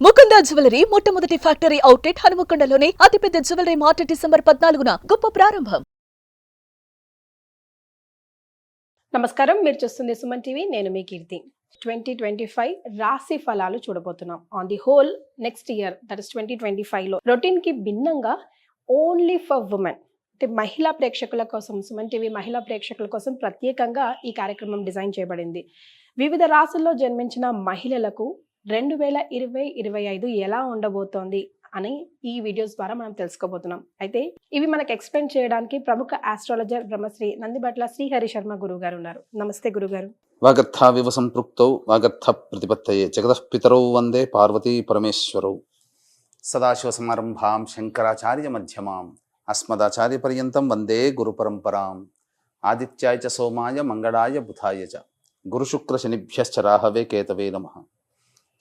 Mukunda jewellery మొట్టమొదటి factory outlet హనుమకొండలోనే అతిపెద్ద jewellery mart December 14న గొప్ప ప్రారంభం. నమస్కారం, మీరు చూస్తుంది సుమన్ టీవీ. నేను మీ కీర్తి. 2025 రాశి ఫలాలు చూడబోతున్నాం. On the whole next year, that is 2025లో రొటీన్ కి భిన్నంగా ఓన్లీ ఫర్ ఉమెన్ అంటే మహిళా ప్రేక్షకుల కోసం, సుమన్ టీవీ మహిళా ప్రేక్షకుల కోసం ప్రత్యేకంగా ఈ కార్యక్రమం డిజైన్ చేయబడింది. వివిధ రాశుల్లో జన్మించిన మహిళలకు 2020-25 ఎలా ఉండబోతోంది అని ఈ వీడియోస్ ద్వారా మనం తెలుసుకోబోతున్నాం. అయితే ఇవి మనకు ఎక్స్ప్లెయిన్ చేయడానికి ప్రముఖ ఆస్ట్రాలజర్ బ్రహ్మశ్రీ నందిబట్ల శ్రీహరి శర్మ గురువు గారు ఉన్నారు. నమస్తే గురుగారు. వాగర్థావివ సంపృక్తౌ వాగర్థ ప్రతిపత్తయే జగతః పితరౌ వందే పార్వతీ పరమేశ్వరౌ. సదాశివ సమారంభాం శంకరాచార్య మధ్యమాం అస్మదాచార్య పర్యంతం వందే గురు పరంపరాం. ఆదిత్యాయ చ సోమాయ మంగళాయ బుధాయ చ గురుశుక్ర శనిభ్యశ్చ రాహవే కేతవే నమః.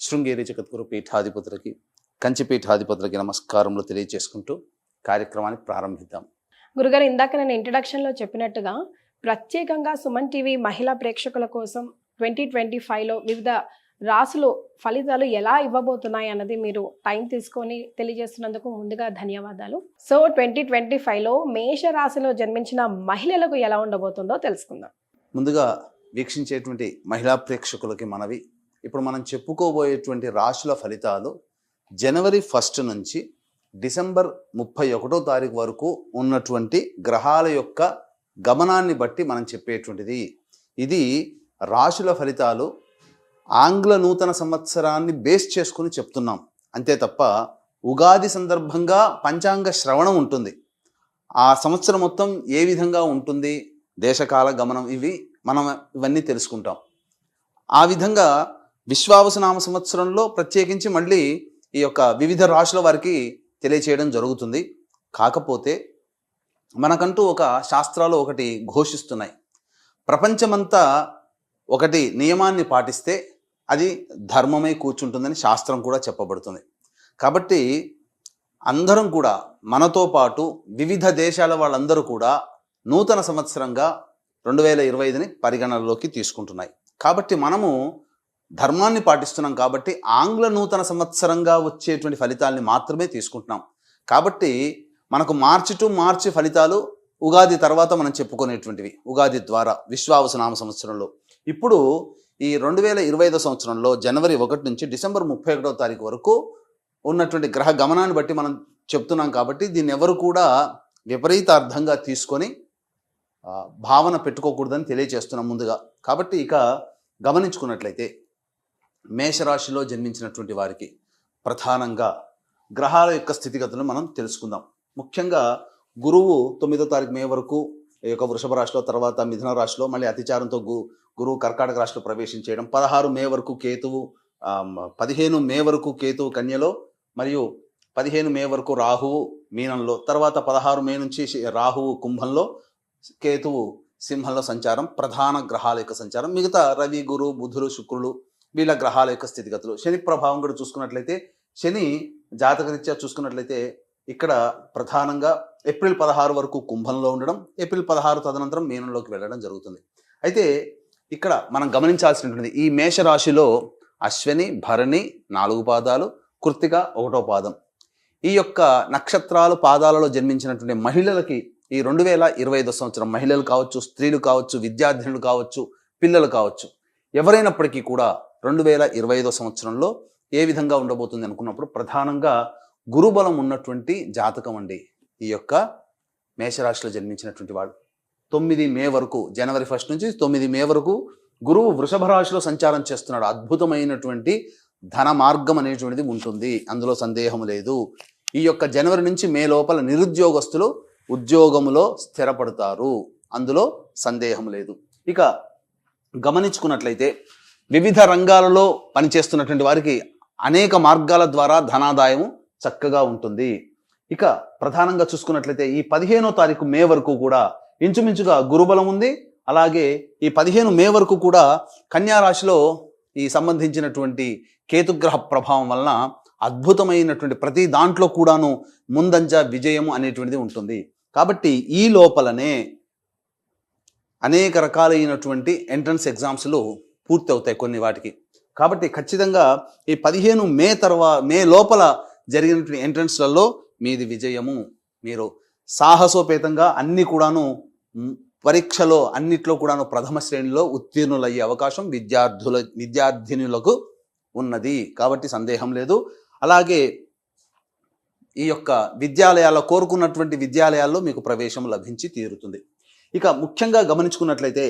శృంగేరి జగద్గురు పీఠాధిపతులకి, కంచి పీఠాధిపతులకి నమస్కారములు తెలియజేసుకుంటూ కార్యక్రమాన్ని ప్రారంభిద్దాం. గురుగారు, ఇందాక నేను ఇంట్రడక్షన్లో చెప్పినట్టుగా ప్రత్యేకంగా సుమన్ టీవీ మహిళా ప్రేక్షకుల కోసం 2025లో వివిధ రాసులు ఫలితాలు ఎలా ఇవ్వబోతున్నాయి అన్నది మీరు టైం తీసుకొని తెలియజేస్తున్నందుకు ముందుగా ధన్యవాదాలు. సో 2025లో మేష రాశిలో జన్మించిన మహిళలకు ఎలా ఉండబోతుందో తెలుసుకుందాం. ముందుగా వీక్షించేటువంటి మహిళా ప్రేక్షకులకి మనవి, ఇప్పుడు మనం చెప్పుకోబోయేటువంటి రాశుల ఫలితాలు జనవరి 1 నుంచి డిసెంబర్ 31వ తారీఖు వరకు ఉన్నటువంటి గ్రహాల యొక్క గమనాన్ని బట్టి మనం చెప్పేటువంటిది. ఇది రాశుల ఫలితాలు ఆంగ్ల నూతన సంవత్సరాన్ని బేస్ చేసుకుని చెప్తున్నాం అంతే తప్ప, ఉగాది సందర్భంగా పంచాంగ శ్రవణం ఉంటుంది. ఆ సంవత్సరం మొత్తం ఏ విధంగా ఉంటుంది, దేశకాల గమనం, ఇవన్నీ తెలుసుకుంటాం. ఆ విధంగా విశ్వావసునామ సంవత్సరంలో ప్రత్యేకించి మళ్ళీ ఈ యొక్క వివిధ రాశుల వారికి తెలియచేయడం జరుగుతుంది. కాకపోతే మనకంటూ ఒక శాస్త్రాలు ఒకటి ఘోషిస్తున్నాయి. ప్రపంచమంతా ఒకటి నియమాన్ని పాటిస్తే అది ధర్మమై కూర్చుంటుందని శాస్త్రం కూడా చెప్పబడుతుంది. కాబట్టి అందరం కూడా, మనతో పాటు వివిధ దేశాల వాళ్ళందరూ కూడా నూతన సంవత్సరంగా 2025ని పరిగణనలోకి తీసుకుంటున్నాయి. కాబట్టి మనము ధర్మాన్ని పాటిస్తున్నాం కాబట్టి ఆంగ్ల నూతన సంవత్సరంగా వచ్చేటువంటి ఫలితాలని మాత్రమే తీసుకుంటున్నాం. కాబట్టి మనకు మార్చి టు మార్చి ఫలితాలు ఉగాది తర్వాత మనం చెప్పుకునేటువంటివి, ఉగాది ద్వారా విశ్వావసునామ సంవత్సరంలో. ఇప్పుడు ఈ 2025 సంవత్సరంలో జనవరి 1 నుంచి డిసెంబర్ 31వ తారీఖు వరకు ఉన్నటువంటి గ్రహ గమనాన్ని బట్టి మనం చెప్తున్నాం. కాబట్టి దీన్ని ఎవరు కూడా విపరీత అర్థంగా తీసుకొని భావన పెట్టుకోకూడదని తెలియజేస్తున్నాం ముందుగా. కాబట్టి ఇక గమనించుకున్నట్లయితే మేషరాశిలో జన్మించినటువంటి వారికి ప్రధానంగా గ్రహాల యొక్క స్థితిగతులను మనం తెలుసుకుందాం. ముఖ్యంగా గురువు 9వ తారీఖు మే వరకు ఈ యొక్క వృషభ రాశిలో, తర్వాత మిథున రాశిలో, మళ్ళీ అతిచారంతో గురువు కర్కాటక రాశిలో ప్రవేశించేయడం. 16 మే వరకు కేతువు, 15 మే వరకు కేతువు కన్యలో, మరియు 15 మే వరకు రాహువు మీనంలో, తర్వాత 16 మే నుంచి రాహువు కుంభంలో, కేతువు సింహంలో సంచారం. ప్రధాన గ్రహాల యొక్క సంచారం. మిగతా రవి, గురు, బుధులు, శుక్రులు వీళ్ళ గ్రహాల యొక్క స్థితిగతులు. శని ప్రభావం కూడా చూసుకున్నట్లయితే, శని జాతకరీత్యా చూసుకున్నట్లయితే ఇక్కడ ప్రధానంగా ఏప్రిల్ 16 వరకు కుంభంలో ఉండడం, ఏప్రిల్ 16 తదనంతరం మీనంలోకి వెళ్ళడం జరుగుతుంది. అయితే ఇక్కడ మనం గమనించాల్సినటువంటిది, ఈ మేషరాశిలో అశ్విని, భరణి 4 పాదాలు, కృత్తిక 1వ పాదం, ఈ యొక్క నక్షత్రాలు పాదాలలో జన్మించినటువంటి మహిళలకి ఈ 2025 సంవత్సరం, మహిళలు కావచ్చు, స్త్రీలు కావచ్చు, విద్యార్థినులు కావచ్చు, పిల్లలు కావచ్చు, ఎవరైనప్పటికీ కూడా 2025 సంవత్సరంలో ఏ విధంగా ఉండబోతుంది అనుకున్నప్పుడు ప్రధానంగా గురుబలం ఉన్నటువంటి జాతకం అండి ఈ యొక్క మేషరాశిలో జన్మించినటువంటి వాడు. 9 మే వరకు, జనవరి 1 నుంచి 9 మే వరకు గురువు వృషభ రాశిలో సంచారం చేస్తున్నాడు. అద్భుతమైనటువంటి ధన మార్గం అనేటువంటిది ఉంటుంది, అందులో సందేహం లేదు. ఈ యొక్క జనవరి నుంచి మే లోపల నిరుద్యోగస్తులు ఉద్యోగములో స్థిరపడతారు, అందులో సందేహం లేదు. ఇక గమనించుకున్నట్లయితే వివిధ రంగాలలో పనిచేస్తున్నటువంటి వారికి అనేక మార్గాల ద్వారా ధనాదాయం చక్కగా ఉంటుంది. ఇక ప్రధానంగా చూసుకున్నట్లయితే ఈ 15వ తారీఖు మే వరకు కూడా ఇంచుమించుగా గురుబలం ఉంది. అలాగే ఈ 15 మే వరకు కూడా కన్యా రాశిలో ఈ సంబంధించినటువంటి కేతుగ్రహ ప్రభావం వలన అద్భుతమైనటువంటి ప్రతి దాంట్లో కూడాను ముందంజ విజయం అనేటువంటిది ఉంటుంది. కాబట్టి ఈ లోపలనే అనేక రకాలైనటువంటి ఎంట్రన్స్ ఎగ్జామ్స్లు పూర్తి అవుతాయి కొన్ని వాటికి. కాబట్టి ఖచ్చితంగా ఈ 15 మే లోపల జరిగినటువంటి ఎంట్రన్స్లలో మీది విజయము. మీరు సాహసోపేతంగా అన్ని కూడాను పరీక్షలో అన్నిట్లో కూడాను ప్రథమ శ్రేణిలో ఉత్తీర్ణులయ్యే అవకాశం విద్యార్థినులకు ఉన్నది. కాబట్టి సందేహం లేదు. అలాగే ఈ యొక్క విద్యాలయాల్లో కోరుకున్నటువంటి విద్యాలయాల్లో మీకు ప్రవేశం లభించి తీరుతుంది. ఇక ముఖ్యంగా గమనించుకున్నట్లయితే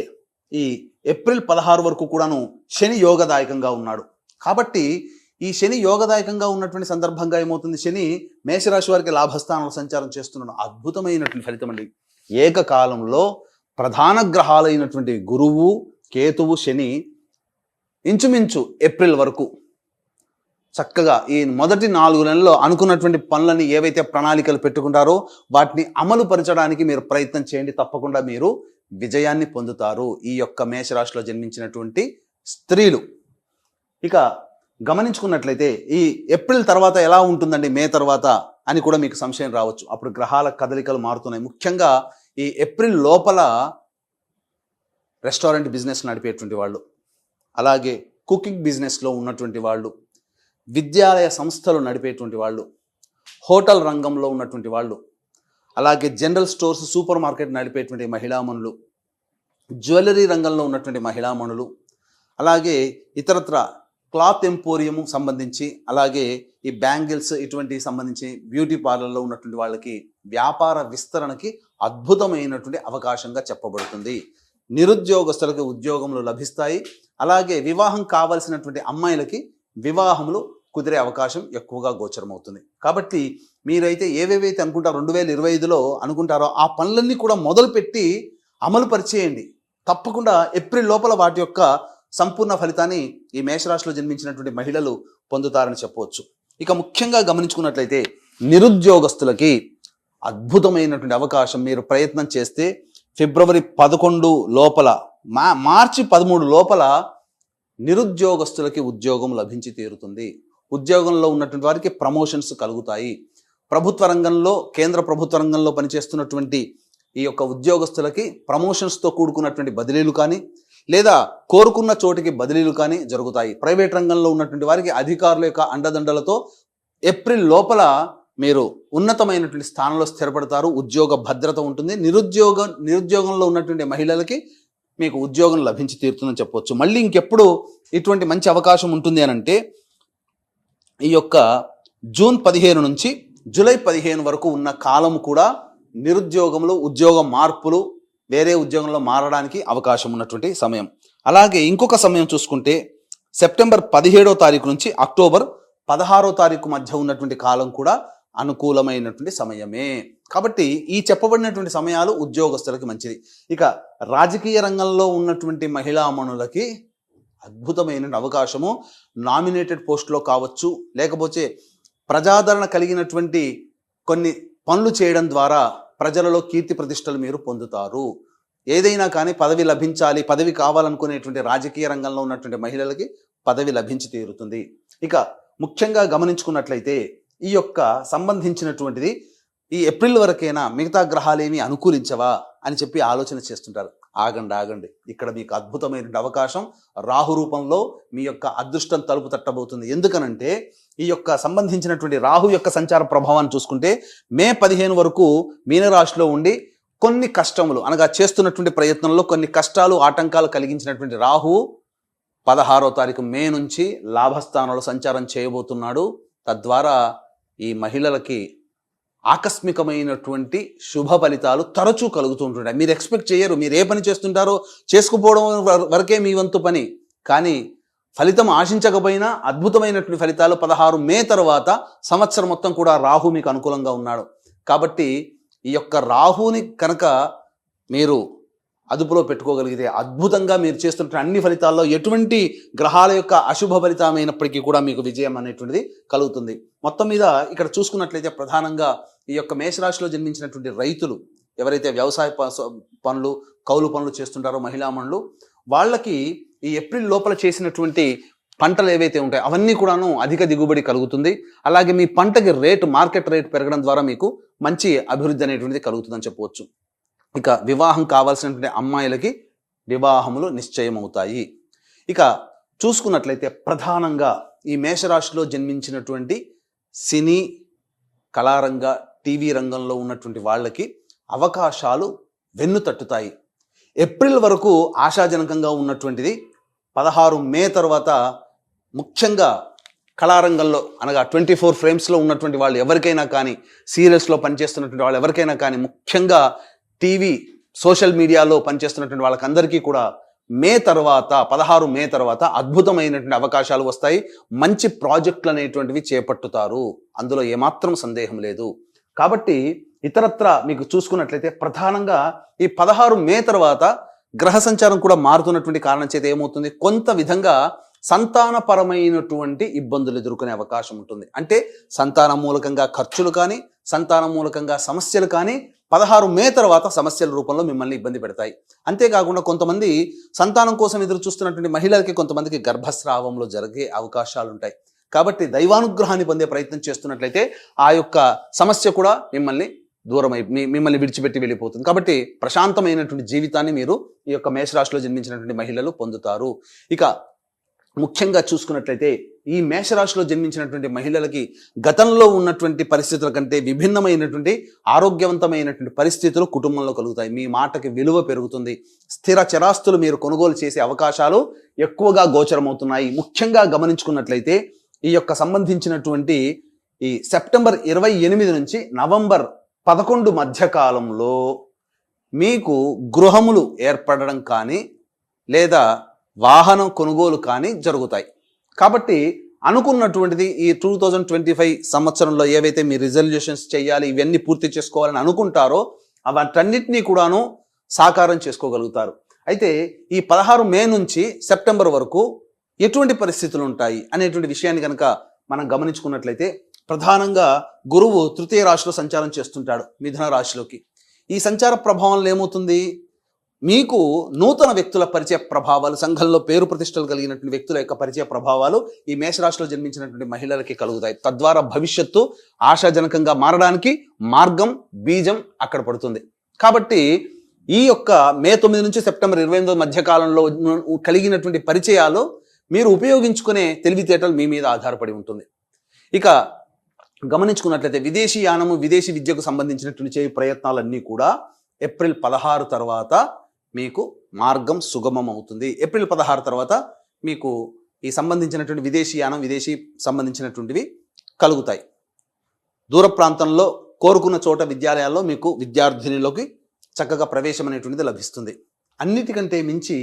ఈ ఏప్రిల్ 16 వరకు కూడాను శని యోగదాయకంగా ఉన్నాడు. కాబట్టి ఈ శని యోగదాయకంగా ఉన్నటువంటి సందర్భంగా ఏమవుతుంది, శని మేషరాశి వారికి లాభస్థానంలో సంచారం చేస్తున్నాడు. అద్భుతమైనటువంటి ఫలితం అండి. ఏకకాలంలో ప్రధాన గ్రహాలైనటువంటి గురువు, కేతువు, శని ఇంచుమించు ఏప్రిల్ వరకు చక్కగా ఈ మొదటి 4 నెలల్లో అనుకున్నటువంటి పనులని ఏవైతే ప్రణాళికలు పెట్టుకుంటారో వాటిని అమలు పరచడానికి మీరు ప్రయత్నం చేయండి. తప్పకుండా మీరు విజయాన్ని పొందుతారు ఈ యొక్క మేషరాశిలో జన్మించినటువంటి స్త్రీలు. ఇక గమనించుకున్నట్లయితే ఈ ఏప్రిల్ తర్వాత ఎలా ఉంటుందండి మే తర్వాత అని కూడా మీకు సంశయం రావచ్చు. అప్పుడు గ్రహాల కదలికలు మారుతున్నాయి. ముఖ్యంగా ఈ ఏప్రిల్ లోపల రెస్టారెంట్ బిజినెస్ నడిపేటువంటి వాళ్ళు, అలాగే కుకింగ్ బిజినెస్లో ఉన్నటువంటి వాళ్ళు, విద్యాలయ సంస్థలు నడిపేటువంటి వాళ్ళు, హోటల్ రంగంలో ఉన్నటువంటి వాళ్ళు, అలాగే జనరల్ స్టోర్స్, సూపర్ మార్కెట్ నడిపేటువంటి మహిళామణులు, జ్యువెలరీ రంగంలో ఉన్నటువంటి మహిళామణులు, అలాగే ఇతరత్ర క్లాత్ ఎంపోరియం సంబంధించి, అలాగే ఈ బ్యాంగిల్స్ ఇటువంటి సంబంధించి బ్యూటీ పార్లర్లో ఉన్నటువంటి వాళ్ళకి వ్యాపార విస్తరణకి అద్భుతమైనటువంటి అవకాశంగా చెప్పబడుతుంది. నిరుద్యోగస్తులకు ఉద్యోగములు లభిస్తాయి. అలాగే వివాహం కావాల్సినటువంటి అమ్మాయిలకి వివాహములు కుదిరే అవకాశం ఎక్కువగా గోచరమవుతుంది. కాబట్టి మీరైతే ఏవేవైతే అనుకుంటారో 2025లో అనుకుంటారో ఆ పనులన్నీ కూడా మొదలుపెట్టి అమలు పరిచేయండి. తప్పకుండా ఏప్రిల్ లోపల వాటి యొక్క సంపూర్ణ ఫలితాన్ని ఈ మేషరాశిలో జన్మించినటువంటి మహిళలు పొందుతారని చెప్పవచ్చు. ఇక ముఖ్యంగా గమనించుకున్నట్లయితే నిరుద్యోగస్తులకి అద్భుతమైనటువంటి అవకాశం. మీరు ప్రయత్నం చేస్తే ఫిబ్రవరి 11 లోపల, మార్చి 13 లోపల నిరుద్యోగస్తులకి ఉద్యోగం లభించి తీరుతుంది. ఉద్యోగంలో ఉన్నటువంటి వారికి ప్రమోషన్స్ కలుగుతాయి. ప్రభుత్వ రంగంలో, కేంద్ర ప్రభుత్వ రంగంలో పనిచేస్తున్నటువంటి ఈ యొక్క ఉద్యోగస్తులకి ప్రమోషన్స్తో కూడుకున్నటువంటి బదిలీలు కానీ, లేదా కోరుకున్న చోటికి బదిలీలు కానీ జరుగుతాయి. ప్రైవేట్ రంగంలో ఉన్నటువంటి వారికి అధికారుల యొక్క అండదండలతో ఏప్రిల్ లోపల మీరు ఉన్నతమైనటువంటి స్థానంలో స్థిరపడతారు. ఉద్యోగ భద్రత ఉంటుంది. నిరుద్యోగంలో ఉన్నటువంటి మహిళలకి మీకు ఉద్యోగం లభించి తీరుతుందని చెప్పవచ్చు. మళ్ళీ ఇంకెప్పుడు ఇటువంటి మంచి అవకాశం ఉంటుంది అని అంటే ఈ యొక్క జూన్ 15 నుంచి జూలై 15 వరకు ఉన్న కాలం కూడా నిరుద్యోగంలో ఉద్యోగ మార్పులు, వేరే ఉద్యోగంలో మారడానికి అవకాశం ఉన్నటువంటి సమయం. అలాగే ఇంకొక సమయం చూసుకుంటే సెప్టెంబర్ 17వ తారీఖు నుంచి అక్టోబర్ 16వ తారీఖు మధ్య ఉన్నటువంటి కాలం కూడా అనుకూలమైనటువంటి సమయమే. కాబట్టి ఈ చెప్పబడినటువంటి సమయాలు ఉద్యోగస్తులకి మంచిది. ఇక రాజకీయ రంగంలో ఉన్నటువంటి మహిళామణులకి అద్భుతమైన అవకాశము. నామినేటెడ్ పోస్టులో కావచ్చు, లేకపోతే ప్రజాదరణ కలిగినటువంటి కొన్ని పనులు చేయడం ద్వారా ప్రజలలో కీర్తి ప్రతిష్టలు మీరు పొందుతారు. ఏదైనా కానీ పదవి లభించాలి, పదవి కావాలనుకునేటువంటి రాజకీయ రంగంలో ఉన్నటువంటి మహిళలకి పదవి లభించి తీరుతుంది. ఇక ముఖ్యంగా గమనించుకున్నట్లయితే ఈ యొక్క సంబంధించినటువంటిది ఈ ఏప్రిల్ వరకైనా మిగతా గ్రహాలేమి అనుకూలించవా అని చెప్పి ఆలోచన చేస్తుంటారు. ఆగండి, ఇక్కడ మీకు అద్భుతమైన అవకాశం రాహు రూపంలో మీ యొక్క అదృష్టం తలుపు తట్టబోతుంది. ఎందుకనంటే ఈ యొక్క సంబంధించినటువంటి రాహు యొక్క సంచార ప్రభావాన్ని చూసుకుంటే మే 15 వరకు మీనరాశిలో ఉండి కొన్ని కష్టములు, అనగా చేస్తున్నటువంటి ప్రయత్నంలో కొన్ని కష్టాలు, ఆటంకాలు కలిగించినటువంటి రాహు 16వ తారీఖు మే నుంచి లాభస్థానంలో సంచారం చేయబోతున్నాడు. తద్వారా ఈ మహిళలకి ఆకస్మికమైనటువంటి శుభ ఫలితాలు తరచూ కలుగుతూ ఉంటుంటాయి. మీరు ఎక్స్పెక్ట్ చేయరు. మీరు ఏ పని చేస్తుంటారో చేసుకుపోవడం వరకే మీ వంతు పని, కానీ ఫలితం ఆశించకపోయినా అద్భుతమైనటువంటి ఫలితాలు 16 మే తర్వాత సంవత్సరం మొత్తం కూడా రాహు మీకు అనుకూలంగా ఉన్నాడు. కాబట్టి ఈ యొక్క రాహుని కనుక మీరు అదుపులో పెట్టుకోగలిగితే అద్భుతంగా మీరు చేస్తున్న అన్ని ఫలితాల్లో ఎటువంటి గ్రహాల యొక్క అశుభ ఫలితమైనప్పటికీ కూడా మీకు విజయం అనేటువంటిది కలుగుతుంది. మొత్తం మీద ఇక్కడ చూసుకున్నట్లయితే ప్రధానంగా ఈ యొక్క మేషరాశిలో జన్మించినటువంటి రైతులు ఎవరైతే వ్యవసాయ పనులు, కౌలు పనులు చేస్తుంటారో మహిళామణులు, వాళ్ళకి ఈ ఏప్రిల్ లోపల చేసినటువంటి పంటలు ఏవైతే ఉంటాయో అవన్నీ కూడాను అధిక దిగుబడి కలుగుతుంది. అలాగే మీ పంటకి మార్కెట్ రేట్ పెరగడం ద్వారా మీకు మంచి అభివృద్ధి అనేటువంటిది కలుగుతుందని చెప్పవచ్చు. ఇక వివాహం కావాల్సినటువంటి అమ్మాయిలకి వివాహములు నిశ్చయం అవుతాయి. ఇక చూసుకున్నట్లయితే ప్రధానంగా ఈ మేషరాశిలో జన్మించినటువంటి సినీ కళారంగ టీవీ రంగంలో ఉన్నటువంటి వాళ్ళకి అవకాశాలు వెన్నుతట్టుతాయి. ఏప్రిల్ వరకు ఆశాజనకంగా ఉన్నటువంటిది 16 మే తర్వాత ముఖ్యంగా కళారంగంలో అనగా 24 ఫ్రేమ్స్లో ఉన్నటువంటి వాళ్ళు ఎవరికైనా కానీ, సీరియల్స్లో పనిచేస్తున్నటువంటి వాళ్ళు ఎవరికైనా కానీ, ముఖ్యంగా టీవీ సోషల్ మీడియాలో పనిచేస్తున్నటువంటి వాళ్ళకందరికీ కూడా 16 మే తర్వాత అద్భుతమైనటువంటి అవకాశాలు వస్తాయి. మంచి ప్రాజెక్టులు అనేటువంటివి చేపట్టుతారు, అందులో ఏమాత్రం సందేహం లేదు. కాబట్టి ఇతరత్ర మీకు చూసుకున్నట్లయితే ప్రధానంగా ఈ 16 మే తర్వాత గ్రహ సంచారం కూడా మారుతున్నటువంటి కారణం చేత ఏమవుతుంది, కొంత విధంగా సంతానపరమైనటువంటి ఇబ్బందులు ఎదుర్కొనే అవకాశం ఉంటుంది. అంటే సంతానం మూలకంగా ఖర్చులు కానీ, సంతానం మూలకంగా సమస్యలు కానీ 16 మే తర్వాత సమస్యల రూపంలో మిమ్మల్ని ఇబ్బంది పెడతాయి. అంతేకాకుండా కొంతమంది సంతానం కోసం ఎదురు చూస్తున్నటువంటి మహిళలకి కొంతమందికి గర్భస్రావంలో జరిగే అవకాశాలు ఉంటాయి. కాబట్టి దైవానుగ్రహాన్ని పొందే ప్రయత్నం చేస్తున్నట్లయితే ఆ యొక్క సమస్య కూడా మిమ్మల్ని విడిచిపెట్టి వెళ్ళిపోతుంది. కాబట్టి ప్రశాంతమైనటువంటి జీవితాన్ని మీరు ఈ యొక్క మేషరాశిలో జన్మించినటువంటి మహిళలు పొందుతారు. ఇక ముఖ్యంగా చూసుకున్నట్లయితే ఈ మేషరాశిలో జన్మించినటువంటి మహిళలకి గతంలో ఉన్నటువంటి పరిస్థితుల కంటే విభిన్నమైనటువంటి ఆరోగ్యవంతమైనటువంటి పరిస్థితులు కుటుంబంలో కలుగుతాయి. మీ మాటకి విలువ పెరుగుతుంది. స్థిర చరాస్తులు మీరు కొనుగోలు చేసే అవకాశాలు ఎక్కువగా గోచరమవుతున్నాయి. ముఖ్యంగా గమనించుకున్నట్లయితే ఈ యొక్క సంబంధించినటువంటి ఈ సెప్టెంబర్ 28 నుంచి నవంబర్ 11 మధ్య కాలంలో మీకు గృహములు ఏర్పడడం కానీ లేదా వాహనం కొనుగోలు కానీ జరుగుతాయి. కాబట్టి అనుకున్నటువంటిది ఈ 2025 సంవత్సరంలో ఏవైతే మీ రిజల్యూషన్స్ చేయాలి, ఇవన్నీ పూర్తి చేసుకోవాలని అనుకుంటారో అవన్నిటినీ కూడాను సాకారం చేసుకోగలుగుతారు. అయితే ఈ 16 మే నుంచి సెప్టెంబర్ వరకు ఎటువంటి పరిస్థితులు ఉంటాయి అనేటువంటి విషయాన్ని కనుక మనం గమనించుకున్నట్లయితే ప్రధానంగా గురువు తృతీయ రాశిలో సంచారం చేస్తుంటాడు, మిథున రాశిలోకి. ఈ సంచార ప్రభావంలో ఏమవుతుంది, మీకు నూతన వ్యక్తుల పరిచయ ప్రభావాలు, సంఘంలో పేరు ప్రతిష్టలు కలిగినటువంటి వ్యక్తుల యొక్క పరిచయ ప్రభావాలు ఈ మేషరాశిలో జన్మించినటువంటి మహిళలకి కలుగుతాయి. తద్వారా భవిష్యత్తు ఆశాజనకంగా మారడానికి మార్గం, బీజం అక్కడ పడుతుంది. కాబట్టి ఈ యొక్క మే 9 నుంచి సెప్టెంబర్ 28 మధ్య కాలంలో కలిగినటువంటి పరిచయాలు మీరు ఉపయోగించుకునే తెలివితేటలు మీ మీద ఆధారపడి ఉంటుంది. ఇక గమనించుకున్నట్లయితే విదేశీ యానము, విదేశీ విద్యకు సంబంధించినటువంటి చేయ ప్రయత్నాలన్నీ కూడా ఏప్రిల్ 16 తర్వాత మీకు మార్గం సుగమం అవుతుంది. ఏప్రిల్ 16 తర్వాత మీకు ఈ సంబంధించినటువంటి విదేశీ యానం, విదేశీ సంబంధించినటువంటివి కలుగుతాయి. దూర ప్రాంతంలో కోరుకున్న చోట విద్యాలయాల్లో మీకు విద్యార్థినిలోకి చక్కగా ప్రవేశం అనేటువంటిది లభిస్తుంది. అన్నిటికంటే మించి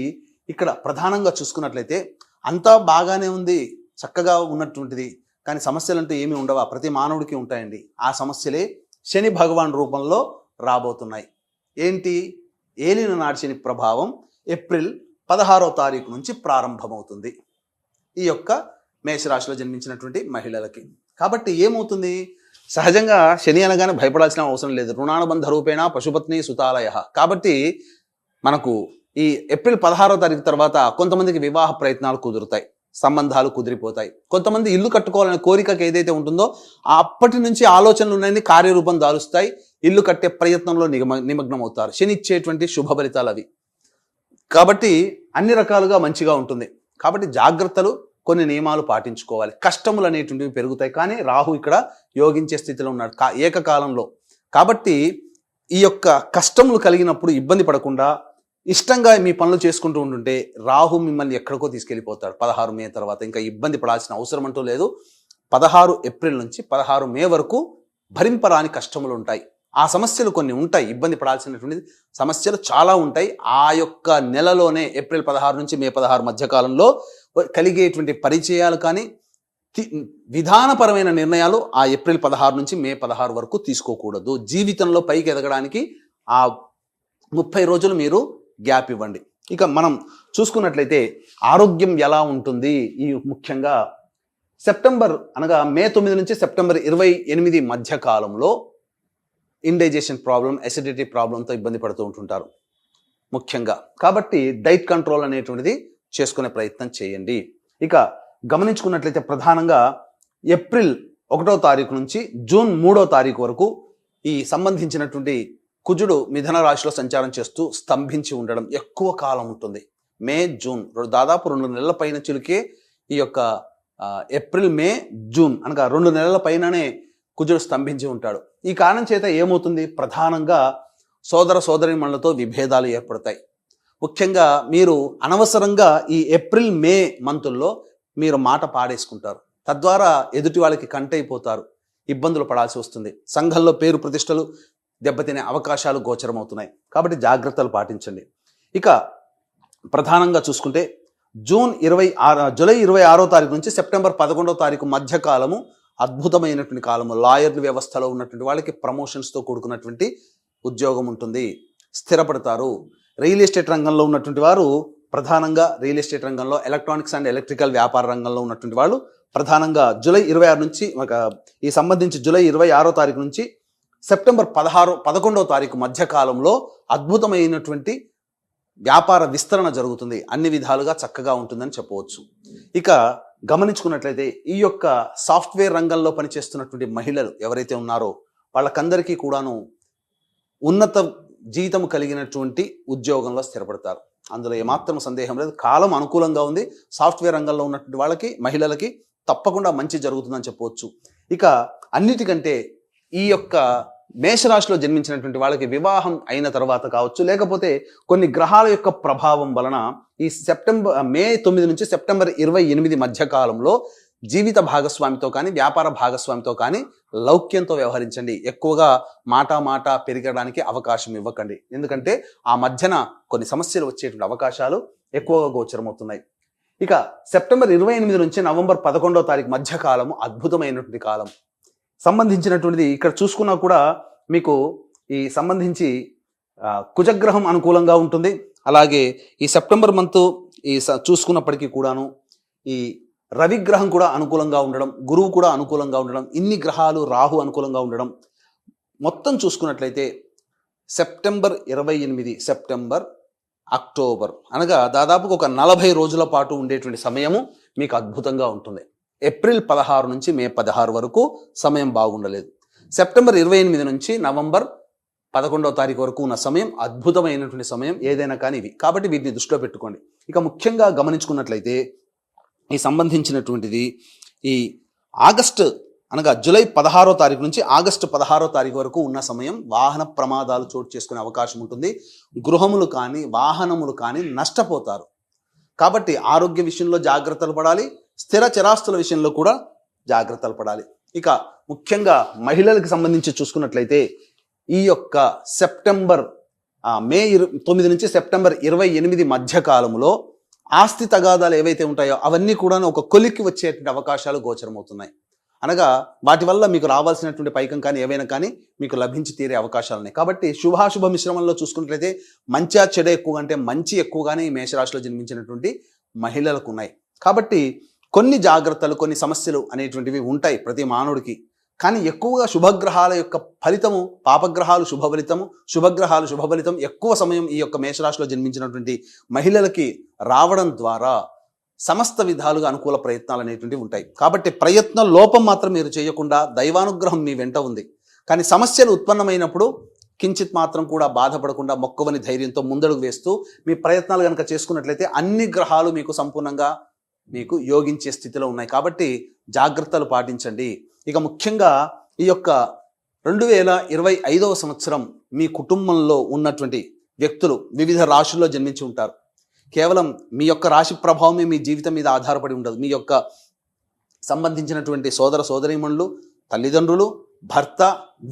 ఇక్కడ ప్రధానంగా చూసుకున్నట్లయితే అంతా బాగానే ఉంది, చక్కగా ఉన్నటువంటిది, కానీ సమస్యలు అంటూ ఏమీ ఉండవా? ప్రతి మానవుడికి ఉంటాయండి. ఆ సమస్యలే శని భగవాన్ రూపంలో రాబోతున్నాయి. ఏంటి? ఏలిన నాటి శని ప్రభావం ఏప్రిల్ 16వ తారీఖు నుంచి ప్రారంభమవుతుంది ఈ యొక్క మేషరాశిలో జన్మించినటువంటి మహిళలకి. కాబట్టి ఏమవుతుంది, సహజంగా శని అనగానే భయపడాల్సిన అవసరం లేదు. రుణానుబంధ రూపేణ పశుపత్ని సుతాలయ. కాబట్టి మనకు ఈ ఏప్రిల్ 16వ తారీఖు తర్వాత కొంతమందికి వివాహ ప్రయత్నాలు కుదురుతాయి, సంబంధాలు కుదిరిపోతాయి. కొంతమంది ఇల్లు కట్టుకోవాలనే కోరికకి ఏదైతే ఉంటుందో అప్పటి నుంచి ఆలోచనలు ఉన్నాయని కార్యరూపం దాలుస్తాయి. ఇల్లు కట్టే ప్రయత్నంలో నిమగ్నం అవుతారు. శని ఇచ్చేటువంటి శుభ ఫలితాలు అవి. కాబట్టి అన్ని రకాలుగా మంచిగా ఉంటుంది. కాబట్టి జాగ్రత్తలు, కొన్ని నియమాలు పాటించుకోవాలి. కష్టములు అనేటువంటివి పెరుగుతాయి. కానీ రాహు ఇక్కడ యోగించే స్థితిలో ఉన్నాడు ఏకకాలంలో. కాబట్టి ఈ యొక్క కష్టములు కలిగినప్పుడు ఇబ్బంది పడకుండా ఇష్టంగా మీ పనులు చేసుకుంటూ ఉంటుంటే రాహు మిమ్మల్ని ఎక్కడికో తీసుకెళ్ళిపోతాడు 16 మే తర్వాత. ఇంకా ఇబ్బంది పడాల్సిన అవసరం అంటూ లేదు. 16 ఏప్రిల్ నుంచి 16 మే వరకు భరింపరాని కష్టములు ఉంటాయి. ఆ సమస్యలు కొన్ని ఉంటాయి, ఇబ్బంది పడాల్సినటువంటి సమస్యలు చాలా ఉంటాయి. ఆ యొక్క నెలలోనే ఏప్రిల్ 16 నుంచి మే 16 మధ్య కాలంలో కలిగేటువంటి పరిచయాలు కానీ విధానపరమైన నిర్ణయాలు ఆ ఏప్రిల్ 16 నుంచి మే 16 వరకు తీసుకోకూడదు. జీవితంలో పైకి ఎదగడానికి ఆ 30 రోజులు మీరు గ్యాప్ ఇవ్వండి. ఇక మనం చూసుకున్నట్లయితే ఆరోగ్యం ఎలా ఉంటుంది, ఈ ముఖ్యంగా సెప్టెంబర్ అనగా మే 9 నుంచి సెప్టెంబర్ 28 మధ్య కాలంలో ఇండైజెషన్ ప్రాబ్లం, అసిడిటీ ప్రాబ్లంతో ఇబ్బంది పడుతూ ఉంటుంటారు ముఖ్యంగా. కాబట్టి డైట్ కంట్రోల్ అనేటువంటిది చేసుకునే ప్రయత్నం చేయండి. ఇక గమనించుకున్నట్లయితే ప్రధానంగా ఏప్రిల్ 1వ తారీఖు నుంచి జూన్ 3వ తారీఖు వరకు ఈ సంబంధించినటువంటి కుజుడు మిథున రాశిలో సంచారం చేస్తూ స్తంభించి ఉండడం ఎక్కువ కాలం ఉంటుంది. మే జూన్ దాదాపు 2 నెలల పైన చిలికే ఈ యొక్క ఏప్రిల్ మే జూన్ అనగా 2 నెలల పైననే కుజుడు స్తంభించి ఉంటాడు. ఈ కారణం చేత ఏమవుతుంది, ప్రధానంగా సోదర సోదరీమణులతో విభేదాలు ఏర్పడతాయి. ముఖ్యంగా మీరు అనవసరంగా ఈ ఏప్రిల్ మే మంతుల్లో మీరు మాట పాడేసుకుంటారు. తద్వారా ఎదుటి వాళ్ళకి కంటైపోతారు, ఇబ్బందులు పడాల్సి వస్తుంది. సంఘంలో పేరు ప్రతిష్టలు దెబ్బతినే అవకాశాలు గోచరమవుతున్నాయి. కాబట్టి జాగ్రత్తలు పాటించండి. ఇక ప్రధానంగా చూసుకుంటే జూలై 26వ తారీఖు నుంచి సెప్టెంబర్ 11వ తారీఖు మధ్య కాలము అద్భుతమైనటువంటి కాలము. లాయర్ల వ్యవస్థలో ఉన్నటువంటి వాళ్ళకి ప్రమోషన్స్తో కూడుకున్నటువంటి ఉద్యోగం ఉంటుంది, స్థిరపడతారు. రియల్ ఎస్టేట్ రంగంలో ఉన్నటువంటి వారు ప్రధానంగా రియల్ ఎస్టేట్ రంగంలో, ఎలక్ట్రానిక్స్ అండ్ ఎలక్ట్రికల్ వ్యాపార రంగంలో ఉన్నటువంటి వాళ్ళు ప్రధానంగా జూలై 26 నుంచి ఈ సంబంధించి జూలై 26వ తారీఖు నుంచి సెప్టెంబర్ 11వ తారీఖు మధ్య కాలంలో అద్భుతమైనటువంటి వ్యాపార విస్తరణ జరుగుతుంది. అన్ని విధాలుగా చక్కగా ఉంటుందని చెప్పవచ్చు. ఇక గమనించుకున్నట్లయితే ఈ యొక్క సాఫ్ట్వేర్ రంగంలో పనిచేస్తున్నటువంటి మహిళలు ఎవరైతే ఉన్నారో వాళ్ళకందరికీ కూడాను ఉన్నత జీతం కలిగినటువంటి ఉద్యోగంలో స్థిరపడతారు. అందులో ఏమాత్రం సందేహం లేదు. కాలం అనుకూలంగా ఉంది. సాఫ్ట్వేర్ రంగంలో ఉన్నటువంటి వాళ్ళకి, మహిళలకి తప్పకుండా మంచి జరుగుతుందని చెప్పవచ్చు. ఇక అన్నిటికంటే ఈ యొక్క మేషరాశిలో జన్మించినటువంటి వాళ్ళకి వివాహం అయిన తర్వాత కావచ్చు, లేకపోతే కొన్ని గ్రహాల యొక్క ప్రభావం వలన ఈ మే 9 నుంచి సెప్టెంబర్ 28 మధ్య కాలంలో జీవిత భాగస్వామితో కానీ, వ్యాపార భాగస్వామితో కానీ లౌక్యంతో వ్యవహరించండి. ఎక్కువగా మాట పెరగడానికి అవకాశం ఇవ్వకండి. ఎందుకంటే ఆ మధ్యన కొన్ని సమస్యలు వచ్చేటువంటి అవకాశాలు ఎక్కువగా గోచరమవుతున్నాయి. ఇక సెప్టెంబర్ 28 నుంచి నవంబర్ 11వ తారీఖు మధ్య కాలము అద్భుతమైనటువంటి కాలం. సంబంధించినటువంటిది ఇక్కడ చూసుకున్నా కూడా మీకు ఈ సంబంధించి కుజగ్రహం అనుకూలంగా ఉంటుంది. అలాగే ఈ సెప్టెంబర్ మంత్ చూసుకున్నప్పటికీ కూడాను ఈ రవిగ్రహం కూడా అనుకూలంగా ఉండడం, గురువు కూడా అనుకూలంగా ఉండడం, ఇన్ని గ్రహాలు, రాహు అనుకూలంగా ఉండడం, మొత్తం చూసుకున్నట్లయితే సెప్టెంబర్ 28, సెప్టెంబర్, అక్టోబర్ అనగా దాదాపు ఒక 40 రోజుల పాటు ఉండేటువంటి సమయము మీకు అద్భుతంగా ఉంటుంది. ఏప్రిల్ 16 నుంచి మే 16 వరకు సమయం బాగుండలేదు. సెప్టెంబర్ 28 నుంచి నవంబర్ 11వ తారీఖు వరకు ఉన్న సమయం అద్భుతమైనటువంటి సమయం ఏదైనా కానీ ఇవి. కాబట్టి వీటిని దృష్టిలో పెట్టుకోండి. ఇక ముఖ్యంగా గమనించుకున్నట్లయితే ఈ సంబంధించినటువంటిది ఈ ఆగస్టు అనగా జూలై 16వ తారీఖు నుంచి ఆగస్టు 16వ తారీఖు వరకు ఉన్న సమయం వాహన ప్రమాదాలు చోటు చేసుకునే అవకాశం ఉంటుంది. గృహములు కానీ, వాహనములు కానీ నష్టపోతారు. కాబట్టి ఆరోగ్య విషయంలో జాగ్రత్తలు పడాలి, స్థిర చరాస్తుల విషయంలో కూడా జాగ్రత్తలు పడాలి. ఇక ముఖ్యంగా మహిళలకు సంబంధించి చూసుకున్నట్లయితే ఈ యొక్క మే 9 నుంచి సెప్టెంబర్ 28 మధ్య కాలంలో ఆస్తి తగాదాలు ఏవైతే ఉంటాయో అవన్నీ కూడా ఒక కొలిక్కి వచ్చేటువంటి అవకాశాలు గోచరమవుతున్నాయి. అనగా వాటి వల్ల మీకు రావాల్సినటువంటి పైకం కానీ ఏవైనా కానీ మీకు లభించి తీరే అవకాశాలు ఉన్నాయి. కాబట్టి శుభాశుభ మిశ్రమంలో చూసుకున్నట్లయితే మంచి చెడు ఎక్కువ అంటే మంచి ఎక్కువగానే ఈ మేషరాశిలో జన్మించినటువంటి మహిళలకు ఉన్నాయి. కాబట్టి కొన్ని జాగ్రత్తలు, కొన్ని సమస్యలు అనేటువంటివి ఉంటాయి ప్రతి మానవుడికి. కానీ ఎక్కువగా శుభగ్రహాల యొక్క ఫలితము, పాపగ్రహాలు శుభ ఫలితము, శుభగ్రహాలు శుభ ఫలితం ఎక్కువ సమయం ఈ యొక్క మేషరాశిలో జన్మించినటువంటి మహిళలకి రావడం ద్వారా సమస్త విధాలుగా అనుకూల ప్రయత్నాలు అనేటువంటివి ఉంటాయి. కాబట్టి ప్రయత్న లోపం మాత్రం మీరు చేయకుండా దైవానుగ్రహం మీ వెంట ఉంది. కానీ సమస్యలు ఉత్పన్నమైనప్పుడు కించిత్ మాత్రం కూడా బాధపడకుండా మొక్కవని ధైర్యంతో ముందడుగు వేస్తూ మీ ప్రయత్నాలు కనుక చేసుకున్నట్లయితే అన్ని గ్రహాలు మీకు సంపూర్ణంగా మీకు యోగించే స్థితిలో ఉన్నాయి. కాబట్టి జాగ్రత్తలు పాటించండి. ఇక ముఖ్యంగా ఈ యొక్క 2025వ సంవత్సరం మీ కుటుంబంలో ఉన్నటువంటి వ్యక్తులు వివిధ రాశుల్లో జన్మించి ఉంటారు. కేవలం మీ యొక్క రాశి ప్రభావమే మీ జీవితం మీద ఆధారపడి ఉండదు. మీ యొక్క సంబంధించినటువంటి సోదర సోదరీమణులు, తల్లిదండ్రులు, భర్త,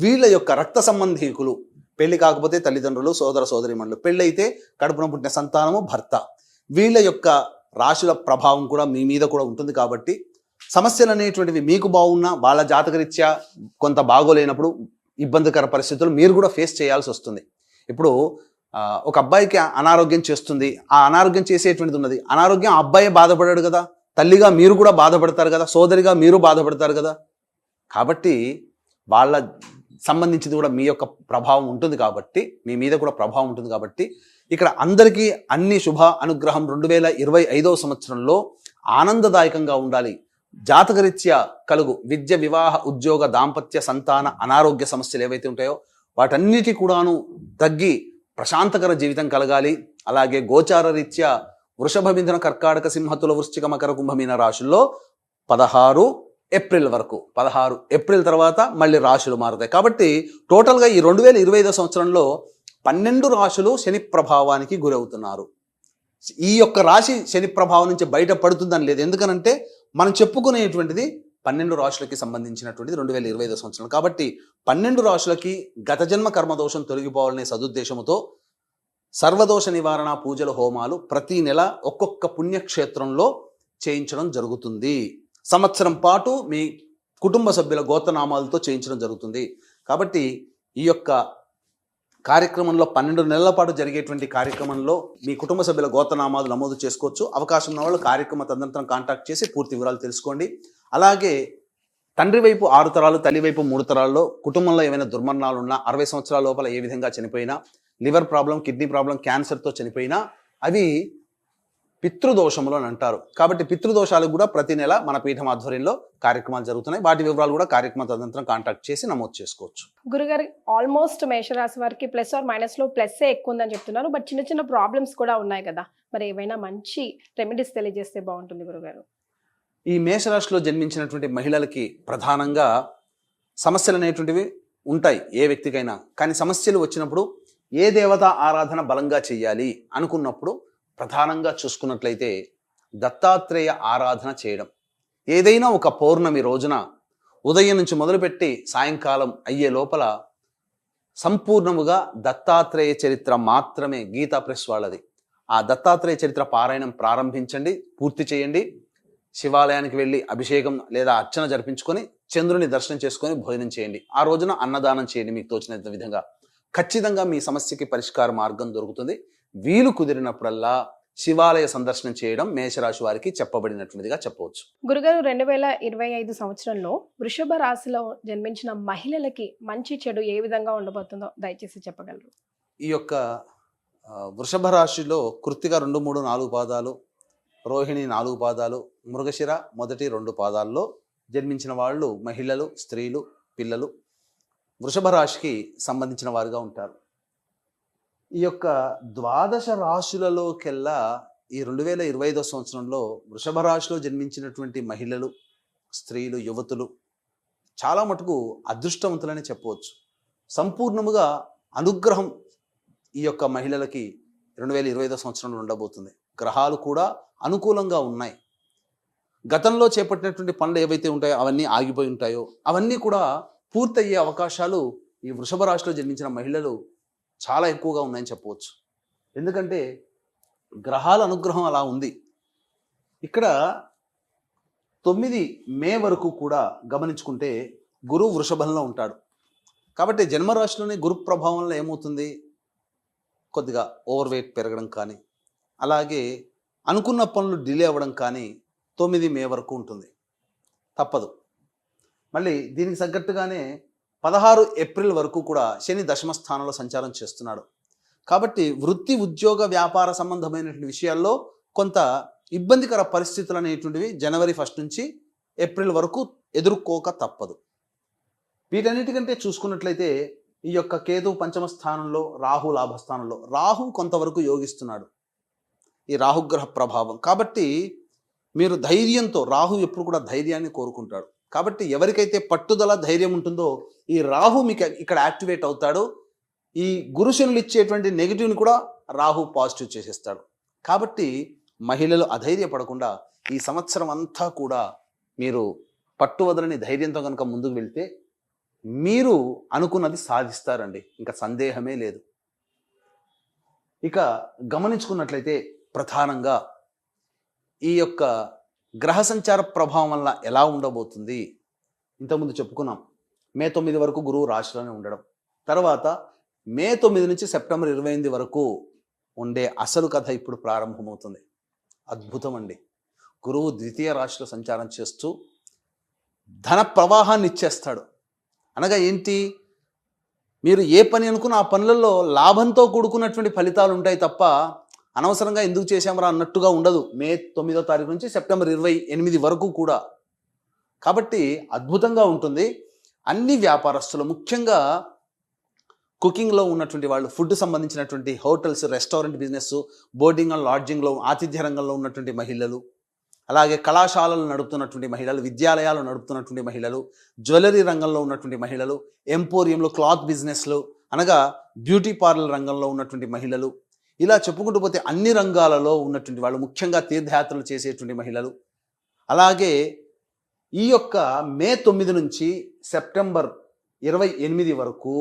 వీళ్ళ యొక్క రక్త సంబంధీకులు, పెళ్లి కాకపోతే తల్లిదండ్రులు, సోదర సోదరీమణులు, పెళ్ళైతే కడుపున పుట్టిన సంతానము, భర్త, వీళ్ళ యొక్క రాశుల ప్రభావం కూడా మీ మీద కూడా ఉంటుంది. కాబట్టి సమస్యలు అనేటువంటివి మీకు బాగున్నా వాళ్ళ జాతకరీత్యా కొంత బాగోలేనప్పుడు ఇబ్బందికర పరిస్థితులు మీరు కూడా ఫేస్ చేయాల్సి వస్తుంది. ఇప్పుడు ఒక అబ్బాయికి అనారోగ్యం చేస్తుంది, ఆ అనారోగ్యం చేసేటువంటిది ఉన్నది. అనారోగ్యం అబ్బాయే బాధపడాడు కదా, తల్లిగా మీరు కూడా బాధపడతారు కదా, సోదరిగా మీరు బాధపడతారు కదా. కాబట్టి వాళ్ళ సంబంధించింది కూడా మీ యొక్క ప్రభావం ఉంటుంది. కాబట్టి మీ మీద కూడా ప్రభావం ఉంటుంది. కాబట్టి ఇక్కడ అందరికీ అన్ని శుభ అనుగ్రహం 2025వ సంవత్సరంలో ఆనందదాయకంగా ఉండాలి. జాతకరీత్యా కలుగు విద్య, వివాహ, ఉద్యోగ, దాంపత్య, సంతాన, అనారోగ్య సమస్యలు ఏవైతే ఉంటాయో వాటన్నిటి కూడాను తగ్గి ప్రశాంతకర జీవితం కలగాలి. అలాగే గోచార రీత్యా వృషభ, మిథున, కర్కాటక, సింహ, తుల, వృశ్చిక, మకర, కుంభమీన రాశుల్లో 16 ఏప్రిల్ వరకు, 16 ఏప్రిల్ తర్వాత మళ్ళీ రాశులు మారుతాయి. కాబట్టి టోటల్గా ఈ 2025 సంవత్సరంలో 12 రాశులు శని ప్రభావానికి గురవుతున్నారు. ఈ యొక్క రాశి శని ప్రభావం నుంచి బయటపడుతుందని లేదు. ఎందుకనంటే మనం చెప్పుకునేటువంటిది 12 రాశులకి సంబంధించినటువంటిది 2025 సంవత్సరం. కాబట్టి 12 రాశులకి గత జన్మ కర్మదోషం తొలగిపోవాలనే సదుద్దేశంతో సర్వదోష నివారణ పూజలు, హోమాలు ప్రతి నెల ఒక్కొక్క పుణ్యక్షేత్రంలో చేయించడం జరుగుతుంది. సంవత్సరం పాటు మీ కుటుంబ సభ్యుల గోత్రనామాలతో చేయించడం జరుగుతుంది. కాబట్టి ఈ యొక్క కార్యక్రమంలో 12 నెలల పాటు జరిగేటువంటి కార్యక్రమంలో మీ కుటుంబ సభ్యుల గోత్రనామాలు నమోదు చేసుకోవచ్చు. అవకాశం ఉన్న వాళ్ళు కార్యక్రమ తదనంతరం కాంటాక్ట్ చేసి పూర్తి వివరాలు తెలుసుకోండి. అలాగే తండ్రి వైపు 6 తరాలు, తల్లి వైపు 3 తరాల్లో కుటుంబంలో ఏమైనా దుర్మరణాలు ఉన్నా, 60 సంవత్సరాల లోపల ఏ విధంగా చనిపోయినా, లివర్ ప్రాబ్లం, కిడ్నీ ప్రాబ్లం, క్యాన్సర్తో చనిపోయినా అవి పితృదోషములు అని అంటారు. కాబట్టి పితృదోషాలకు కూడా ప్రతి నెల మన పీఠం ఆధ్వర్యంలో కార్యక్రమాలు జరుగుతున్నాయి. వాటి వివరాలు కూడా కార్యక్రమ తదనంతరం కాంటాక్ట్ చేసి నమోదు చేసుకోవచ్చు. గురుగారు, ఆల్మోస్ట్ మేషరాశి వారికి ప్లస్ ఆర్ మైనస్ లో ప్లస్సే ఎక్కువ ఉందని చెప్తున్నారు. బట్ చిన్న చిన్న ప్రాబ్లమ్స్ కూడా ఉన్నాయి కదా, మరి ఏమైనా మంచి రెమెడీస్ తెలియజేస్తే బాగుంటుంది గురుగారు. ఈ మేషరాశిలో జన్మించినటువంటి మహిళలకి ప్రధానంగా సమస్యలు అనేటువంటివి ఉంటాయి ఏ వ్యక్తికైనా. కానీ సమస్యలు వచ్చినప్పుడు ఏ దేవత ఆరాధన బలంగా చేయాలి అనుకున్నప్పుడు ప్రధానంగా చూసుకున్నట్లయితే దత్తాత్రేయ ఆరాధన చేయడం. ఏదైనా ఒక పౌర్ణమి రోజున ఉదయం నుంచి మొదలుపెట్టి సాయంకాలం అయ్యే లోపల సంపూర్ణముగా దత్తాత్రేయ చరిత్ర మాత్రమే గీతా ప్రెస్ వాళ్ళది. ఆ దత్తాత్రేయ చరిత్ర పారాయణం ప్రారంభించండి, పూర్తి చేయండి. శివాలయానికి వెళ్ళి అభిషేకం లేదా అర్చన జరిపించుకొని చంద్రుని దర్శనం చేసుకొని భోజనం చేయండి. ఆ రోజున అన్నదానం చేయండి. మీకు తోచినంత విధంగా ఖచ్చితంగా మీ సమస్యకి పరిష్కార మార్గం దొరుకుతుంది. వీలు కుదిరినప్పుడల్లా శివాలయ సందర్శనం చేయడం మేషరాశి వారికి చెప్పబడినటువంటిదిగా చెప్పవచ్చు. గురుగారు, 2025 సంవత్సరంలో వృషభ రాశిలో జన్మించిన మహిళలకి మంచి చెడు ఏ విధంగా ఉండబోతుందో దయచేసి చెప్పగలరు? ఈ యొక్క వృషభ రాశిలో కృత్తిక 2, 3, 4 పాదాలు, రోహిణి 4 పాదాలు, మృగశిర మొదటి 2 పాదాల్లో జన్మించిన వాళ్ళు మహిళలు, స్త్రీలు, పిల్లలు వృషభ రాశికి సంబంధించిన వారుగా ఉంటారు. ఈ యొక్క ద్వాదశ రాశులలోకెల్లా ఈ 2025 సంవత్సరంలో వృషభ రాశిలో జన్మించినటువంటి మహిళలు, స్త్రీలు, యువతులు చాలా మటుకు అదృష్టవంతులని చెప్పవచ్చు. సంపూర్ణముగా అనుగ్రహం ఈ యొక్క మహిళలకి 2025 సంవత్సరంలో ఉండబోతుంది. గ్రహాలు కూడా అనుకూలంగా ఉన్నాయి. గతంలో చేపట్టినటువంటి పనులు ఏవైతే ఉంటాయో అవన్నీ ఆగిపోయి ఉంటాయో అవన్నీ కూడా పూర్తయ్యే అవకాశాలు ఈ వృషభ రాశిలో జన్మించిన మహిళలు చాలా ఎక్కువగా ఉన్నాయని చెప్పవచ్చు. ఎందుకంటే గ్రహాల అనుగ్రహం అలా ఉంది. ఇక్కడ 9 మే వరకు కూడా గమనించుకుంటే గురువు వృషభంలో ఉంటాడు. కాబట్టి జన్మరాశిలోనే గురు ప్రభావంలో ఏమవుతుంది, కొద్దిగా ఓవర్ వెయిట్ పెరగడం కానీ, అలాగే అనుకున్న పనులు డిలే అవ్వడం కానీ 9 మే వరకు ఉంటుంది. తప్పదు. మళ్ళీ దీనికి తగ్గట్టుగానే 16 ఏప్రిల్ వరకు కూడా శని దశమ స్థానంలో సంచారం చేస్తున్నాడు. కాబట్టి వృత్తి, ఉద్యోగ, వ్యాపార సంబంధమైనటువంటి విషయాల్లో కొంత ఇబ్బందికర పరిస్థితులు అనేటువంటివి జనవరి 1 నుంచి ఏప్రిల్ వరకు ఎదుర్కోక తప్పదు. వీటన్నిటికంటే చూసుకున్నట్లయితే ఈ యొక్క కేతు పంచమ స్థానంలో, రాహు లాభస్థానంలో, రాహు కొంతవరకు యోగిస్తున్నాడు. ఈ రాహుగ్రహ ప్రభావం కాబట్టి మీరు ధైర్యంతో, రాహు ఎప్పుడు కూడా ధైర్యాన్ని కోరుకుంటాడు. కాబట్టి ఎవరికైతే పట్టుదల, ధైర్యం ఉంటుందో ఈ రాహు మీకు ఇక్కడ యాక్టివేట్ అవుతాడు. ఈ గురుశనులు ఇచ్చేటువంటి నెగిటివ్ని కూడా రాహు పాజిటివ్ చేసేస్తాడు. కాబట్టి మహిళలు అధైర్యపడకుండా ఈ సంవత్సరం అంతా కూడా మీరు పట్టువదలని ధైర్యంతో కనుక ముందుకు వెళ్తే మీరు అనుకున్నది సాధిస్తారండి. ఇంకా సందేహమే లేదు. ఇక గమనించుకున్నట్లయితే ప్రధానంగా ఈ యొక్క గ్రహ సంచార ప్రభావం వల్ల ఎలా ఉండబోతుంది, ఇంతకుముందు చెప్పుకున్నాం. మే 9 వరకు గురువు రాశిలోనే ఉండడం, తర్వాత మే 9 నుంచి సెప్టెంబర్ 28 వరకు ఉండే అసలు కథ ఇప్పుడు ప్రారంభమవుతుంది. అద్భుతం అండి. గురువు ద్వితీయ రాశిలో సంచారం చేస్తూ ధన ప్రవాహాన్ని ఇచ్చేస్తాడు. అనగా ఏంటి, మీరు ఏ పని అనుకున్న ఆ పనులలో లాభంతో కూడుకున్నటువంటి ఫలితాలు ఉంటాయి తప్ప అనవసరంగా ఎందుకు చేశామరా అన్నట్టుగా ఉండదు. మే 9వ తారీఖు నుంచి సెప్టెంబర్ 28 వరకు కూడా. కాబట్టి అద్భుతంగా ఉంటుంది. అన్ని వ్యాపారస్తులు, ముఖ్యంగా కుకింగ్లో ఉన్నటువంటి వాళ్ళు, ఫుడ్ సంబంధించినటువంటి hotels, restaurant business, boarding and లాడ్జింగ్లో, ఆతిథ్య రంగంలో ఉన్నటువంటి మహిళలు, అలాగే కళాశాలలు నడుపుతున్నటువంటి మహిళలు, విద్యాలయాలు నడుపుతున్నటువంటి మహిళలు, జ్యువెలరీ రంగంలో ఉన్నటువంటి మహిళలు, ఎంపోరియంలో, క్లాత్ బిజినెస్లు అనగా బ్యూటీ పార్లర్ రంగంలో ఉన్నటువంటి మహిళలు, ఇలా చెప్పుకుంటూ పోతే అన్ని రంగాలలో ఉన్నటువంటి వాళ్ళు, ముఖ్యంగా తీర్థయాత్రలు చేసేటువంటి మహిళలు, అలాగే ఈ యొక్క మే 9 నుంచి సెప్టెంబర్ 28 వరకు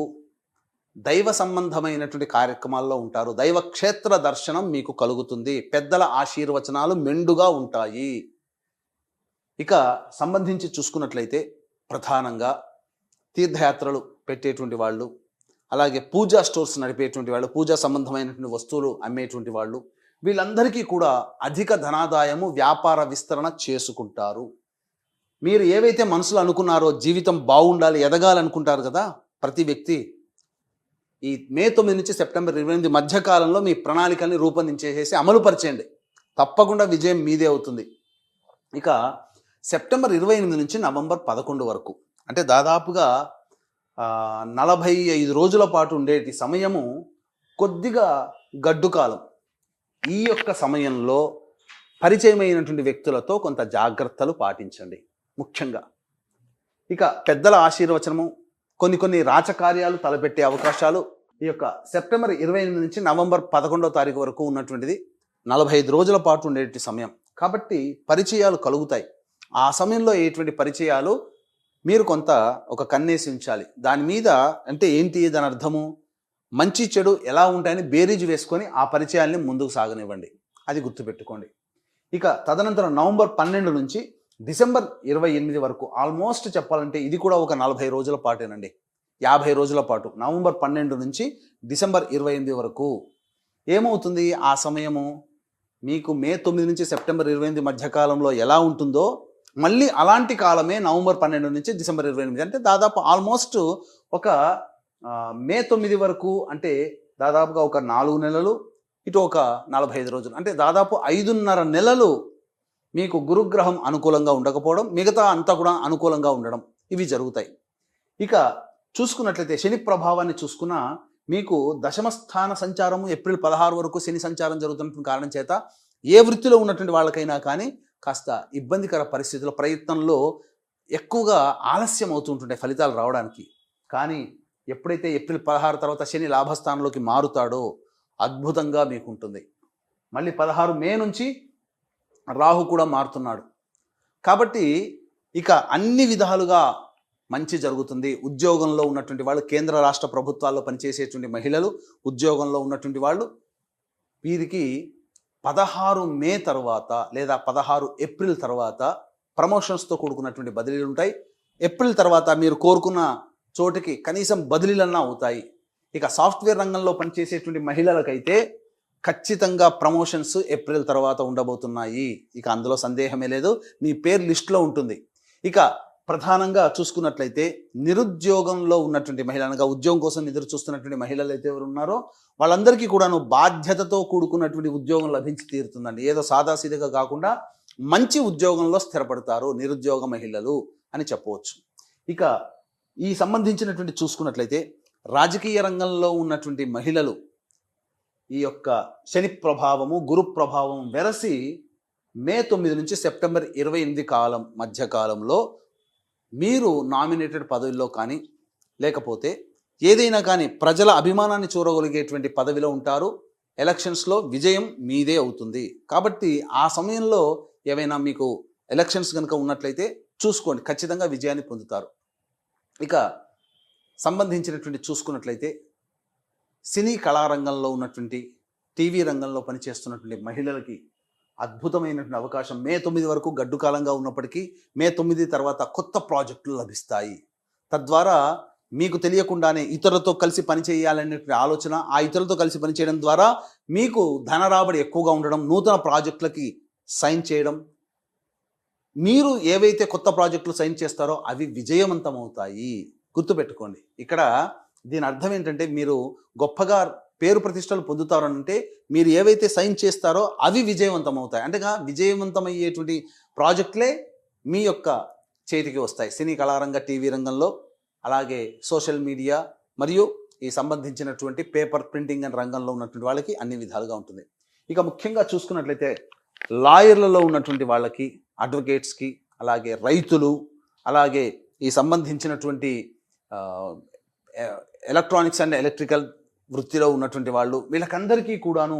దైవ సంబంధమైనటువంటి కార్యక్రమాల్లో ఉంటారు. దైవ క్షేత్ర దర్శనం మీకు కలుగుతుంది. పెద్దల ఆశీర్వచనాలు మెండుగా ఉంటాయి. ఇక సంబంధించి చూసుకున్నట్లయితే ప్రధానంగా తీర్థయాత్రలు పెట్టేటువంటి వాళ్ళు, అలాగే పూజా స్టోర్స్ నడిపేటువంటి వాళ్ళు, పూజా సంబంధమైనటువంటి వస్తువులు అమ్మేటువంటి వాళ్ళు, వీళ్ళందరికీ కూడా అధిక ధనాదాయము, వ్యాపార విస్తరణ చేసుకుంటారు. మీరు ఏవైతే మనసులో అనుకున్నారో, జీవితం బాగుండాలి, ఎదగాలనుకుంటారు కదా ప్రతి వ్యక్తి, ఈ మే 9 నుంచి సెప్టెంబర్ 28 మధ్యకాలంలో మీ ప్రణాళికల్ని రూపొందించేసేసి అమలుపరిచేయండి. తప్పకుండా విజయం మీదే అవుతుంది. ఇక సెప్టెంబర్ 28 నుంచి నవంబర్ 11 వరకు, అంటే దాదాపుగా 45 రోజుల పాటు ఉండేటి సమయము కొద్దిగా గడ్డు కాలం. ఈ యొక్క సమయంలో పరిచయమైనటువంటి వ్యక్తులతో కొంత జాగ్రత్తలు పాటించండి. ముఖ్యంగా ఇక పెద్దల ఆశీర్వచనము, కొన్ని రాచకార్యాలు తలపెట్టే అవకాశాలు ఈ యొక్క సెప్టెంబర్ 28 నుంచి నవంబర్ 11వ తారీఖు వరకు ఉన్నటువంటిది 45 రోజుల పాటు ఉండేటి సమయం. కాబట్టి పరిచయాలు కలుగుతాయి. ఆ సమయంలో ఎటువంటి పరిచయాలు మీరు కొంత ఒక కన్నేసి ఉంచాలి. దాని మీద అంటే ఏంటి, దాని అర్థము మంచి చెడు ఎలా ఉంటాయని బేరీజు వేసుకొని ఆ పరిచయాల్ని ముందుకు సాగనివ్వండి. అది గుర్తుపెట్టుకోండి. ఇక తదనంతరం నవంబర్ 12 నుంచి డిసెంబర్ 28 వరకు, ఆల్మోస్ట్ చెప్పాలంటే ఇది కూడా ఒక 40 రోజుల పాటేనండి, 50 రోజుల పాటు. నవంబర్ 12 నుంచి డిసెంబర్ 28 వరకు ఏమవుతుంది, ఆ సమయము మీకు మే 9 నుంచి సెప్టెంబర్ 28 మధ్యకాలంలో ఎలా ఉంటుందో మళ్ళీ అలాంటి కాలమే నవంబర్ 12 నుంచి డిసెంబర్ 28, అంటే దాదాపు ఆల్మోస్ట్ ఒక మే 9 వరకు, అంటే దాదాపుగా ఒక 4 నెలలు, ఇటు ఒక 45 రోజులు, అంటే దాదాపు 5.5 నెలలు మీకు గురుగ్రహం అనుకూలంగా ఉండకపోవడం, మిగతా అంతా కూడా అనుకూలంగా ఉండడం, ఇవి జరుగుతాయి. ఇక చూసుకున్నట్లయితే శని ప్రభావాన్ని చూసుకున్న మీకు దశమ స్థాన సంచారము ఏప్రిల్ 16 వరకు శని సంచారం జరుగుతున్న కారణం చేత ఏ వృత్తిలో ఉన్నటువంటి వాళ్ళకైనా కానీ కాస్త ఇబ్బందికర పరిస్థితుల ప్రయత్నంలో ఎక్కువగా ఆలస్యం అవుతుంటుంటాయి ఫలితాలు రావడానికి. కానీ ఎప్పుడైతే ఏప్రిల్ 16 తర్వాత శని లాభస్థానంలోకి మారుతాడో అద్భుతంగా మీకు ఉంటుంది. మళ్ళీ 16 మే నుంచి రాహు కూడా మారుతున్నాడు. కాబట్టి ఇక అన్ని విధాలుగా మంచి జరుగుతుంది. ఉద్యోగంలో ఉన్నటువంటి వాళ్ళు, కేంద్ర రాష్ట్ర ప్రభుత్వాల్లో పనిచేసేటువంటి మహిళలు, ఉద్యోగంలో ఉన్నటువంటి వాళ్ళు, వీరికి 16 మే తర్వాత లేదా 16 ఏప్రిల్ తర్వాత ప్రమోషన్స్తో కూడుకున్నటువంటి బదిలీలు ఉంటాయి. ఏప్రిల్ తర్వాత మీరు కోరుకున్న చోటికి కనీసం బదిలీలన్నా అవుతాయి. ఇక సాఫ్ట్వేర్ రంగంలో పనిచేసేటువంటి మహిళలకైతే ఖచ్చితంగా ప్రమోషన్స్ ఏప్రిల్ తర్వాత ఉండబోతున్నాయి. ఇక అందులో సందేహమే లేదు, మీ పేరు లిస్టులో ఉంటుంది. ఇక ప్రధానంగా చూసుకున్నట్లయితే నిరుద్యోగంలో ఉన్నటువంటి మహిళ, అనగా ఉద్యోగం కోసం ఎదురు చూస్తున్నటువంటి మహిళలు అయితే ఎవరు ఉన్నారో వాళ్ళందరికీ కూడాను బాధ్యతతో కూడుకున్నటువంటి ఉద్యోగం లభించి తీరుతుందండి. ఏదో సాదాసీదగా కాకుండా మంచి ఉద్యోగంలో స్థిరపడతారు నిరుద్యోగ మహిళలు అని చెప్పవచ్చు. ఇక ఈ సంబంధించినటువంటి చూసుకున్నట్లయితే రాజకీయ రంగంలో ఉన్నటువంటి మహిళలు ఈ యొక్క శని ప్రభావము, గురు ప్రభావం వెరసి మే 9 నుంచి సెప్టెంబర్ 28 కాలం మధ్యకాలంలో మీరు నామినేటెడ్ పదవిలో కానీ లేకపోతే ఏదైనా కానీ ప్రజల అభిమానాన్ని చూరగలిగేటువంటి పదవిలో ఉంటారు. ఎలక్షన్స్లో విజయం మీదే అవుతుంది. కాబట్టి ఆ సమయంలో ఏవైనా మీకు ఎలక్షన్స్ కనుక ఉన్నట్లయితే చూసుకోండి, ఖచ్చితంగా విజయాన్ని పొందుతారు. ఇక సంబంధించినటువంటి చూసుకున్నట్లయితే సినీ కళారంగంలో ఉన్నటువంటి, టీవీ రంగంలో పనిచేస్తున్నటువంటి మహిళలకి అద్భుతమైనటువంటి అవకాశం. మే 9 వరకు గడ్డు కాలంగా ఉన్నప్పటికీ మే 9 తర్వాత కొత్త ప్రాజెక్టులు లభిస్తాయి. తద్వారా మీకు తెలియకుండానే ఇతరులతో కలిసి పనిచేయాలనేటువంటి ఆలోచన, ఆ ఇతరులతో కలిసి పనిచేయడం ద్వారా మీకు ధన రాబడి ఎక్కువగా ఉండడం, నూతన ప్రాజెక్టులకి సైన్ చేయడం, మీరు ఏవైతే కొత్త ప్రాజెక్టులు సైన్ చేస్తారో అవి విజయవంతం అవుతాయి. గుర్తుపెట్టుకోండి. ఇక్కడ దీని అర్థం ఏంటంటే మీరు గొప్పగా పేరు ప్రతిష్టలు పొందుతారంటే మీరు ఏవైతే సైన్ చేస్తారో అవి విజయవంతం అవుతాయి. అంటే విజయవంతమయ్యేటువంటి ప్రాజెక్టులే మీ యొక్క చేతికి వస్తాయి. సినీ కళారంగ, టీవీ రంగంలో, అలాగే సోషల్ మీడియా మరియు ఈ సంబంధించినటువంటి పేపర్ ప్రింటింగ్ అండ్ రంగంలో ఉన్నటువంటి వాళ్ళకి అన్ని విధాలుగా ఉంటుంది. ఇక ముఖ్యంగా చూసుకున్నట్లయితే లాయర్లలో ఉన్నటువంటి వాళ్ళకి, అడ్వకేట్స్కి, అలాగే రైతులు, అలాగే ఈ సంబంధించినటువంటి ఎలక్ట్రానిక్స్ అండ్ ఎలక్ట్రికల్ వృత్తిలో ఉన్నటువంటి వాళ్ళు, వీళ్ళకందరికీ కూడాను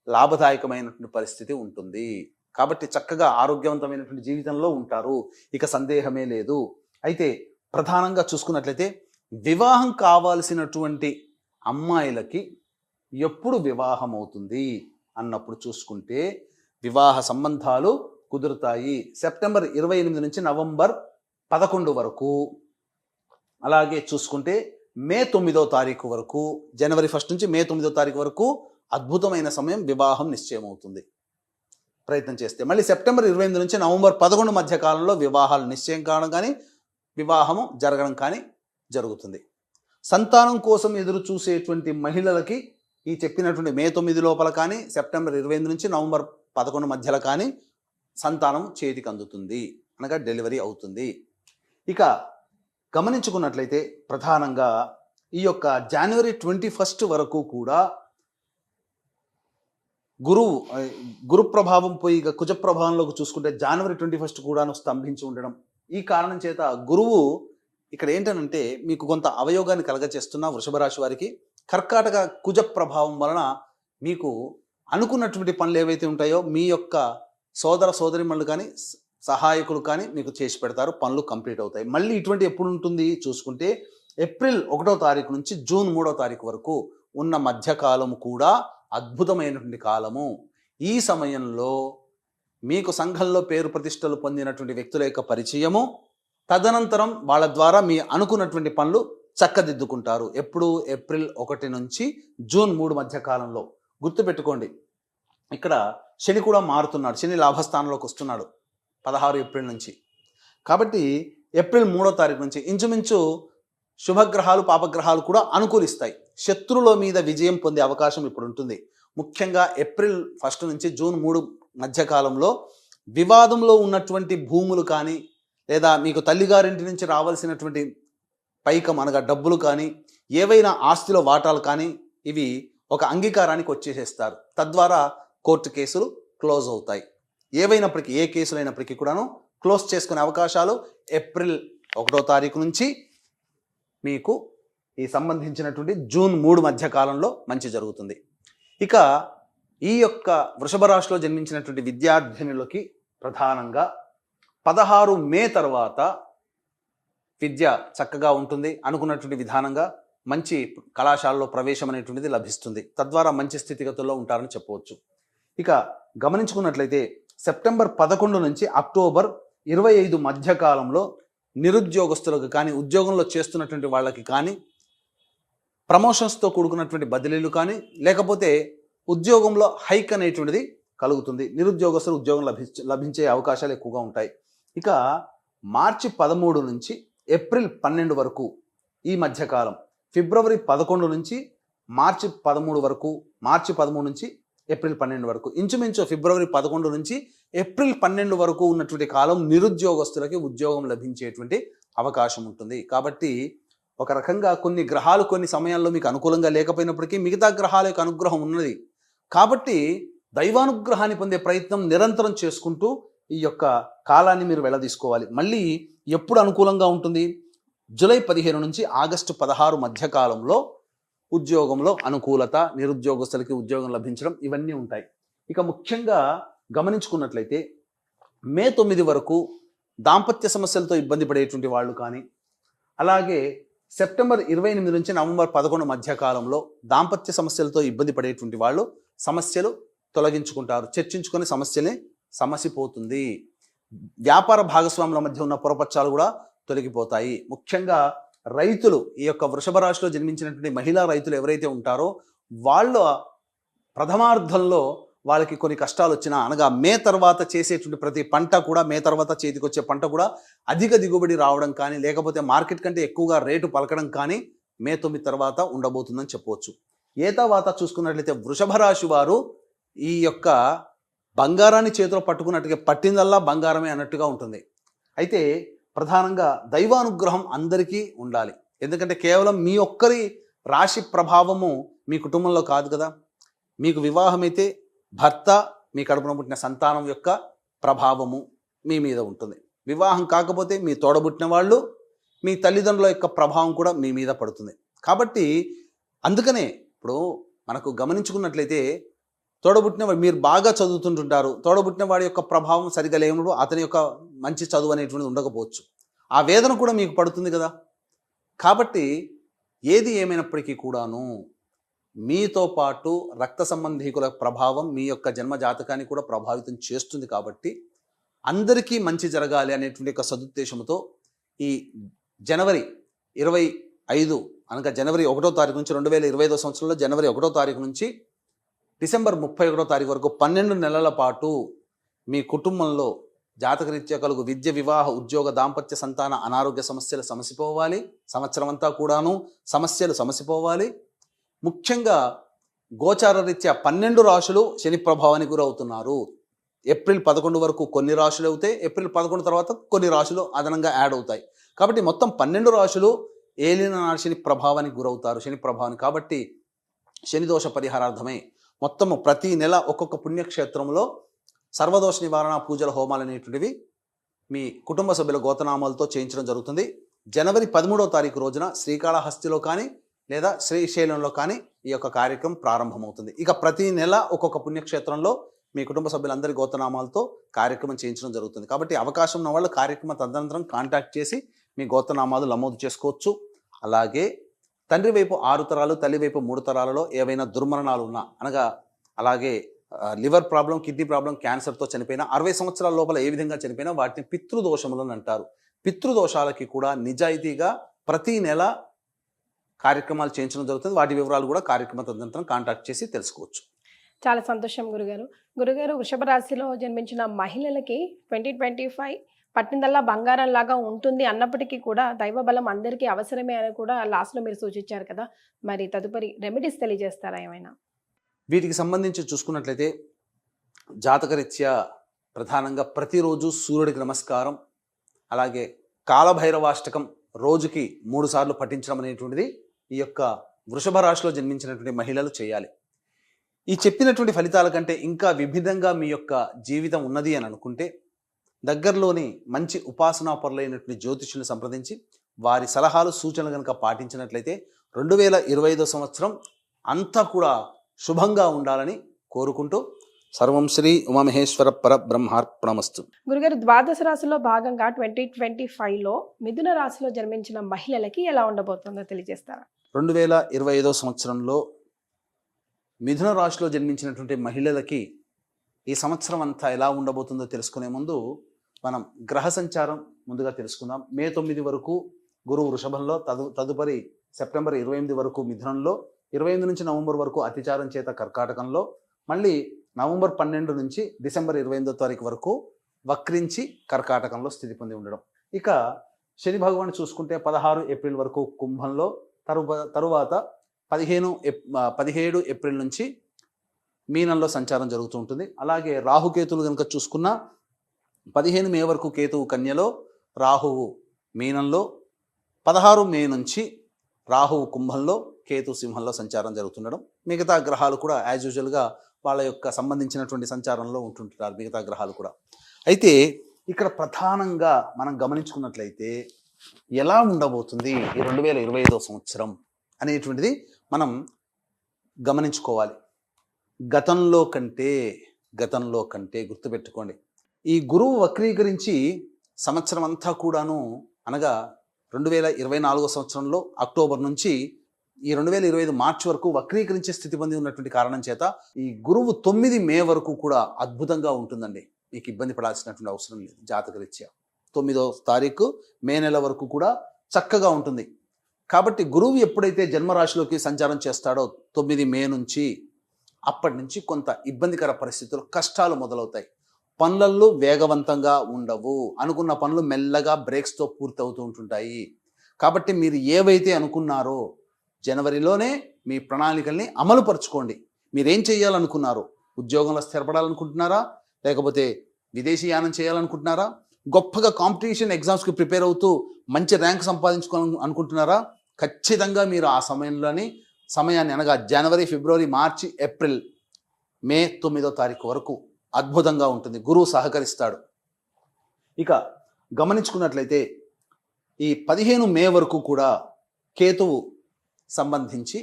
లాభదాయకమైనటువంటి పరిస్థితి ఉంటుంది. కాబట్టి చక్కగా ఆరోగ్యవంతమైనటువంటి జీవితంలో ఉంటారు, ఇక సందేహమే లేదు. అయితే ప్రధానంగా చూసుకున్నట్లయితే వివాహం కావాల్సినటువంటి అమ్మాయిలకి ఎప్పుడు వివాహం అవుతుంది అన్నప్పుడు చూసుకుంటే వివాహ సంబంధాలు కుదురుతాయి సెప్టెంబర్ 28 నుంచి నవంబర్ 11 వరకు. అలాగే చూసుకుంటే మే 9వ తారీఖు వరకు, జనవరి 1 నుంచి మే 9వ తారీఖు వరకు అద్భుతమైన సమయం, వివాహం నిశ్చయం అవుతుంది ప్రయత్నం చేస్తే. మళ్ళీ సెప్టెంబర్ 28 నుంచి నవంబర్ 11 మధ్య కాలంలో వివాహాలు నిశ్చయం కావడం కానీ వివాహము జరగడం కానీ జరుగుతుంది. సంతానం కోసం ఎదురు చూసేటువంటి మహిళలకి ఈ చెప్పినటువంటి మే 9 లోపల కానీ సెప్టెంబర్ 28 నుంచి నవంబర్ 11 మధ్యలో కానీ సంతానం చేతికి అందుతుంది, అనగా డెలివరీ అవుతుంది. ఇక గమనించుకున్నట్లయితే ప్రధానంగా ఈ యొక్క జనవరి 21 వరకు కూడా గురు ప్రభావం పోయి ఇక కుజ ప్రభావంలోకి చూసుకుంటే జనవరి 21 కూడాను స్తంభించి ఉండడం. ఈ కారణం చేత గురువు ఇక్కడ ఏంటనంటే మీకు కొంత అవయోగాన్ని కలగచేస్తున్న వృషభ రాశి వారికి కర్కాటక కుజ ప్రభావం వలన మీకు అనుకున్నటువంటి పనులు ఏవైతే ఉంటాయో మీ యొక్క సోదర సోదరిమణులు కానీ సహాయకులు కానీ మీకు చేసి పెడతారు, పనులు కంప్లీట్ అవుతాయి. మళ్ళీ ఇటువంటి ఎప్పుడు ఉంటుంది చూసుకుంటే ఏప్రిల్ 1వ తారీఖు నుంచి జూన్ 3వ తారీఖు వరకు ఉన్న మధ్యకాలము కూడా అద్భుతమైనటువంటి కాలము. ఈ సమయంలో మీకు సంఘంలో పేరు ప్రతిష్టలు పొందినటువంటి వ్యక్తుల యొక్క పరిచయము, తదనంతరం వాళ్ళ ద్వారా మీ అనుకున్నటువంటి పనులు చక్కదిద్దుకుంటారు. ఎప్పుడు ఏప్రిల్ 1 నుంచి జూన్ 3 మధ్య కాలంలో. గుర్తుపెట్టుకోండి, ఇక్కడ శని కూడా మారుతున్నాడు, శని లాభస్థానంలోకి వస్తున్నాడు 16 ఏప్రిల్ నుంచి. కాబట్టి ఏప్రిల్ 3వ తారీఖు నుంచి ఇంచుమించు శుభగ్రహాలు పాపగ్రహాలు కూడా అనుకూలిస్తాయి. శత్రువుల మీద విజయం పొందే అవకాశం ఇప్పుడు ఉంటుంది. ముఖ్యంగా ఏప్రిల్ 1 నుంచి జూన్ 3 మధ్యకాలంలో వివాదంలో ఉన్నటువంటి భూములు కానీ, లేదా మీకు తల్లిగారింటి నుంచి రావాల్సినటువంటి పైకం అనగా డబ్బులు కానీ, ఏవైనా ఆస్తిలో వాటాలు కానీ, ఇవి ఒక అంగీకారానికి వచ్చేసేస్తారు. తద్వారా కోర్టు కేసులు క్లోజ్ అవుతాయి. ఏవైనప్పటికీ, ఏ కేసులు అయినప్పటికీ కూడాను క్లోజ్ చేసుకునే అవకాశాలు ఏప్రిల్ 1వ తారీఖు నుంచి మీకు ఈ సంబంధించినటువంటి జూన్ 3 మధ్య కాలంలో మంచి జరుగుతుంది. ఇక ఈ యొక్క వృషభ రాశిలో జన్మించినటువంటి విద్యార్థినులకి ప్రధానంగా 16 మే తర్వాత విద్య చక్కగా ఉంటుంది. అనుకున్నటువంటి విధానంగా మంచి కళాశాలలో ప్రవేశం అనేటువంటిది లభిస్తుంది. తద్వారా మంచి స్థితిగతుల్లో ఉంటారని చెప్పవచ్చు. ఇక గమనించుకున్నట్లయితే సెప్టెంబర్ 11 నుంచి అక్టోబర్ 25 మధ్య కాలంలో నిరుద్యోగస్తులకు కానీ, ఉద్యోగంలో చేస్తున్నటువంటి వాళ్ళకి కానీ, ప్రమోషన్స్తో కూడుకున్నటువంటి బదిలీలు కానీ, లేకపోతే ఉద్యోగంలో హైక్ అనేటువంటిది కలుగుతుంది. నిరుద్యోగస్తులు ఉద్యోగం లభించే అవకాశాలు ఎక్కువగా ఉంటాయి. ఇక మార్చి 13 నుంచి ఏప్రిల్ 12 వరకు ఈ మధ్యకాలం, ఫిబ్రవరి 11 నుంచి మార్చి 13 వరకు, మార్చి 13 నుంచి ఏప్రిల్ 12 వరకు, ఇంచుమించు ఫిబ్రవరి 11 నుంచి ఏప్రిల్ 12 వరకు ఉన్నటువంటి కాలం నిరుద్యోగస్తులకి ఉద్యోగం లభించేటువంటి అవకాశం ఉంటుంది. కాబట్టి ఒక రకంగా కొన్ని గ్రహాలు కొన్ని సమయాల్లో మీకు అనుకూలంగా లేకపోయినప్పటికీ మిగతా గ్రహాల యొక్క అనుగ్రహం ఉన్నది. కాబట్టి దైవానుగ్రహాన్ని పొందే ప్రయత్నం నిరంతరం చేసుకుంటూ ఈ యొక్క కాలాన్ని మీరు వెళ్ళదీసుకోవాలి. మళ్ళీ ఎప్పుడు అనుకూలంగా ఉంటుంది? జూలై 15 నుంచి ఆగస్టు 16 మధ్య కాలంలో ఉద్యోగంలో అనుకూలత, నిరుద్యోగస్తులకి ఉద్యోగం లభించడం, ఇవన్నీ ఉంటాయి. ఇక ముఖ్యంగా గమనించుకున్నట్లయితే మే 9 వరకు దాంపత్య సమస్యలతో ఇబ్బంది పడేటువంటి వాళ్ళు కానీ, అలాగే సెప్టెంబర్ 28 నుంచి నవంబర్ 11 మధ్య కాలంలో దాంపత్య సమస్యలతో ఇబ్బంది పడేటువంటి వాళ్ళు సమస్యలు తొలగించుకుంటారు. చర్చించుకొని సమస్యని సమసిపోతుంది. వ్యాపార భాగస్వాముల మధ్య ఉన్న పొరపచ్చాలు కూడా తొలగిపోతాయి. ముఖ్యంగా రైతులు, ఈ యొక్క వృషభ రాశిలో జన్మించినటువంటి మహిళా రైతులు ఎవరైతే ఉంటారో వాళ్ళ ప్రథమార్థంలో వాళ్ళకి కొన్ని కష్టాలు వచ్చినా, అనగా మే తర్వాత చేసేటువంటి ప్రతి పంట కూడా, మే తర్వాత చేతికి వచ్చే పంట కూడా అధిక దిగుబడి రావడం కానీ, లేకపోతే మార్కెట్ కంటే ఎక్కువగా రేటు పలకడం కానీ మే 9 తర్వాత ఉండబోతుందని చెప్పవచ్చు. ఏ తర్వాత చూసుకున్నట్లయితే వృషభ రాశి వారు ఈ యొక్క బంగారాన్ని చేతిలో పట్టుకున్నట్టుగా పట్టిందల్లా బంగారమే అన్నట్టుగా ఉంటుంది. అయితే ప్రధానంగా దైవానుగ్రహం అందరికీ ఉండాలి. ఎందుకంటే కేవలం మీ ఒక్కరి రాశి ప్రభావము మీ కుటుంబంలో కాదు కదా. మీకు వివాహమైతే భర్త, మీ కడుపున పుట్టిన సంతానం యొక్క ప్రభావము మీ మీద ఉంటుంది. వివాహం కాకపోతే మీ తోడబుట్టిన వాళ్ళు, మీ తల్లిదండ్రుల యొక్క ప్రభావం కూడా మీ మీద పడుతుంది. కాబట్టి అందుకనే ఇప్పుడు మనకు గమనించుకున్నట్లయితే తోడబుట్టిన మీరు బాగా చదువుతుంటుంటారు, తోడబుట్టిన వాడి యొక్క ప్రభావం సరిగా లేనప్పుడు అతని యొక్క మంచి చదువు అనేటువంటిది ఉండకపోవచ్చు. ఆ వేదన కూడా మీకు పడుతుంది కదా. కాబట్టి ఏది ఏమైనప్పటికీ కూడాను మీతో పాటు రక్త సంబంధీకుల ప్రభావం మీ యొక్క జన్మ జాతకాన్ని కూడా ప్రభావితం చేస్తుంది. కాబట్టి అందరికీ మంచి జరగాలి అనేటువంటి ఒక సదుద్దేశంతో ఈ జనవరి 25 అనగా జనవరి 1వ తారీఖు నుంచి 2025 సంవత్సరంలో జనవరి 1వ తారీఖు నుంచి డిసెంబర్ 31వ తారీఖు వరకు 12 నెలల పాటు మీ కుటుంబంలో జాతకరీత్యా కలుగు విద్య, వివాహ, ఉద్యోగ, దాంపత్య, సంతాన, అనారోగ్య సమస్యలు సమసిపోవాలి. సంవత్సరం అంతా కూడాను సమస్యలు సమసిపోవాలి. ముఖ్యంగా గోచార రీత్యా 12 రాశులు శని ప్రభావానికి గురవుతున్నారు. ఏప్రిల్ 11 వరకు కొన్ని రాశులు అవుతాయి, ఏప్రిల్ 11 తర్వాత కొన్ని రాశులు అదనంగా యాడ్ అవుతాయి. కాబట్టి మొత్తం 12 రాశులు ఏలిన శని ప్రభావానికి గురవుతారు, శని ప్రభావాన్ని. కాబట్టి శని దోష పరిహారార్థమై మొత్తము ప్రతి నెల ఒక్కొక్క పుణ్యక్షేత్రంలో సర్వదోష నివారణ పూజల హోమాలు అనేటువంటివి మీ కుటుంబ సభ్యుల గోతనామాలతో చేయించడం జరుగుతుంది. జనవరి 13వ తారీఖు రోజున శ్రీకాళహస్తిలో కానీ లేదా శ్రీశైలంలో కానీ ఈ యొక్క కార్యక్రమం ప్రారంభమవుతుంది. ఇక ప్రతి నెల ఒక్కొక్క పుణ్యక్షేత్రంలో మీ కుటుంబ సభ్యులందరి గోతనామాలతో కార్యక్రమం చేయించడం జరుగుతుంది. కాబట్టి అవకాశం ఉన్న వాళ్ళు కార్యక్రమం తదనంతరం కాంటాక్ట్ చేసి మీ గోత్రనామాలు నమోదు చేసుకోవచ్చు. అలాగే తండ్రి వైపు 6 తరాలు, తల్లి వైపు 3 తరాలలో ఏవైనా దుర్మరణాలు ఉన్నా, అనగా అలాగే లివర్ ప్రాబ్లం, కిడ్నీ ప్రాబ్లం, క్యాన్సర్తో చనిపోయినా, 60 సంవత్సరాల లోపల ఏ విధంగా చనిపోయినా వాటిని పితృదోషములు అని అంటారు. పితృదోషాలకి కూడా నిజాయితీగా ప్రతి నెల కార్యక్రమాలు చేయించడం జరుగుతుంది. వాటి వివరాలు కూడా కార్యక్రమం తదనంతరం కాంటాక్ట్ చేసి తెలుసుకోవచ్చు. చాలా సంతోషం గురుగారు. గురుగారు, వృషభ రాశిలో జన్మించిన మహిళలకి 2025 పట్టిందల్లా బంగారం లాగా ఉంటుంది అన్నప్పటికీ కూడా దైవ బలం అందరికీ అవసరమే అని కూడా లాస్ట్లో మీరు సూచించారు కదా. మరి తదుపరి రెమెడీస్ తెలియజేస్తారా ఏమైనా? వీటికి సంబంధించి చూసుకున్నట్లయితే జాతకరీత్యా ప్రధానంగా ప్రతిరోజు సూర్యుడికి నమస్కారం, అలాగే కాలభైరవాష్టకం రోజుకి 3 సార్లు పఠించడం అనేటువంటిది ఈ యొక్క వృషభ రాశిలో జన్మించినటువంటి మహిళలు చేయాలి. ఈ చెప్పినటువంటి ఫలితాల కంటే ఇంకా విభిన్నంగా మీ యొక్క జీవితం ఉన్నది అని అనుకుంటే దగ్గరలోని మంచి ఉపాసనా పరులైనటువంటి జ్యోతిష్యులను సంప్రదించి వారి సలహాలు, సూచనలు కనుక పాటించినట్లయితే 2025 సంవత్సరం అంతా కూడా శుభంగా ఉండాలని కోరుకుంటూ సర్వం శ్రీ ఉమామహేశ్వర పరబ్రహ్మార్పణమస్తు. గురుగారు, ద్వాదశ రాశిలో భాగంగా 2025లో మిథున రాశిలో జన్మించిన మహిళలకి ఎలా ఉండబోతుందో తెలియజేస్తారా? 2025 సంవత్సరంలో మిథున రాశిలో జన్మించినటువంటి మహిళలకి ఈ సంవత్సరం అంతా ఎలా ఉండబోతుందో తెలుసుకునే ముందు మనం గ్రహ సంచారం ముందుగా తెలుసుకుందాం. మే 9 వరకు గురువు వృషభంలో, తదుపరి సెప్టెంబర్ 28 వరకు మిథునంలో, 28 నుంచి నవంబర్ వరకు అతిచారం చేత కర్కాటకంలో, మళ్ళీ నవంబర్ 12 నుంచి డిసెంబర్ 28వ తారీఖు వరకు వక్రించి కర్కాటకంలో స్థితి పొంది ఉండడం. ఇక శని భగవాన్ చూసుకుంటే 16 ఏప్రిల్ వరకు కుంభంలో, తరువాత 17 ఏప్రిల్ నుంచి మీనంలో సంచారం జరుగుతూ ఉంటుంది. అలాగే రాహుకేతులు కనుక చూసుకున్నా 15 మే వరకు కేతువు కన్యలో, రాహువు మీనంలో, 16 మే నుంచి రాహువు కుంభంలో, కేతు సింహంలో సంచారం జరుగుతుండడం. మిగతా గ్రహాలు కూడా యాజ్ యూజువల్గా వాళ్ళ యొక్క సంబంధించినటువంటి సంచారంలో ఉంటుంటారు మిగతా గ్రహాలు కూడా. అయితే ఇక్కడ ప్రధానంగా మనం గమనించుకున్నట్లయితే ఎలా ఉండబోతుంది ఈ 2025 సంవత్సరం అనేటువంటిది మనం గమనించుకోవాలి. గతంలో కంటే గుర్తుపెట్టుకోండి, ఈ గురువు వక్రీకరించి సంవత్సరం అంతా కూడాను, అనగా 2024 సంవత్సరంలో అక్టోబర్ నుంచి ఈ 2025 మార్చి వరకు వక్రీకరించే స్థితి పొంది ఉన్నటువంటి కారణం చేత ఈ గురువు 9 మే వరకు కూడా అద్భుతంగా ఉంటుందండి. మీకు ఇబ్బంది పడాల్సినటువంటి అవసరం లేదు. జాతకరీత్యా 9వ తారీఖు మే నెల వరకు కూడా చక్కగా ఉంటుంది. కాబట్టి గురువు ఎప్పుడైతే జన్మరాశిలోకి సంచారం చేస్తాడో 9 మే నుంచి, అప్పటి నుంచి కొంత ఇబ్బందికర పరిస్థితులు, కష్టాలు మొదలవుతాయి. పనులలో వేగవంతంగా ఉండవు, అనుకున్న పనులు మెల్లగా బ్రేక్స్తో పూర్తవుతూ ఉంటుంటాయి. కాబట్టి మీరు ఏవైతే అనుకున్నారో జనవరిలోనే మీ ప్రణాళికల్ని అమలు పరుచుకోండి. మీరేం చేయాలనుకున్నారు? ఉద్యోగంలో స్థిరపడాలనుకుంటున్నారా, లేకపోతే విదేశీయానం చేయాలనుకుంటున్నారా, గొప్పగా కాంపిటీషన్ ఎగ్జామ్స్కి ప్రిపేర్ అవుతూ మంచి ర్యాంక్ సంపాదించుకోవాలని అనుకుంటున్నారా? ఖచ్చితంగా మీరు ఆ సమయాన్ని అనగా జనవరి, ఫిబ్రవరి, మార్చి, ఏప్రిల్, మే 9వ తారీఖు వరకు అద్భుతంగా ఉంటుంది. గురువు సహకరిస్తాడు. ఇక గమనించుకున్నట్లయితే ఈ 15 మే వరకు కూడా కేతువు సంబంధించి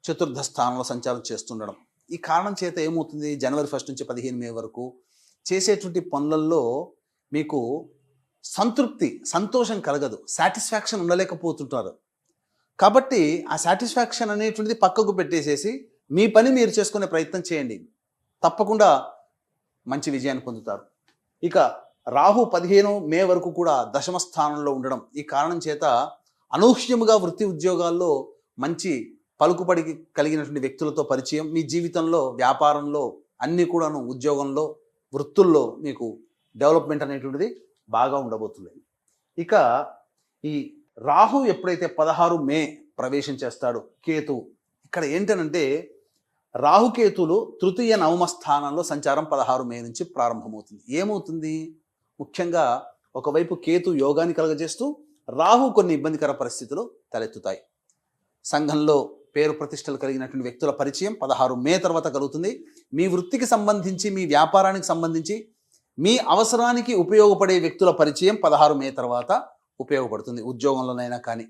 చతుర్థ స్థానంలో సంచారం చేస్తుండడం. ఈ కారణం చేత ఏమవుతుంది, జనవరి 1 నుంచి 15 మే వరకు చేసేటువంటి పనులలో మీకు సంతృప్తి, సంతోషం కలగదు, సాటిస్ఫాక్షన్ ఉండలేకపోతుంటారు. కాబట్టి ఆ సాటిస్ఫాక్షన్ అనేటువంటిది పక్కకు పెట్టేసేసి మీ పని మీరు చేసుకునే ప్రయత్నం చేయండి. తప్పకుండా మంచి విజయాన్ని పొందుతారు. ఇక రాహు 15 మే వరకు కూడా దశమ స్థానంలో ఉండడం. ఈ కారణం చేత అనూహ్యముగా వృత్తి ఉద్యోగాల్లో మంచి పలుకుబడి కలిగినటువంటి వ్యక్తులతో పరిచయం, మీ జీవితంలో, వ్యాపారంలో, అన్నీ కూడాను, ఉద్యోగంలో, వృత్తుల్లో మీకు డెవలప్మెంట్ అనేటువంటిది బాగా ఉండబోతుంది. ఇక ఈ రాహు ఎప్పుడైతే 16 మే ప్రవేశం చేస్తాడు, కేతు ఇక్కడ ఏంటనంటే రాహుకేతులు తృతీయ నవమ స్థానంలో సంచారం 16 మే నుంచి ప్రారంభమవుతుంది. ఏమవుతుంది, ముఖ్యంగా ఒకవైపు కేతు యోగాన్ని కలగజేస్తూ రాహు కొన్ని ఇబ్బందికర పరిస్థితులు తలెత్తుతాయి. సంఘంలో పేరు ప్రతిష్టలు కలిగినటువంటి వ్యక్తుల పరిచయం 16 మే తర్వాత కలుగుతుంది. మీ వృత్తికి సంబంధించి, మీ వ్యాపారానికి సంబంధించి, మీ అవసరానికి ఉపయోగపడే వ్యక్తుల పరిచయం 16 మే తర్వాత ఉపయోగపడుతుంది. ఉద్యోగంలోనైనా కానీ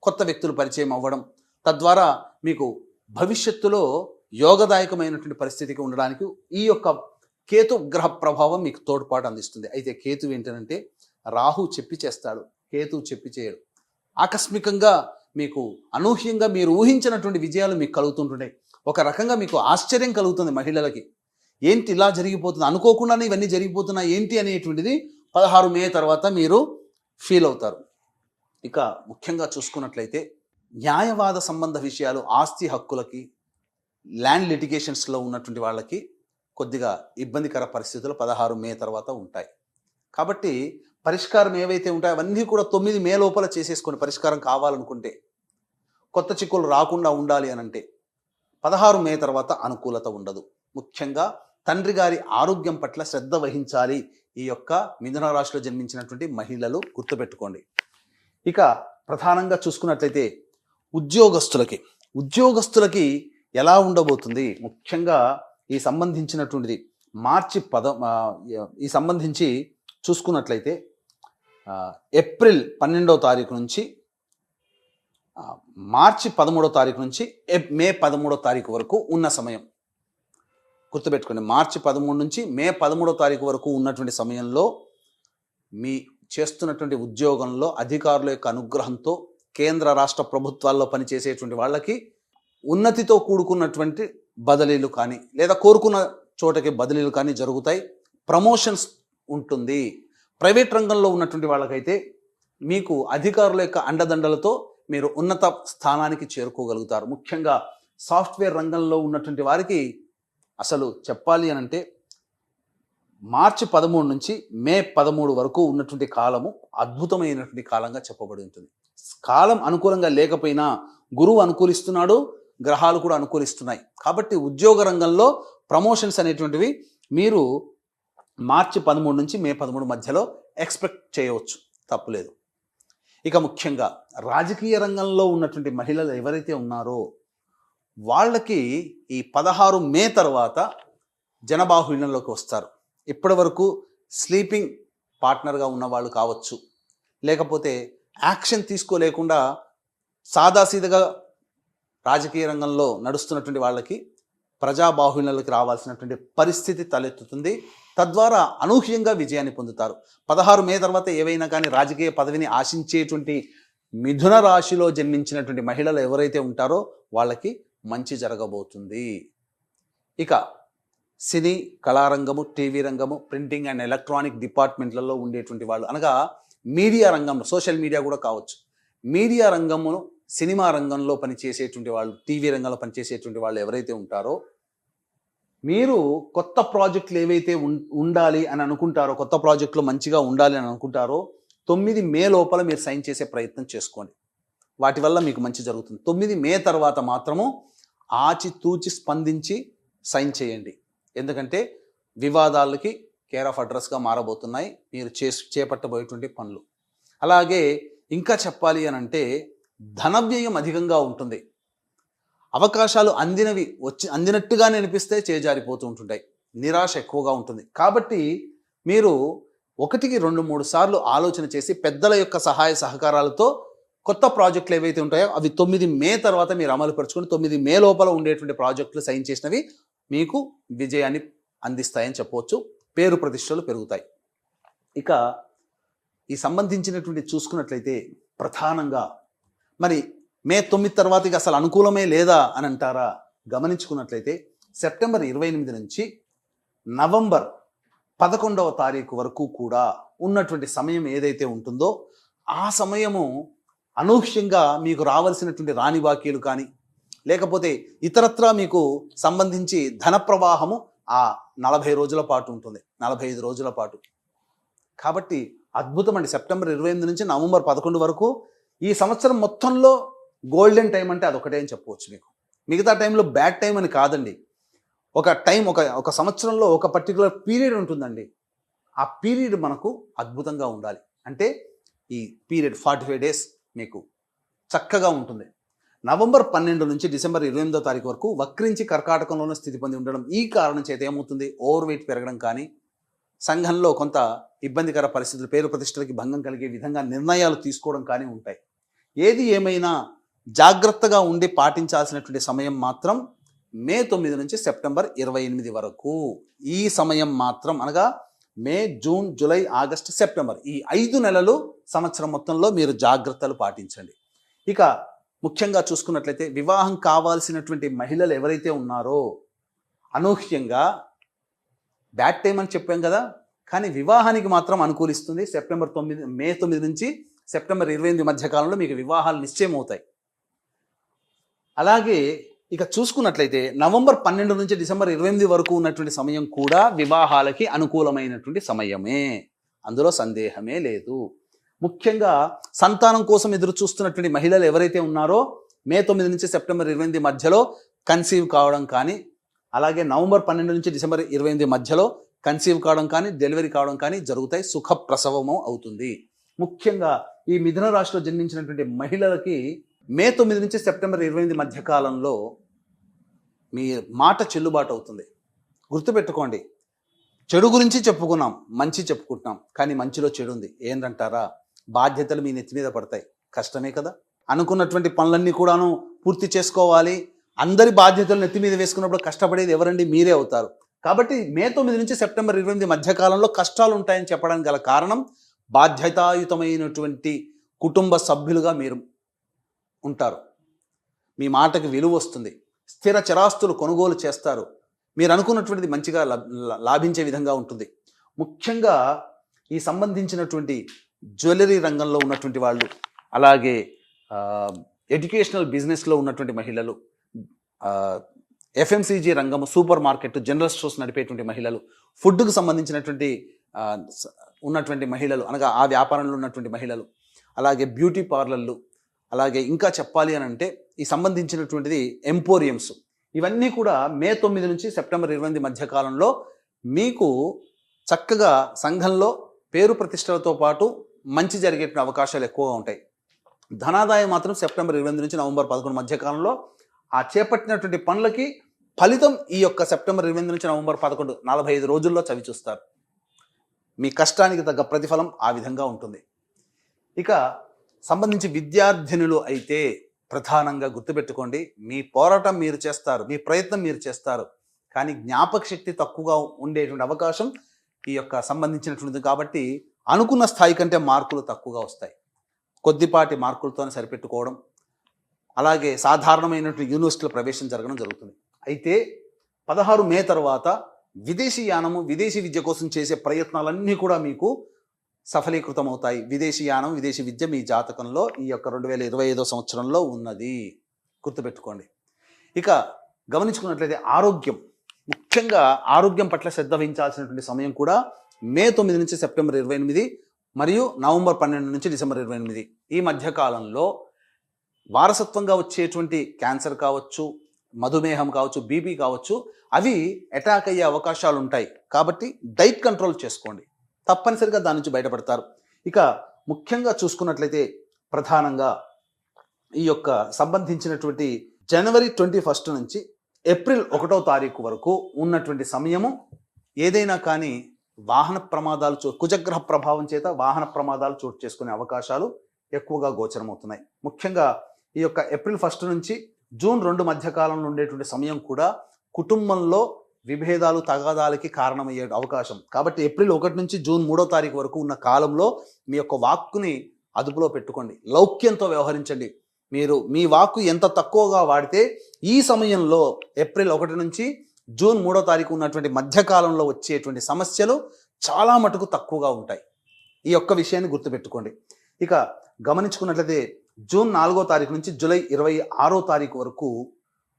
కొత్త వ్యక్తులు పరిచయం అవ్వడం, తద్వారా మీకు భవిష్యత్తులో యోగదాయకమైనటువంటి పరిస్థితికి ఉండడానికి ఈ యొక్క కేతు గ్రహ ప్రభావం మీకు తోడ్పాటు అందిస్తుంది. అయితే కేతు ఏంటంటే రాహు చెప్పి చేస్తాడు, కేతు చెప్పి చేయడు. ఆకస్మికంగా మీకు అనూహ్యంగా మీరు ఊహించినటువంటి విజయాలు మీకు కలుగుతుంటున్నాయి. ఒక రకంగా మీకు ఆశ్చర్యం కలుగుతుంది. మహిళలకి ఏంటి ఇలా జరిగిపోతుంది, అనుకోకుండానే ఇవన్నీ జరిగిపోతున్నాయి ఏంటి అనేటువంటిది 16 మే తర్వాత మీరు ఫీల్ అవుతారు. ఇక ముఖ్యంగా చూసుకున్నట్లయితే న్యాయవాద సంబంధ విషయాలు, ఆస్తి హక్కులకి, ల్యాండ్ లిటిగేషన్స్లో ఉన్నటువంటి వాళ్ళకి కొద్దిగా ఇబ్బందికర పరిస్థితులు 16 మే తర్వాత ఉంటాయి. కాబట్టి పరిష్కారం ఏవైతే ఉంటాయో అవన్నీ కూడా 9 మే లోపల చేసేసుకొని, పరిష్కారం కావాలనుకుంటే, కొత్త చిక్కులు రాకుండా ఉండాలి అనంటే 16 మే తర్వాత అనుకూలత ఉండదు. ముఖ్యంగా తండ్రి గారి ఆరోగ్యం పట్ల శ్రద్ధ వహించాలి ఈ యొక్క మిథున రాశిలో జన్మించినటువంటి మహిళలు, గుర్తుపెట్టుకోండి. ఇక ప్రధానంగా చూసుకున్నట్లయితే ఉద్యోగస్తులకి ఎలా ఉండబోతుంది, ముఖ్యంగా ఈ సంబంధించినటువంటిది ఈ సంబంధించి చూసుకున్నట్లయితే ఏప్రిల్ 12వ తారీఖు నుంచి మార్చి 13వ తారీఖు నుంచి మే 13వ తారీఖు వరకు ఉన్న సమయం గుర్తుపెట్టుకోండి. మార్చి 13 నుంచి మే 13వ తారీఖు వరకు ఉన్నటువంటి సమయంలో మీ చేస్తున్నటువంటి ఉద్యోగంలో అధికారుల యొక్క అనుగ్రహంతో, కేంద్ర రాష్ట్ర ప్రభుత్వాల్లో పనిచేసేటువంటి వాళ్ళకి ఉన్నతితో కూడుకున్నటువంటి బదిలీలు కానీ, లేదా కోరుకున్న చోటకి బదిలీలు కానీ జరుగుతాయి. ప్రమోషన్స్ ఉంటుంది. ప్రైవేట్ రంగంలో ఉన్నటువంటి వాళ్ళకైతే మీకు అధికారుల యొక్క అండదండలతో మీరు ఉన్నత స్థానానికి చేరుకోగలుగుతారు. ముఖ్యంగా సాఫ్ట్వేర్ రంగంలో ఉన్నటువంటి వారికి అసలు చెప్పాలి అనంటే మార్చి 13 నుంచి మే 13 వరకు ఉన్నటువంటి కాలము అద్భుతమైనటువంటి కాలంగా చెప్పబడి ఉంటుంది. కాలం అనుకూలంగా లేకపోయినా గురువు అనుకూలిస్తున్నాడు, గ్రహాలు కూడా అనుకూలిస్తున్నాయి. కాబట్టి ఉద్యోగ రంగంలో ప్రమోషన్స్ అనేటువంటివి మీరు మార్చి 13 నుంచి మే 13 మధ్యలో ఎక్స్పెక్ట్ చేయవచ్చు, తప్పులేదు. ఇక ముఖ్యంగా రాజకీయ రంగంలో ఉన్నటువంటి మహిళలు ఎవరైతే ఉన్నారో వాళ్ళకి ఈ 16 మే తర్వాత జనబాహుళ్యంలోకి వస్తారు. ఇప్పటి వరకు స్లీపింగ్ పార్ట్నర్గా ఉన్నవాళ్ళు కావచ్చు, లేకపోతే యాక్షన్ తీసుకోలేకుండా సాదాసీదగా రాజకీయ రంగంలో నడుస్తున్నటువంటి వాళ్ళకి ప్రజాబాహుళ్యంలోకి రావాల్సినటువంటి పరిస్థితి తలెత్తుతుంది. తద్వారా అనూహ్యంగా విజయాన్ని పొందుతారు. 16 మే తర్వాత ఏవైనా కానీ రాజకీయ పదవిని ఆశించేటువంటి మిథున రాశిలో జన్మించినటువంటి మహిళలు ఎవరైతే ఉంటారో వాళ్ళకి మంచి జరగబోతుంది. ఇక సినీ, కళారంగము, టీవీ రంగము, ప్రింటింగ్ అండ్ ఎలక్ట్రానిక్ డిపార్ట్మెంట్లలో ఉండేటువంటి వాళ్ళు, అనగా మీడియా రంగంలో, సోషల్ మీడియా కూడా కావచ్చు, మీడియా రంగమును, సినిమా రంగంలో పనిచేసేటువంటి వాళ్ళు, టీవీ రంగంలో పనిచేసేటువంటి వాళ్ళు ఎవరైతే ఉంటారో, మీరు కొత్త ప్రాజెక్టులు ఏవైతే ఉండాలి అని అనుకుంటారో, కొత్త ప్రాజెక్టులు మంచిగా ఉండాలి అని అనుకుంటారో 9 మే లోపల మీరు సైన్ చేసే ప్రయత్నం చేసుకోండి. వాటి వల్ల మీకు మంచి జరుగుతుంది. 9 మే తర్వాత మాత్రము ఆచితూచి స్పందించి సైన్ చేయండి. ఎందుకంటే వివాదాలకి కేర్ ఆఫ్ అడ్రస్గా మారబోతున్నాయి మీరు చేపట్టబోయేటువంటి పనులు. అలాగే ఇంకా చెప్పాలి అని అంటే ధన వ్యయం అధికంగా ఉంటుంది. అవకాశాలు అందినట్టుగానే అనిపిస్తే చేజారిపోతూ ఉంటుంటాయి. నిరాశ ఎక్కువగా ఉంటుంది. కాబట్టి మీరు 1-2-3 సార్లు ఆలోచన చేసి పెద్దల యొక్క సహాయ సహకారాలతో కొత్త ప్రాజెక్టులు ఏవైతే ఉంటాయో అవి 9 మే తర్వాత మీరు అమలు పరుచుకొని 9 మే లోపల ఉండేటువంటి ప్రాజెక్టులు సైన్ చేసినవి మీకు విజయాన్ని అందిస్తాయని చెప్పవచ్చు. పేరు ప్రతిష్టలు పెరుగుతాయి. ఇక ఈ సంబంధించినటువంటి చూసుకున్నట్లయితే ప్రధానంగా మరి మే 9 తర్వాత ఇక అసలు అనుకూలమే లేదా అని అంటారా? గమనించుకున్నట్లయితే సెప్టెంబర్ 28 నుంచి నవంబర్ 11వ తారీఖు వరకు కూడా ఉన్నటువంటి సమయం ఏదైతే ఉంటుందో ఆ సమయము అనూహ్యంగా మీకు రావాల్సినటువంటి రాని బాకీలు కానీ లేకపోతే ఇతరత్రా మీకు సంబంధించి ధన ప్రవాహము ఆ 40 రోజుల పాటు ఉంటుంది, 45 రోజుల పాటు. కాబట్టి అద్భుతం అండి. సెప్టెంబర్ 28 నుంచి నవంబర్ 11 వరకు ఈ సంవత్సరం మొత్తంలో గోల్డెన్ టైం అంటే అదొకటే అని చెప్పవచ్చు. మీకు మిగతా టైంలో బ్యాడ్ టైం అని కాదండి. ఒక టైం ఒక సంవత్సరంలో ఒక పర్టికులర్ పీరియడ్ ఉంటుందండి. ఆ పీరియడ్ మనకు అద్భుతంగా ఉండాలి. అంటే ఈ పీరియడ్ 45 డేస్ మీకు చక్కగా ఉంటుంది. నవంబర్ 12 నుంచి డిసెంబర్ 28వ తారీఖు వరకు వక్రించి కర్కాటకంలోనే స్థితి పొంది ఉండడం. ఈ కారణం చేత ఏమవుతుంది? ఓవర్ వెయిట్ పెరగడం కానీ, సంఘంలో కొంత ఇబ్బందికర పరిస్థితులు, పేరు ప్రతిష్టలకి భంగం కలిగే విధంగా నిర్ణయాలు తీసుకోవడం కానీ ఉంటాయి. ఏది ఏమైనా జాగ్రత్తగా ఉండి పాటించాల్సినటువంటి సమయం మాత్రం మే 9 నుంచి సెప్టెంబర్ 28 వరకు. ఈ సమయం మాత్రం అనగా మే, జూన్, జూలై, ఆగస్టు, సెప్టెంబర్ ఈ 5 నెలలు సంవత్సరం మొత్తంలో మీరు జాగ్రత్తలు పాటించండి. ఇక ముఖ్యంగా చూసుకున్నట్లయితే వివాహం కావాల్సినటువంటి మహిళలు ఎవరైతే ఉన్నారో అనూహ్యంగా బ్యాడ్ టైం అని చెప్పాం కదా, కానీ వివాహానికి మాత్రం అనుకూలిస్తుంది. మే 9 నుంచి సెప్టెంబర్ 28 మధ్య కాలంలో మీకు వివాహాలు నిశ్చయం అవుతాయి. అలాగే ఇక చూసుకున్నట్లయితే నవంబర్ 12 నుంచి డిసెంబర్ 28 వరకు ఉన్నటువంటి సమయం కూడా వివాహాలకి అనుకూలమైనటువంటి సమయమే, అందులో సందేహమే లేదు. ముఖ్యంగా సంతానం కోసం ఎదురు చూస్తున్నటువంటి మహిళలు ఎవరైతే ఉన్నారో మే 9 నుంచి సెప్టెంబర్ 28 మధ్యలో కన్సీవ్ కావడం కానీ, అలాగే నవంబర్ 12 నుంచి డిసెంబర్ 28 మధ్యలో కన్సీవ్ కావడం కానీ, డెలివరీ కావడం కానీ జరుగుతాయి. సుఖ ప్రసవము అవుతుంది. ముఖ్యంగా ఈ మిథున రాశిలో జన్మించినటువంటి మహిళలకి మే 9 నుంచి సెప్టెంబర్ 28 మధ్య కాలంలో మీ మాట చెల్లుబాటు అవుతుంది. గుర్తుపెట్టుకోండి, చెడు గురించి చెప్పుకున్నాం, మంచి చెప్పుకుంటున్నాం, కానీ మంచిలో చెడు ఉంది. ఏంటంటారా? బాధ్యతలు మీ నెత్తి మీద పడతాయి. కష్టమే కదా. అనుకున్నటువంటి పనులన్నీ కూడాను పూర్తి చేసుకోవాలి. అందరి బాధ్యతలు నెత్తి మీద వేసుకున్నప్పుడు కష్టపడేది ఎవరండి? మీరే అవుతారు. కాబట్టి మే 9 నుంచి సెప్టెంబర్ 28 మధ్య కాలంలో కష్టాలు ఉంటాయని చెప్పడానికి గల కారణం బాధ్యతాయుతమైనటువంటి కుటుంబ సభ్యులుగా మీరు ఉంటారు. మీ మాటకి విలువ వస్తుంది. స్థిర చరాస్తులు కొనుగోలు చేస్తారు. మీరు అనుకున్నటువంటిది మంచిగా లాభించే విధంగా ఉంటుంది. ముఖ్యంగా ఈ సంబంధించినటువంటి జ్యువెలరీ రంగంలో ఉన్నటువంటి వాళ్ళు, అలాగే ఎడ్యుకేషనల్ బిజినెస్లో ఉన్నటువంటి మహిళలు, ఎఫ్ఎంసీజీ రంగము, సూపర్ మార్కెట్, జనరల్ స్టోర్స్ నడిపేటువంటి మహిళలు, ఫుడ్కు సంబంధించినటువంటి ఉన్నటువంటి మహిళలు అనగా ఆ వ్యాపారంలో ఉన్నటువంటి మహిళలు, అలాగే బ్యూటీ పార్లర్లు, అలాగే ఇంకా చెప్పాలి అని అంటే ఈ సంబంధించినటువంటిది ఎంపోరియంస్, ఇవన్నీ కూడా మే 9 నుంచి సెప్టెంబర్ 28 మధ్య కాలంలో మీకు చక్కగా సంఘంలో పేరు ప్రతిష్టలతో పాటు మంచి జరిగే అవకాశాలు ఎక్కువగా ఉంటాయి. ధనాదాయం మాత్రం సెప్టెంబర్ 28 నుంచి నవంబర్ 11 మధ్య కాలంలో ఆ చేపట్టినటువంటి పనులకి ఫలితం ఈ యొక్క సెప్టెంబర్ 28 నుంచి నవంబర్ 11 45 రోజుల్లో చవి చూస్తారు. మీ కష్టానికి తగ్గ ప్రతిఫలం ఆ విధంగా ఉంటుంది. ఇక సంబంధించి విద్యార్థినులు అయితే ప్రధానంగా గుర్తుపెట్టుకోండి, మీ పోరాటం మీరు చేస్తారు, మీ ప్రయత్నం మీరు చేస్తారు, కానీ జ్ఞాపక శక్తి తక్కువగా ఉండేటువంటి అవకాశం ఈ యొక్క సంబంధించినటువంటిది. కాబట్టి అనుకున్న స్థాయి కంటే మార్కులు తక్కువగా వస్తాయి. కొద్దిపాటి మార్కులతోనే సరిపెట్టుకోవడం, అలాగే సాధారణమైనటువంటి యూనివర్సిటీలో ప్రవేశం జరగడం జరుగుతుంది. అయితే 16 మే తర్వాత విదేశీ యానము, విదేశీ విద్య కోసం చేసే ప్రయత్నాలన్నీ కూడా మీకు సఫలీకృతం అవుతాయి. విదేశీ యానం, విదేశీ విద్య మీ జాతకంలో ఈ యొక్క 2025 సంవత్సరంలో ఉన్నది, గుర్తుపెట్టుకోండి. ఇక గమనించుకున్నట్లయితే ఆరోగ్యం, ముఖ్యంగా ఆరోగ్యం పట్ల శ్రద్ధ వహించాల్సినటువంటి సమయం కూడా మే 9 నుంచి సెప్టెంబర్ 28 మరియు నవంబర్ 12 నుంచి డిసెంబర్ 28 ఈ మధ్య కాలంలో వారసత్వంగా వచ్చేటువంటి క్యాన్సర్ కావచ్చు, మధుమేహం కావచ్చు, బీపీ కావచ్చు, అవి అటాక్ అయ్యే అవకాశాలు ఉంటాయి. కాబట్టి డైట్ కంట్రోల్ చేసుకోండి, తప్పనిసరిగా దాని నుంచి బయటపడతారు. ఇక ముఖ్యంగా చూసుకున్నట్లయితే ప్రధానంగా ఈ యొక్క సంబంధించినటువంటి జనవరి 21 నుంచి ఏప్రిల్ 1వ తారీఖు వరకు ఉన్నటువంటి సమయము ఏదైనా కానీ వాహన ప్రమాదాలు కుజగ్రహ ప్రభావం చేత వాహన ప్రమాదాలు చోటు చేసుకునే అవకాశాలు ఎక్కువగా గోచరమవుతున్నాయి. ముఖ్యంగా ఈ యొక్క ఏప్రిల్ 1 నుంచి జూన్ 2 మధ్య కాలంలో ఉండేటువంటి సమయం కూడా కుటుంబంలో విభేదాలు తగాదాలకి కారణమయ్యే అవకాశం. కాబట్టి ఏప్రిల్ 1 నుంచి జూన్ 3వ తారీఖు వరకు ఉన్న కాలంలో మీ యొక్క వాక్కుని అదుపులో పెట్టుకోండి, లౌక్యంతో వ్యవహరించండి. మీరు మీ వాక్కు ఎంత తక్కువగా వాడితే ఈ సమయంలో ఏప్రిల్ 1 నుంచి జూన్ 3వ తారీఖు ఉన్నటువంటి మధ్యకాలంలో వచ్చేటువంటి సమస్యలు చాలా మటుకు తక్కువగా ఉంటాయి. ఈ యొక్క విషయాన్ని గుర్తుపెట్టుకోండి. ఇక గమనించుకున్నట్లయితే జూన్ 4వ తారీఖు నుంచి జూలై 26వ తారీఖు వరకు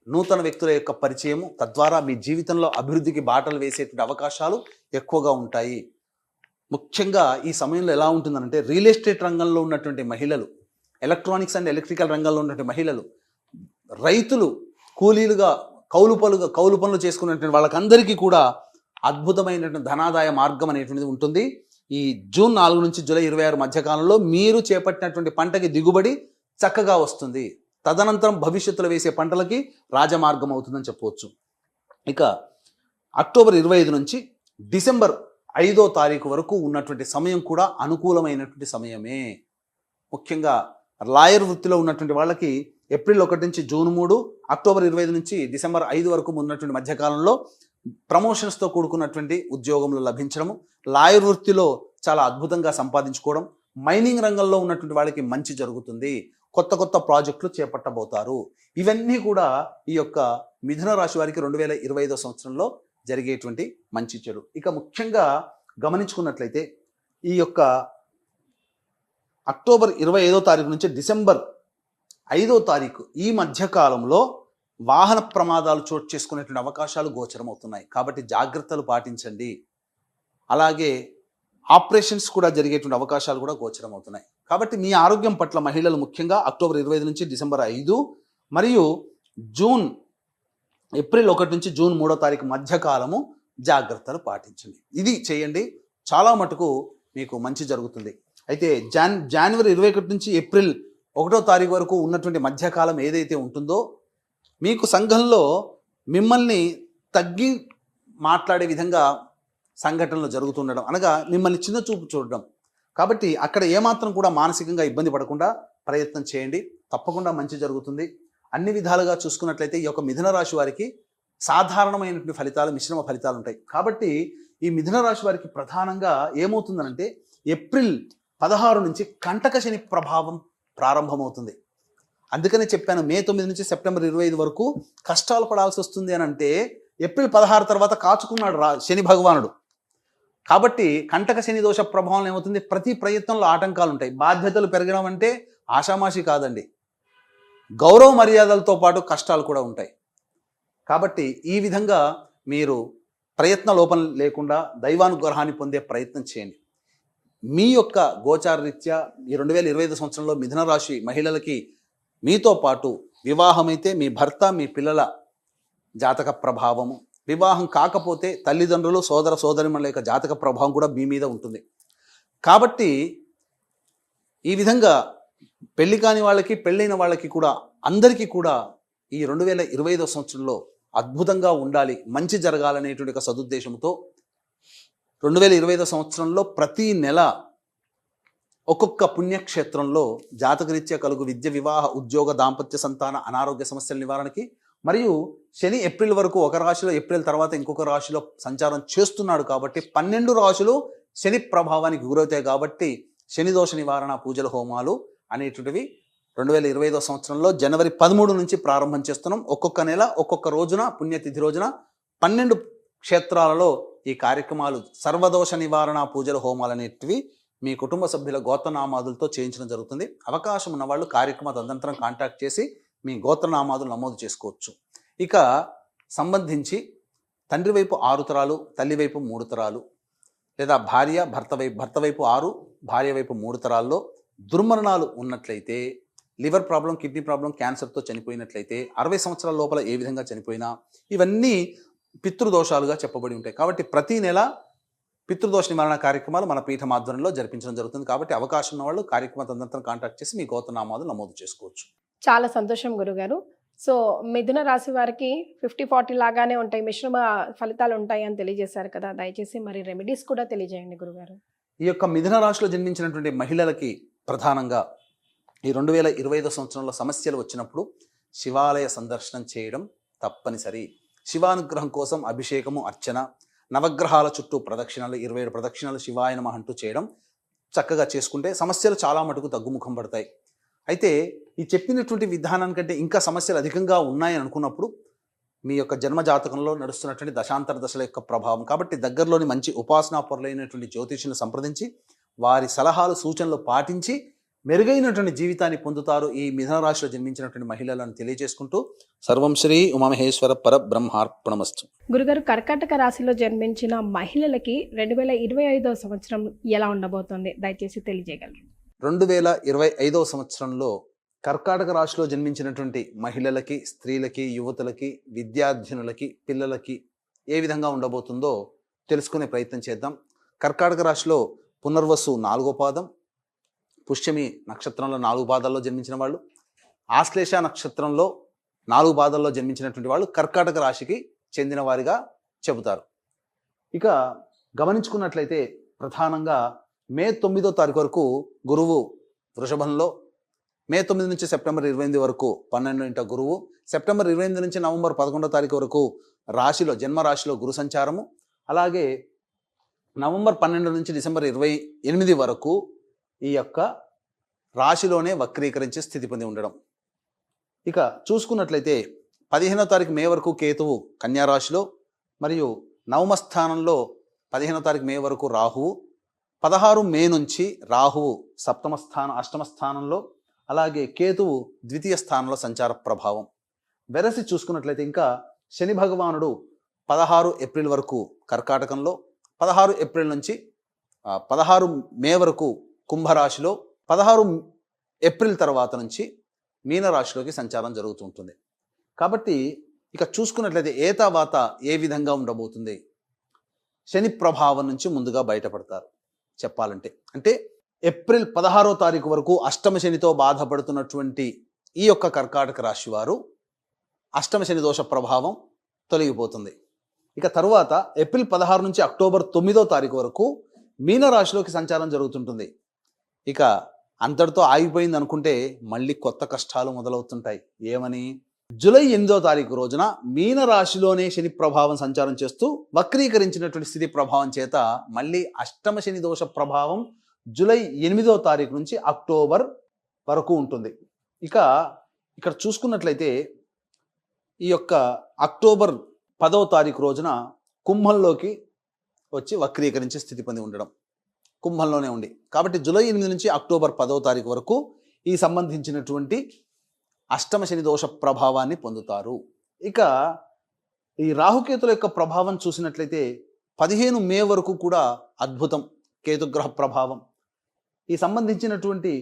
నూతన వ్యక్తుల యొక్క పరిచయము, తద్వారా మీ జీవితంలో అభివృద్ధికి బాటలు వేసేటువంటి అవకాశాలు ఎక్కువగా ఉంటాయి. ముఖ్యంగా ఈ సమయంలో ఎలా ఉంటుందంటే రియల్ ఎస్టేట్ రంగంలో ఉన్నటువంటి మహిళలు, ఎలక్ట్రానిక్స్ అండ్ ఎలక్ట్రికల్ రంగంలో ఉన్నటువంటి మహిళలు, రైతులు, కూలీలుగా కౌలు పనులు చేసుకున్నటువంటి వాళ్ళకందరికీ కూడా అద్భుతమైనటువంటి ధనాదాయ మార్గం అనేటువంటిది ఉంటుంది. ఈ జూన్ 4 నుంచి జూలై 26 మధ్యకాలంలో మీరు చేపట్టినటువంటి పంటకి దిగుబడి చక్కగా వస్తుంది. తదనంతరం భవిష్యత్తులో వేసే పంటలకి రాజమార్గం అవుతుందని చెప్పవచ్చు. ఇక అక్టోబర్ 25 నుంచి డిసెంబర్ 5వ తారీఖు వరకు ఉన్నటువంటి సమయం కూడా అనుకూలమైనటువంటి సమయమే. ముఖ్యంగా లాయర్ వృత్తిలో ఉన్నటువంటి వాళ్ళకి ఏప్రిల్ 1 నుంచి జూన్ 3, అక్టోబర్ 25 నుంచి డిసెంబర్ 5 వరకు ఉన్నటువంటి మధ్యకాలంలో ప్రమోషన్స్తో కూడుకున్నటువంటి ఉద్యోగంలో లభించడము, లాయర్ వృత్తిలో చాలా అద్భుతంగా సంపాదించుకోవడం, మైనింగ్ రంగంలో ఉన్నటువంటి వాళ్ళకి మంచి జరుగుతుంది, కొత్త ప్రాజెక్టులు చేపట్టబోతారు. ఇవన్నీ కూడా ఈ యొక్క మిథున రాశి వారికి 2025 సంవత్సరంలో జరిగేటువంటి మంచి చెడు. ఇక ముఖ్యంగా గమనించుకున్నట్లయితే ఈ యొక్క అక్టోబర్ 25వ తారీఖు నుంచి డిసెంబర్ 5వ తారీఖు ఈ మధ్యకాలంలో వాహన ప్రమాదాలు చోటు చేసుకునేటువంటి అవకాశాలు గోచరమవుతున్నాయి. కాబట్టి జాగ్రత్తలు పాటించండి. అలాగే ఆపరేషన్స్ కూడా జరిగేటువంటి అవకాశాలు కూడా గోచరమవుతున్నాయి. కాబట్టి మీ ఆరోగ్యం పట్ల మహిళలు ముఖ్యంగా అక్టోబర్ 25 నుంచి డిసెంబర్ 5 మరియు ఏప్రిల్ 1 నుంచి జూన్ 3వ తారీఖు మధ్యకాలము జాగ్రత్తలు పాటించండి. ఇది చేయండి, చాలా మటుకు మీకు మంచి జరుగుతుంది. అయితే జనవరి 21 నుంచి ఏప్రిల్ 1వ తారీఖు వరకు ఉన్నటువంటి మధ్యకాలం ఏదైతే ఉంటుందో మీకు సంఘంలో మిమ్మల్ని తగ్గి మాట్లాడే విధంగా సంఘటనలు జరుగుతుండడం, అనగా మిమ్మల్ని చిన్న చూపు చూడడం. కాబట్టి అక్కడ ఏమాత్రం కూడా మానసికంగా ఇబ్బంది పడకుండా ప్రయత్నం చేయండి, తప్పకుండా మంచి జరుగుతుంది. అన్ని విధాలుగా చూసుకున్నట్లయితే ఈ యొక్క మిథున రాశి వారికి సాధారణమైనటువంటి ఫలితాలు, మిశ్రమ ఫలితాలు ఉంటాయి. కాబట్టి ఈ మిథున రాశి వారికి ప్రధానంగా ఏమవుతుందనంటే ఏప్రిల్ 16 నుంచి కంటక శని ప్రభావం ప్రారంభమవుతుంది. అందుకనే చెప్పాను మే 9 నుంచి సెప్టెంబర్ 25 వరకు కష్టాలు పడాల్సి వస్తుంది అని. అంటే ఏప్రిల్ 16 తర్వాత కాచుకున్నాడు శని భగవానుడు. కాబట్టి కంటక శని దోష ప్రభావం ఏమవుతుంది, ప్రతి ప్రయత్నంలో ఆటంకాలు ఉంటాయి. బాధ్యతలు పెరగడం అంటే ఆషామాషి కాదండి, గౌరవ మర్యాదలతో పాటు కష్టాలు కూడా ఉంటాయి. కాబట్టి ఈ విధంగా మీరు ప్రయత్న లోపం లేకుండా దైవానుగ్రహాన్ని పొందే ప్రయత్నం చేయండి. మీ యొక్క గోచార రీత్యా ఈ 2025 సంవత్సరంలో మిథున రాశి మహిళలకి మీతో పాటు వివాహమైతే మీ భర్త, మీ పిల్లల జాతక ప్రభావము, వివాహం కాకపోతే తల్లిదండ్రులు, సోదర సోదరిమణుల యొక్క జాతక ప్రభావం కూడా మీ మీద ఉంటుంది. కాబట్టి ఈ విధంగా పెళ్లి కాని వాళ్ళకి, పెళ్ళైన వాళ్ళకి కూడా అందరికీ కూడా ఈ 2025 సంవత్సరంలో అద్భుతంగా ఉండాలి, మంచి జరగాలనేటువంటి ఒక సదుద్దేశంతో 2025 సంవత్సరంలో ప్రతి నెల ఒక్కొక్క పుణ్యక్షేత్రంలో జాతకరీత్యా కలుగు విద్య, వివాహ, ఉద్యోగ, దాంపత్య, సంతాన, అనారోగ్య సమస్యల నివారణకి, మరియు శని ఏప్రిల్ వరకు ఒక రాశిలో, ఏప్రిల్ తర్వాత ఇంకొక రాశిలో సంచారం చేస్తున్నాడు. కాబట్టి 12 రాశులు శని ప్రభావానికి గురవుతాయి. కాబట్టి శని దోష నివారణ పూజల హోమాలు అనేటువంటివి 2025 సంవత్సరంలో జనవరి 13 నుంచి ప్రారంభం చేస్తున్నాం. ఒక్కొక్క నెల ఒక్కొక్క రోజున పుణ్యతిథి రోజున 12 క్షేత్రాలలో ఈ కార్యక్రమాలు, సర్వదోష నివారణ పూజల హోమాలు అనేటివి మీ కుటుంబ సభ్యుల గోత్రనామాదులతో చేయించడం జరుగుతుంది. అవకాశం ఉన్న వాళ్ళు కార్యక్రమ తదనంతరం కాంటాక్ట్ చేసి మీ గోత్రనామాదులు నమోదు చేసుకోవచ్చు. ఇక సంబంధించి తండ్రి వైపు 6 తరాలు, తల్లి వైపు 3 తరాలు, లేదా భర్త వైపు 6, భార్య వైపు 3 తరాల్లో దుర్మరణాలు ఉన్నట్లయితే, లివర్ ప్రాబ్లం, కిడ్నీ ప్రాబ్లం, క్యాన్సర్తో చనిపోయినట్లయితే, 60 సంవత్సరాల లోపల ఏ విధంగా చనిపోయినా, ఇవన్నీ పితృదోషాలుగా చెప్పబడి ఉంటాయి. కాబట్టి ప్రతి నెల పితృదోష నివారణ కార్యక్రమాలు మన పీఠం ఆధ్వర్యంలో జరిపించడం జరుగుతుంది. కాబట్టి అవకాశం ఉన్న వాళ్ళు కార్యక్రమం తదనంతరం కాంటాక్ట్ చేసి మీ గోత్రనామాలు నమోదు చేసుకోవచ్చు. చాలా సంతోషం గురుగారు. సో, మిథున రాశి వారికి 50-40 లాగానే ఉంటాయి. మిశ్రమ ఫలితాలు ఉంటాయి అని తెలియజేశారు కదా! దయచేసి మరి రెమెడీస్ కూడా తెలియజేయండి గురుగారు. ఈ యొక్క మిథున రాశిలో జన్మించినటువంటి మహిళలకి ప్రధానంగా ఈ 2025 సంవత్సరంలో సమస్యలు వచ్చినప్పుడు శివాలయ సందర్శనం చేయడం తప్పనిసరి. శివానుగ్రహం కోసం అభిషేకము, అర్చన, నవగ్రహాల చుట్టూ ప్రదక్షిణలు, 27 ప్రదక్షిణలు శివాయ నమః అంటూ చేయడం చక్కగా చేసుకుంటే సమస్యలు చాలా మటుకు తగ్గుముఖం పడతాయి. అయితే ఈ చెప్పినటువంటి విధానానికంటే ఇంకా సమస్యలు అధికంగా ఉన్నాయని అనుకున్నప్పుడు మీ యొక్క జన్మజాతకంలో నడుస్తున్నటువంటి దశాంతర దశల యొక్క ప్రభావం. కాబట్టి దగ్గరలోని మంచి ఉపాసనా పరులైనటువంటి జ్యోతిష్యులను సంప్రదించి వారి సలహాలు, సూచనలు పాటించి మెరుగైనటువంటి జీవితాన్ని పొందుతారు ఈ మిథున రాశిలో జన్మించినటువంటి మహిళలను తెలియజేసుకుంటూ సర్వం శ్రీ ఉమామహేశ్వర పరబ్రహ్మార్పణమస్తు. గురుగారు, కర్కాటక రాశిలో జన్మించిన మహిళలకి 2025 సంవత్సరం ఎలా ఉండబోతోంది? దయచేసి తెలియజేయగలరు. 2025 సంవత్సరంలో కర్కాటక రాశిలో జన్మించినటువంటి మహిళలకి, స్త్రీలకి, యువతులకి, విద్యార్థినులకి, పిల్లలకి ఏ విధంగా ఉండబోతుందో తెలుసుకునే ప్రయత్నం చేద్దాం. కర్కాటక రాశిలో పునర్వసు 4వ పాదం, పుష్యమి నక్షత్రంలో 4 పాదాల్లో జన్మించిన వాళ్ళు, ఆశ్లేష నక్షత్రంలో 4 పాదాల్లో జన్మించినటువంటి వాళ్ళు కర్కాటక రాశికి చెందిన వారిగా చెబుతారు. ఇక గమనించుకున్నట్లయితే ప్రధానంగా మే 9వ తారీఖు వరకు గురువు వృషభంలో, మే 9 నుంచి సెప్టెంబర్ 28 వరకు 12 గురువు, సెప్టెంబర్ 28 నుంచి నవంబర్ 11వ తారీఖు వరకు రాశిలో, జన్మరాశిలో గురు సంచారము, అలాగే నవంబర్ 12 నుంచి డిసెంబర్ 28 వరకు ఈ యొక్క రాశిలోనే వక్రీకరించే స్థితి పొంది ఉండడం. ఇక చూసుకున్నట్లయితే 15వ తారీఖు మే వరకు కేతువు కన్యా రాశిలో, మరియు నవమ స్థానంలో 15వ తారీఖు మే వరకు రాహువు, 16 మే నుంచి రాహువు అష్టమ స్థానంలో, అలాగే కేతువు ద్వితీయ స్థానంలో సంచార ప్రభావం. వెరసి చూసుకున్నట్లయితే ఇంకా శని భగవానుడు 16 ఏప్రిల్ వరకు కర్కాటకంలో, 16 ఏప్రిల్ నుంచి 16 మే వరకు కుంభరాశిలో, 16 ఏప్రిల్ తర్వాత నుంచి మీనరాశిలోకి సంచారం జరుగుతుంటుంది. కాబట్టి ఇక చూసుకున్నట్లయితే ఏతావాత ఏ విధంగా ఉండబోతుంది? శని ప్రభావం నుంచి ముందుగా బయటపడతారు చెప్పాలంటే. అంటే ఏప్రిల్ 16వ తారీఖు వరకు అష్టమ శనితో బాధపడుతున్నటువంటి ఈ యొక్క కర్కాటక రాశి వారు అష్టమ శని దోష ప్రభావం తొలగిపోతుంది. ఇక తరువాత ఏప్రిల్ 16 నుంచి అక్టోబర్ 9వ తారీఖు వరకు మీనరాశిలోకి సంచారం జరుగుతుంటుంది. ఇక అంతటితో ఆగిపోయింది అనుకుంటే మళ్ళీ కొత్త కష్టాలు మొదలవుతుంటాయి. ఏమని? జూలై 8వ తారీఖు రోజున మీనరాశిలోనే శని ప్రభావం సంచారం చేస్తూ వక్రీకరించినటువంటి స్థితి ప్రభావం చేత మళ్ళీ అష్టమ శని దోష ప్రభావం జూలై 8వ తారీఖు నుంచి అక్టోబర్ వరకు ఉంటుంది. ఇక ఇక్కడ చూసుకున్నట్లయితే ఈ యొక్క అక్టోబర్ 10వ తారీఖు రోజున కుంభంలోకి వచ్చి వక్రీకరించే స్థితి పొంది ఉండడం, కుంభంలోనే ఉండి. కాబట్టి జూలై 8 నుంచి అక్టోబర్ 10వ తారీఖు వరకు ఈ సంబంధించినటువంటి అష్టమ శని దోష ప్రభావాన్ని పొందుతారు. ఇక ఈ రాహుకేతుల యొక్క ప్రభావం చూసినట్లయితే 15 మే వరకు కూడా అద్భుతం కేతుగ్రహ ప్రభావం. ఈ సంబంధించినటువంటి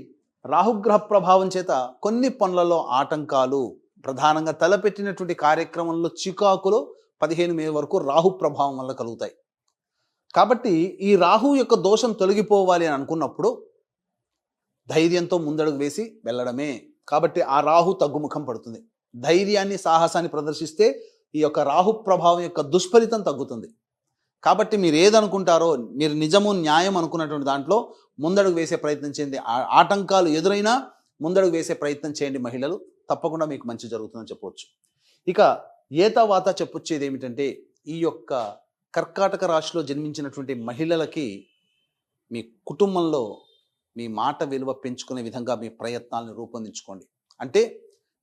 రాహుగ్రహ ప్రభావం చేత కొన్ని పనులలో ఆటంకాలు, ప్రధానంగా తలపెట్టినటువంటి కార్యక్రమంలో చికాకులు 15 మే వరకు రాహు ప్రభావం వల్ల కలుగుతాయి. కాబట్టి ఈ రాహు యొక్క దోషం తొలగిపోవాలి అని అనుకున్నప్పుడు ధైర్యంతో ముందడుగు వేసి వెళ్ళడమే. కాబట్టి ఆ రాహు తగ్గుముఖం పడుతుంది. ధైర్యాన్ని, సాహసాన్ని ప్రదర్శిస్తే ఈ యొక్క రాహు ప్రభావం యొక్క దుష్ఫలితం తగ్గుతుంది. కాబట్టి మీరు ఏదనుకుంటారో, మీరు నిజము న్యాయం అనుకున్నటువంటి దాంట్లో ముందడుగు వేసే ప్రయత్నం చేయండి. ఆటంకాలు ఎదురైనా ముందడుగు వేసే ప్రయత్నం చేయండి మహిళలు, తప్పకుండా మీకు మంచి జరుగుతుందని చెప్పవచ్చు. ఇక ఏతావాత చెప్పొచ్చేది ఏమిటంటే, ఈ యొక్క కర్కాటక రాశిలో జన్మించినటువంటి మహిళలకి మీ కుటుంబంలో మీ మాట విలువ పెంచుకునే విధంగా మీ ప్రయత్నాలను రూపొందించుకోండి. అంటే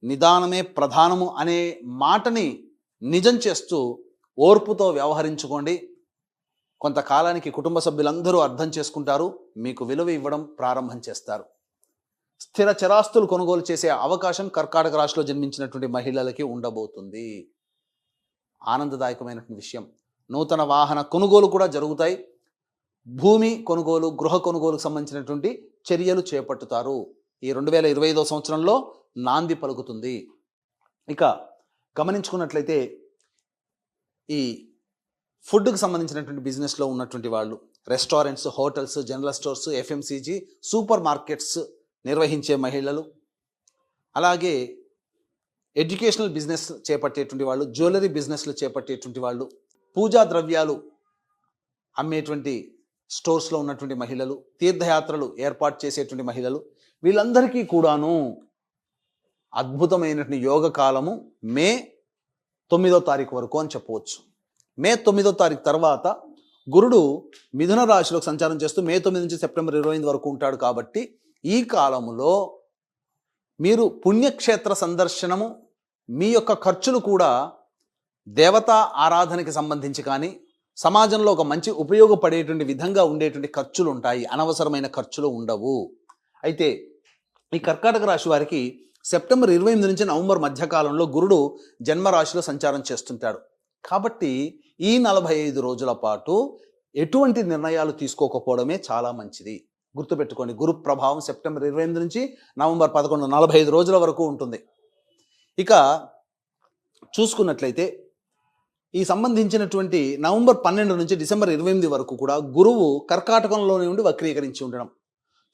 నిదానమే ప్రధానము అనే మాటని నిజం చేస్తూ ఓర్పుతో వ్యవహరించుకోండి. కొంతకాలానికి కుటుంబ సభ్యులందరూ అర్థం చేసుకుంటారు, మీకు విలువ ఇవ్వడం ప్రారంభం చేస్తారు. స్థిర చరాస్తులు కొనుగోలు చేసే అవకాశం కర్కాటక రాశిలో జన్మించినటువంటి మహిళలకి ఉండబోతుంది. ఆనందదాయకమైనటువంటి విషయం. నూతన వాహన కొనుగోలు కూడా జరుగుతాయి. భూమి కొనుగోలు, గృహ కొనుగోలుకు సంబంధించినటువంటి చర్యలు చేపట్టుతారు. ఈ 2025 సంవత్సరంలో నాంది పలుకుతుంది. ఇక గమనించుకున్నట్లయితే ఈ ఫుడ్కి సంబంధించినటువంటి బిజినెస్లో ఉన్నటువంటి వాళ్ళు, restaurants, hotels, general stores, FMCG, super markets నిర్వహించే మహిళలు, అలాగే ఎడ్యుకేషనల్ బిజినెస్ చేపట్టేటువంటి వాళ్ళు, జ్యువెలరీ బిజినెస్లు చేపట్టేటువంటి వాళ్ళు, పూజా ద్రవ్యాలు అమ్మేటువంటి స్టోర్స్లో ఉన్నటువంటి మహిళలు, తీర్థయాత్రలు ఏర్పాటు చేసేటువంటి మహిళలు, వీళ్ళందరికీ కూడాను అద్భుతమైనటువంటి యోగ కాలము మే 9వ తారీఖు వరకు అని చెప్పవచ్చు. మే 9వ తారీఖు తర్వాత గురుడు మిథున రాశిలోకి సంచారం చేస్తూ మే 9 నుంచి సెప్టెంబర్ 28 వరకు ఉంటాడు. కాబట్టి ఈ కాలములో మీరు పుణ్యక్షేత్ర సందర్శనము, మీ యొక్క ఖర్చులు కూడా దేవతా ఆరాధనకి సంబంధించి కానీ, సమాజంలో ఒక మంచి ఉపయోగపడేటువంటి విధంగా ఉండేటువంటి ఖర్చులు ఉంటాయి, అనవసరమైన ఖర్చులు ఉండవు. అయితే ఈ కర్కాటక రాశి వారికి సెప్టెంబర్ 28 నుంచి నవంబర్ మధ్యకాలంలో గురుడు జన్మరాశిలో సంచారం చేస్తుంటాడు. కాబట్టి ఈ 45 రోజుల పాటు ఎటువంటి నిర్ణయాలు తీసుకోకపోవడమే చాలా మంచిది. గుర్తుపెట్టుకోండి, గురు ప్రభావం సెప్టెంబర్ 28 నుంచి నవంబర్ 11, 45 రోజుల వరకు ఉంటుంది. ఇక చూసుకున్నట్లయితే ఈ సంబంధించినటువంటి నవంబర్ 12 నుంచి డిసెంబర్ 28 వరకు కూడా గురువు కర్కాటకంలోనే ఉండి వక్రీకరించి ఉండడం.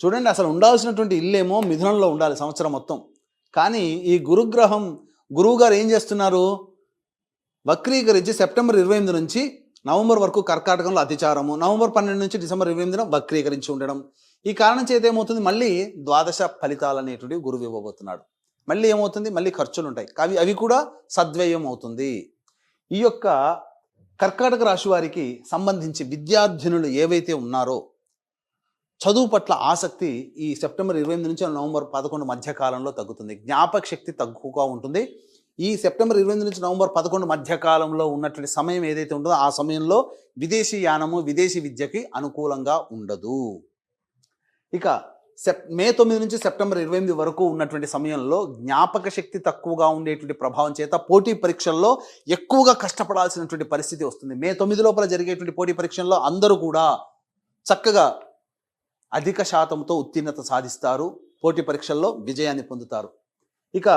చూడండి, అసలు ఉండాల్సినటువంటి ఇల్లేమో మిథునంలో ఉండాలి సంవత్సరం మొత్తం. కానీ ఈ గురుగ్రహం, గురువు గారు ఏం చేస్తున్నారు, వక్రీకరించి సెప్టెంబర్ 28 నుంచి నవంబర్ వరకు కర్కాటకంలో అతిచారము, నవంబర్ 12 నుంచి డిసెంబర్ 28 వక్రీకరించి ఉండడం. ఈ కారణం చేత ఏమవుతుంది, మళ్ళీ ద్వాదశ ఫలితాలు అనేటువంటివి గురువు ఇవ్వబోతున్నాడు. మళ్ళీ ఏమవుతుంది, మళ్ళీ ఖర్చులు ఉంటాయి, అవి కూడా సద్వ్యయం అవుతుంది. ఈ యొక్క కర్కాటక రాశి వారికి సంబంధించి విద్యార్థినులు ఏవైతే ఉన్నారో చదువు పట్ల ఆసక్తి ఈ సెప్టెంబర్ 28 నుంచి నవంబర్ 11 మధ్య కాలంలో తగ్గుతుంది. జ్ఞాపక శక్తి తక్కువగా ఉంటుంది. ఈ సెప్టెంబర్ 28 నుంచి నవంబర్ 11 మధ్య కాలంలో ఉన్నటువంటి సమయం ఏదైతే ఉంటుందో ఆ సమయంలో విదేశీ యానము, విదేశీ విద్యకి అనుకూలంగా ఉండదు. ఇక మే 9 నుంచి సెప్టెంబర్ 28 వరకు ఉన్నటువంటి సమయంలో జ్ఞాపక శక్తి తక్కువగా ఉండేటువంటి ప్రభావం చేత పోటీ పరీక్షల్లో ఎక్కువగా కష్టపడాల్సినటువంటి పరిస్థితి వస్తుంది. మే 9 లోపల జరిగేటువంటి పోటీ పరీక్షల్లో అందరూ కూడా చక్కగా అధిక శాతంతో ఉత్తీర్ణత సాధిస్తారు, పోటీ పరీక్షల్లో విజయాన్ని పొందుతారు. ఇక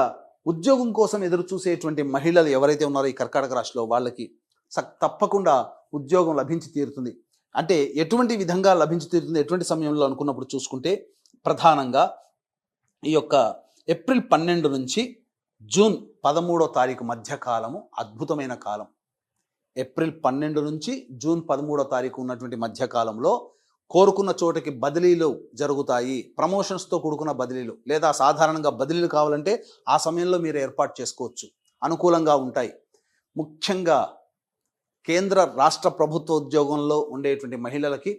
ఉద్యోగం కోసం ఎదురు చూసేటువంటి మహిళలు ఎవరైతే ఉన్నారో ఈ కర్కాటక రాశిలో వాళ్ళకి తప్పకుండా ఉద్యోగం లభించి తీరుతుంది. అంటే ఎటువంటి విధంగా లభించి తీరుతుంది, ఎటువంటి సమయంలో అనుకున్నప్పుడు చూసుకుంటే ప్రధానంగా ఈ యొక్క ఏప్రిల్ 12 నుంచి జూన్ 13వ తారీఖు మధ్య కాలము అద్భుతమైన కాలం. ఏప్రిల్ 12 నుంచి జూన్ 13వ తారీఖు ఉన్నటువంటి మధ్యకాలంలో కోరుకున్న చోటకి బదిలీలు జరుగుతాయి. ప్రమోషన్స్తో కూడుకున్న బదిలీలు, లేదా సాధారణంగా బదిలీలు కావాలంటే ఆ సమయంలో మీరు ఏర్పాటు చేసుకోవచ్చు, అనుకూలంగా ఉంటాయి. ముఖ్యంగా కేంద్ర రాష్ట్ర ప్రభుత్వ ఉద్యోగంలో ఉండేటువంటి మహిళలకి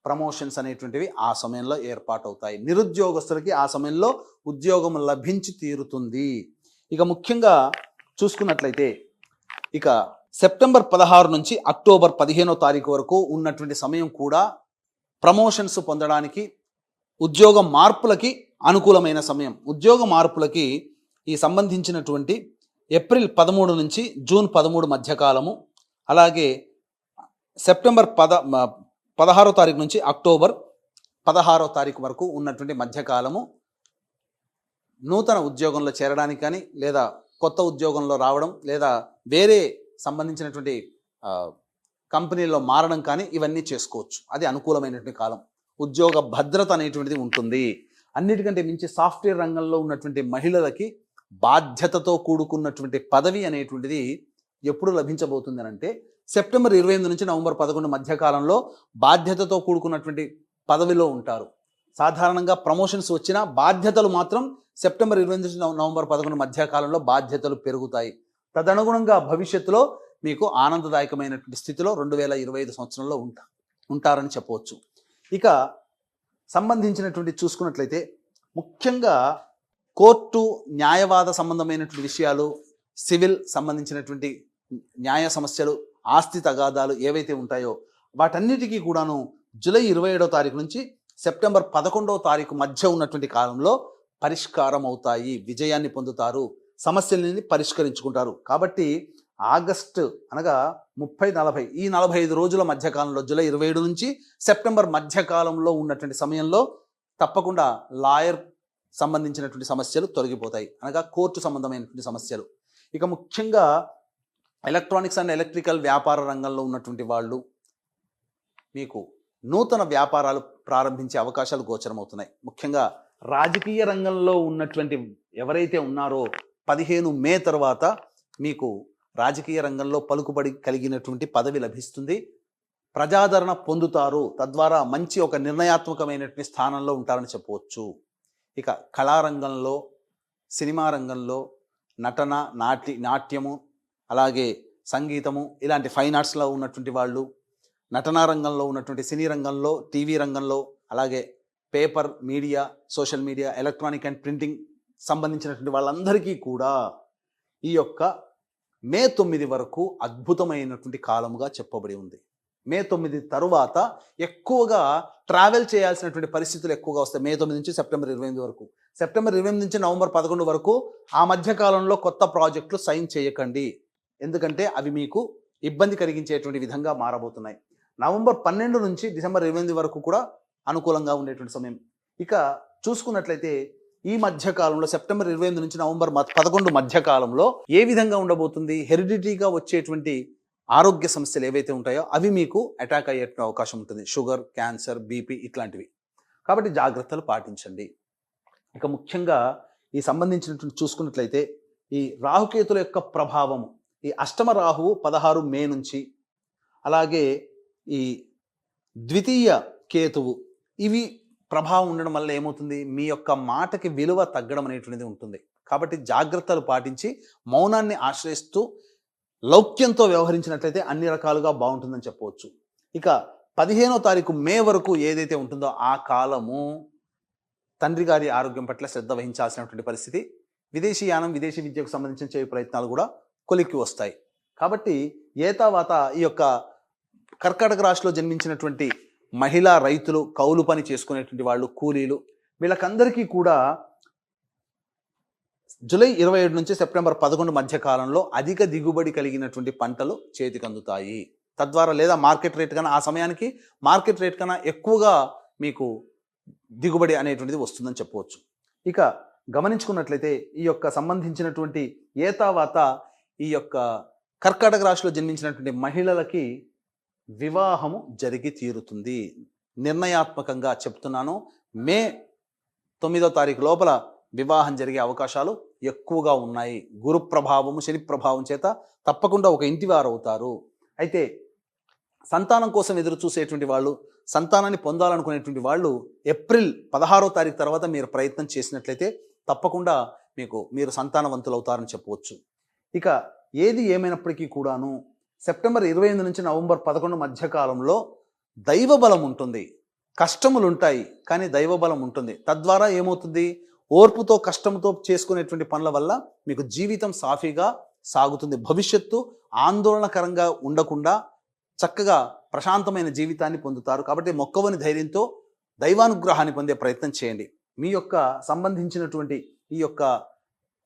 ప్రమోషన్స్ అనేటువంటివి ఆ సమయంలో ఏర్పాటవుతాయి. నిరుద్యోగస్తులకి ఆ సమయంలో ఉద్యోగం లభించి తీరుతుంది. ఇక ముఖ్యంగా చూసుకున్నట్లయితే ఇక సెప్టెంబర్ 16 నుంచి అక్టోబర్ 15వ తారీఖు వరకు ఉన్నటువంటి సమయం కూడా ప్రమోషన్స్ పొందడానికి, ఉద్యోగ మార్పులకి అనుకూలమైన సమయం. ఉద్యోగ మార్పులకి ఈ సంబంధించినటువంటి ఏప్రిల్ 13 నుంచి జూన్ 13 మధ్యకాలము, అలాగే సెప్టెంబర్ 16వ తారీఖు నుంచి అక్టోబర్ 16వ తారీఖు వరకు ఉన్నటువంటి మధ్యకాలము నూతన ఉద్యోగంలో చేరడానికి కానీ, లేదా కొత్త ఉద్యోగంలో రావడం, లేదా వేరే సంబంధించినటువంటి కంపెనీలో మారడం కానీ ఇవన్నీ చేసుకోవచ్చు. అది అనుకూలమైనటువంటి కాలం. ఉద్యోగ భద్రత అనేటువంటిది ఉంటుంది. అన్నిటికంటే మించి సాఫ్ట్వేర్ రంగంలో ఉన్నటువంటి మహిళలకి బాధ్యతతో కూడుకున్నటువంటి పదవి అనేటువంటిది ఎప్పుడు లభించబోతుంది అంటే సెప్టెంబర్ 28 నుంచి నవంబర్ 11 మధ్యకాలంలో బాధ్యతతో కూడుకున్నటువంటి పదవిలో ఉంటారు. సాధారణంగా ప్రమోషన్స్ వచ్చినా బాధ్యతలు మాత్రం సెప్టెంబర్ 28 నుంచి నవంబర్ 11 మధ్యకాలంలో బాధ్యతలు పెరుగుతాయి. తదనుగుణంగా భవిష్యత్తులో మీకు ఆనందదాయకమైనటువంటి స్థితిలో 2025 సంవత్సరంలో ఉంటారని చెప్పవచ్చు. ఇక సంబంధించినటువంటి చూసుకున్నట్లయితే ముఖ్యంగా కోర్టు, న్యాయవాద సంబంధమైనటువంటి విషయాలు, సివిల్ సంబంధించినటువంటి న్యాయ సమస్యలు, ఆస్తి తగాదాలు ఏవైతే ఉంటాయో వాటన్నిటికీ కూడాను జూలై 27వ తారీఖు నుంచి సెప్టెంబర్ 11వ తారీఖు మధ్య ఉన్నటువంటి కాలంలో పరిష్కారం అవుతాయి, విజయాన్ని పొందుతారు, సమస్యలని పరిష్కరించుకుంటారు. కాబట్టి ఆగస్టు అనగా 30-40 ఈ 45 రోజుల మధ్యకాలంలో జూలై 27 నుంచి సెప్టెంబర్ మధ్యకాలంలో ఉన్నటువంటి సమయంలో తప్పకుండా లాయర్ సంబంధించినటువంటి సమస్యలు తొలగిపోతాయి, అనగా కోర్టు సంబంధమైనటువంటి సమస్యలు. ఇక ముఖ్యంగా ఎలక్ట్రానిక్స్ అండ్ ఎలక్ట్రికల్ వ్యాపార రంగంలో ఉన్నటువంటి వాళ్ళు మీకు నూతన వ్యాపారాలు ప్రారంభించే అవకాశాలు గోచరమవుతున్నాయి. ముఖ్యంగా రాజకీయ రంగంలో ఉన్నటువంటి ఎవరైతే ఉన్నారో 15 మే తర్వాత మీకు రాజకీయ రంగంలో పలుకుబడి కలిగినటువంటి పదవి లభిస్తుంది, ప్రజాదరణ పొందుతారు, తద్వారా మంచి ఒక నిర్ణయాత్మకమైనటువంటి స్థానంలో ఉంటారని చెప్పవచ్చు. ఇక కళారంగంలో, సినిమా రంగంలో, నటన, నాట్యము, అలాగే సంగీతము, ఇలాంటి ఫైన్ ఆర్ట్స్లో ఉన్నటువంటి వాళ్ళు, నటనా రంగంలో ఉన్నటువంటి సినీ రంగంలో, టీవీ రంగంలో, అలాగే paper media, social media, electronic and printing సంబంధించినటువంటి వాళ్ళందరికీ కూడా ఈ యొక్క మే 9 వరకు అద్భుతమైనటువంటి కాలముగా చెప్పబడి ఉంది. మే 9 తరువాత ఎక్కువగా ట్రావెల్ చేయాల్సినటువంటి పరిస్థితులు ఎక్కువగా వస్తాయి. మే 9 నుంచి సెప్టెంబర్ 28 వరకు, సెప్టెంబర్ 28 నుంచి నవంబర్ 11 వరకు ఆ మధ్య కాలంలో కొత్త ప్రాజెక్టులు సైన్ చేయకండి, ఎందుకంటే అవి మీకు ఇబ్బంది కలిగించేటువంటి విధంగా మారబోతున్నాయి. నవంబర్ 12 నుంచి డిసెంబర్ 28 వరకు కూడా అనుకూలంగా ఉండేటువంటి సమయం. ఇక చూసుకున్నట్లయితే ఈ మధ్య కాలంలో సెప్టెంబర్ 28 నుంచి నవంబర్ 11 మధ్య కాలంలో ఏ విధంగా ఉండబోతుంది? హెరిడిటరీగా వచ్చేటువంటి ఆరోగ్య సమస్యలు ఏవైతే ఉంటాయో అవి మీకు అటాక్ అయ్యే అవకాశం ఉంటుంది. షుగర్, క్యాన్సర్, బీపీ ఇట్లాంటివి. కాబట్టి జాగ్రత్తలు పాటించండి. ఇక ముఖ్యంగా ఈ సంబంధించినటువంటి చూసుకున్నట్లయితే ఈ రాహుకేతుల యొక్క ప్రభావం, ఈ అష్టమ రాహువు 16 మే నుంచి, అలాగే ఈ ద్వితీయ కేతువు, ఇవి ప్రభావం ఉండడం వల్ల ఏమవుతుంది? మీ యొక్క మాటకి విలువ తగ్గడం అనేటువంటిది ఉంటుంది. కాబట్టి జాగ్రత్తలు పాటించి మౌనాన్ని ఆశ్రయిస్తూ లౌక్యంతో వ్యవహరించినట్లయితే అన్ని రకాలుగా బాగుంటుందని చెప్పవచ్చు. ఇక 15వ తారీఖు మే వరకు ఏదైతే ఉంటుందో ఆ కాలము తండ్రి గారి ఆరోగ్యం పట్ల శ్రద్ధ వహించాల్సినటువంటి పరిస్థితి. విదేశీయానం, విదేశీ విద్యకు సంబంధించిన చేయ ప్రయత్నాలు కూడా కొలిక్కి వస్తాయి. కాబట్టి ఏతావాత ఈ యొక్క కర్కాటక రాశిలో జన్మించినటువంటి మహిళా రైతులు, కౌలు పని చేసుకునేటువంటి వాళ్ళు, కూలీలు, వీళ్ళకందరికీ కూడా జూలై 27 నుంచి సెప్టెంబర్ 11 మధ్య కాలంలో అధిక దిగుబడి కలిగినటువంటి పంటలు చేతికి అందుతాయి. తద్వారా లేదా మార్కెట్ రేట్ కన్నా, ఆ సమయానికి మార్కెట్ రేట్ కన్నా ఎక్కువగా మీకు దిగుబడి అనేటువంటిది వస్తుందని చెప్పవచ్చు. ఇక గమనించుకున్నట్లయితే ఈ యొక్క సంబంధించినటువంటి ఏతావాత ఈ యొక్క కర్కాటక రాశిలో జన్మించినటువంటి మహిళలకి వివాహము జరిగి తీరుతుంది. నిర్ణయాత్మకంగా చెప్తున్నాను, మే 9వ తారీఖు లోపల వివాహం జరిగే అవకాశాలు ఎక్కువగా ఉన్నాయి. గురు ప్రభావము, శని ప్రభావం చేత తప్పకుండా ఒక ఇంటివారు అవుతారు. అయితే సంతానం కోసం ఎదురు చూసేటువంటి వాళ్ళు, సంతానాన్ని పొందాలనుకునేటువంటి వాళ్ళు ఏప్రిల్ 16వ తారీఖు తర్వాత మీరు ప్రయత్నం చేసినట్లయితే తప్పకుండా మీరు సంతానవంతులు అవుతారని చెప్పవచ్చు. ఇక ఏది ఏమైనప్పటికీ కూడాను సెప్టెంబర్ 28 నుంచి నవంబర్ 11 మధ్య కాలంలో దైవబలం ఉంటుంది. కష్టములు ఉంటాయి కానీ దైవబలం ఉంటుంది. తద్వారా ఏమవుతుంది? ఓర్పుతో, కష్టంతో చేసుకునేటువంటి పనుల వల్ల మీకు జీవితం సాఫీగా సాగుతుంది. భవిష్యత్తు ఆందోళనకరంగా ఉండకుండా చక్కగా ప్రశాంతమైన జీవితాన్ని పొందుతారు. కాబట్టి మొక్కవని ధైర్యంతో దైవానుగ్రహాన్ని పొందే ప్రయత్నం చేయండి. మీ యొక్క సంబంధించినటువంటి ఈ యొక్క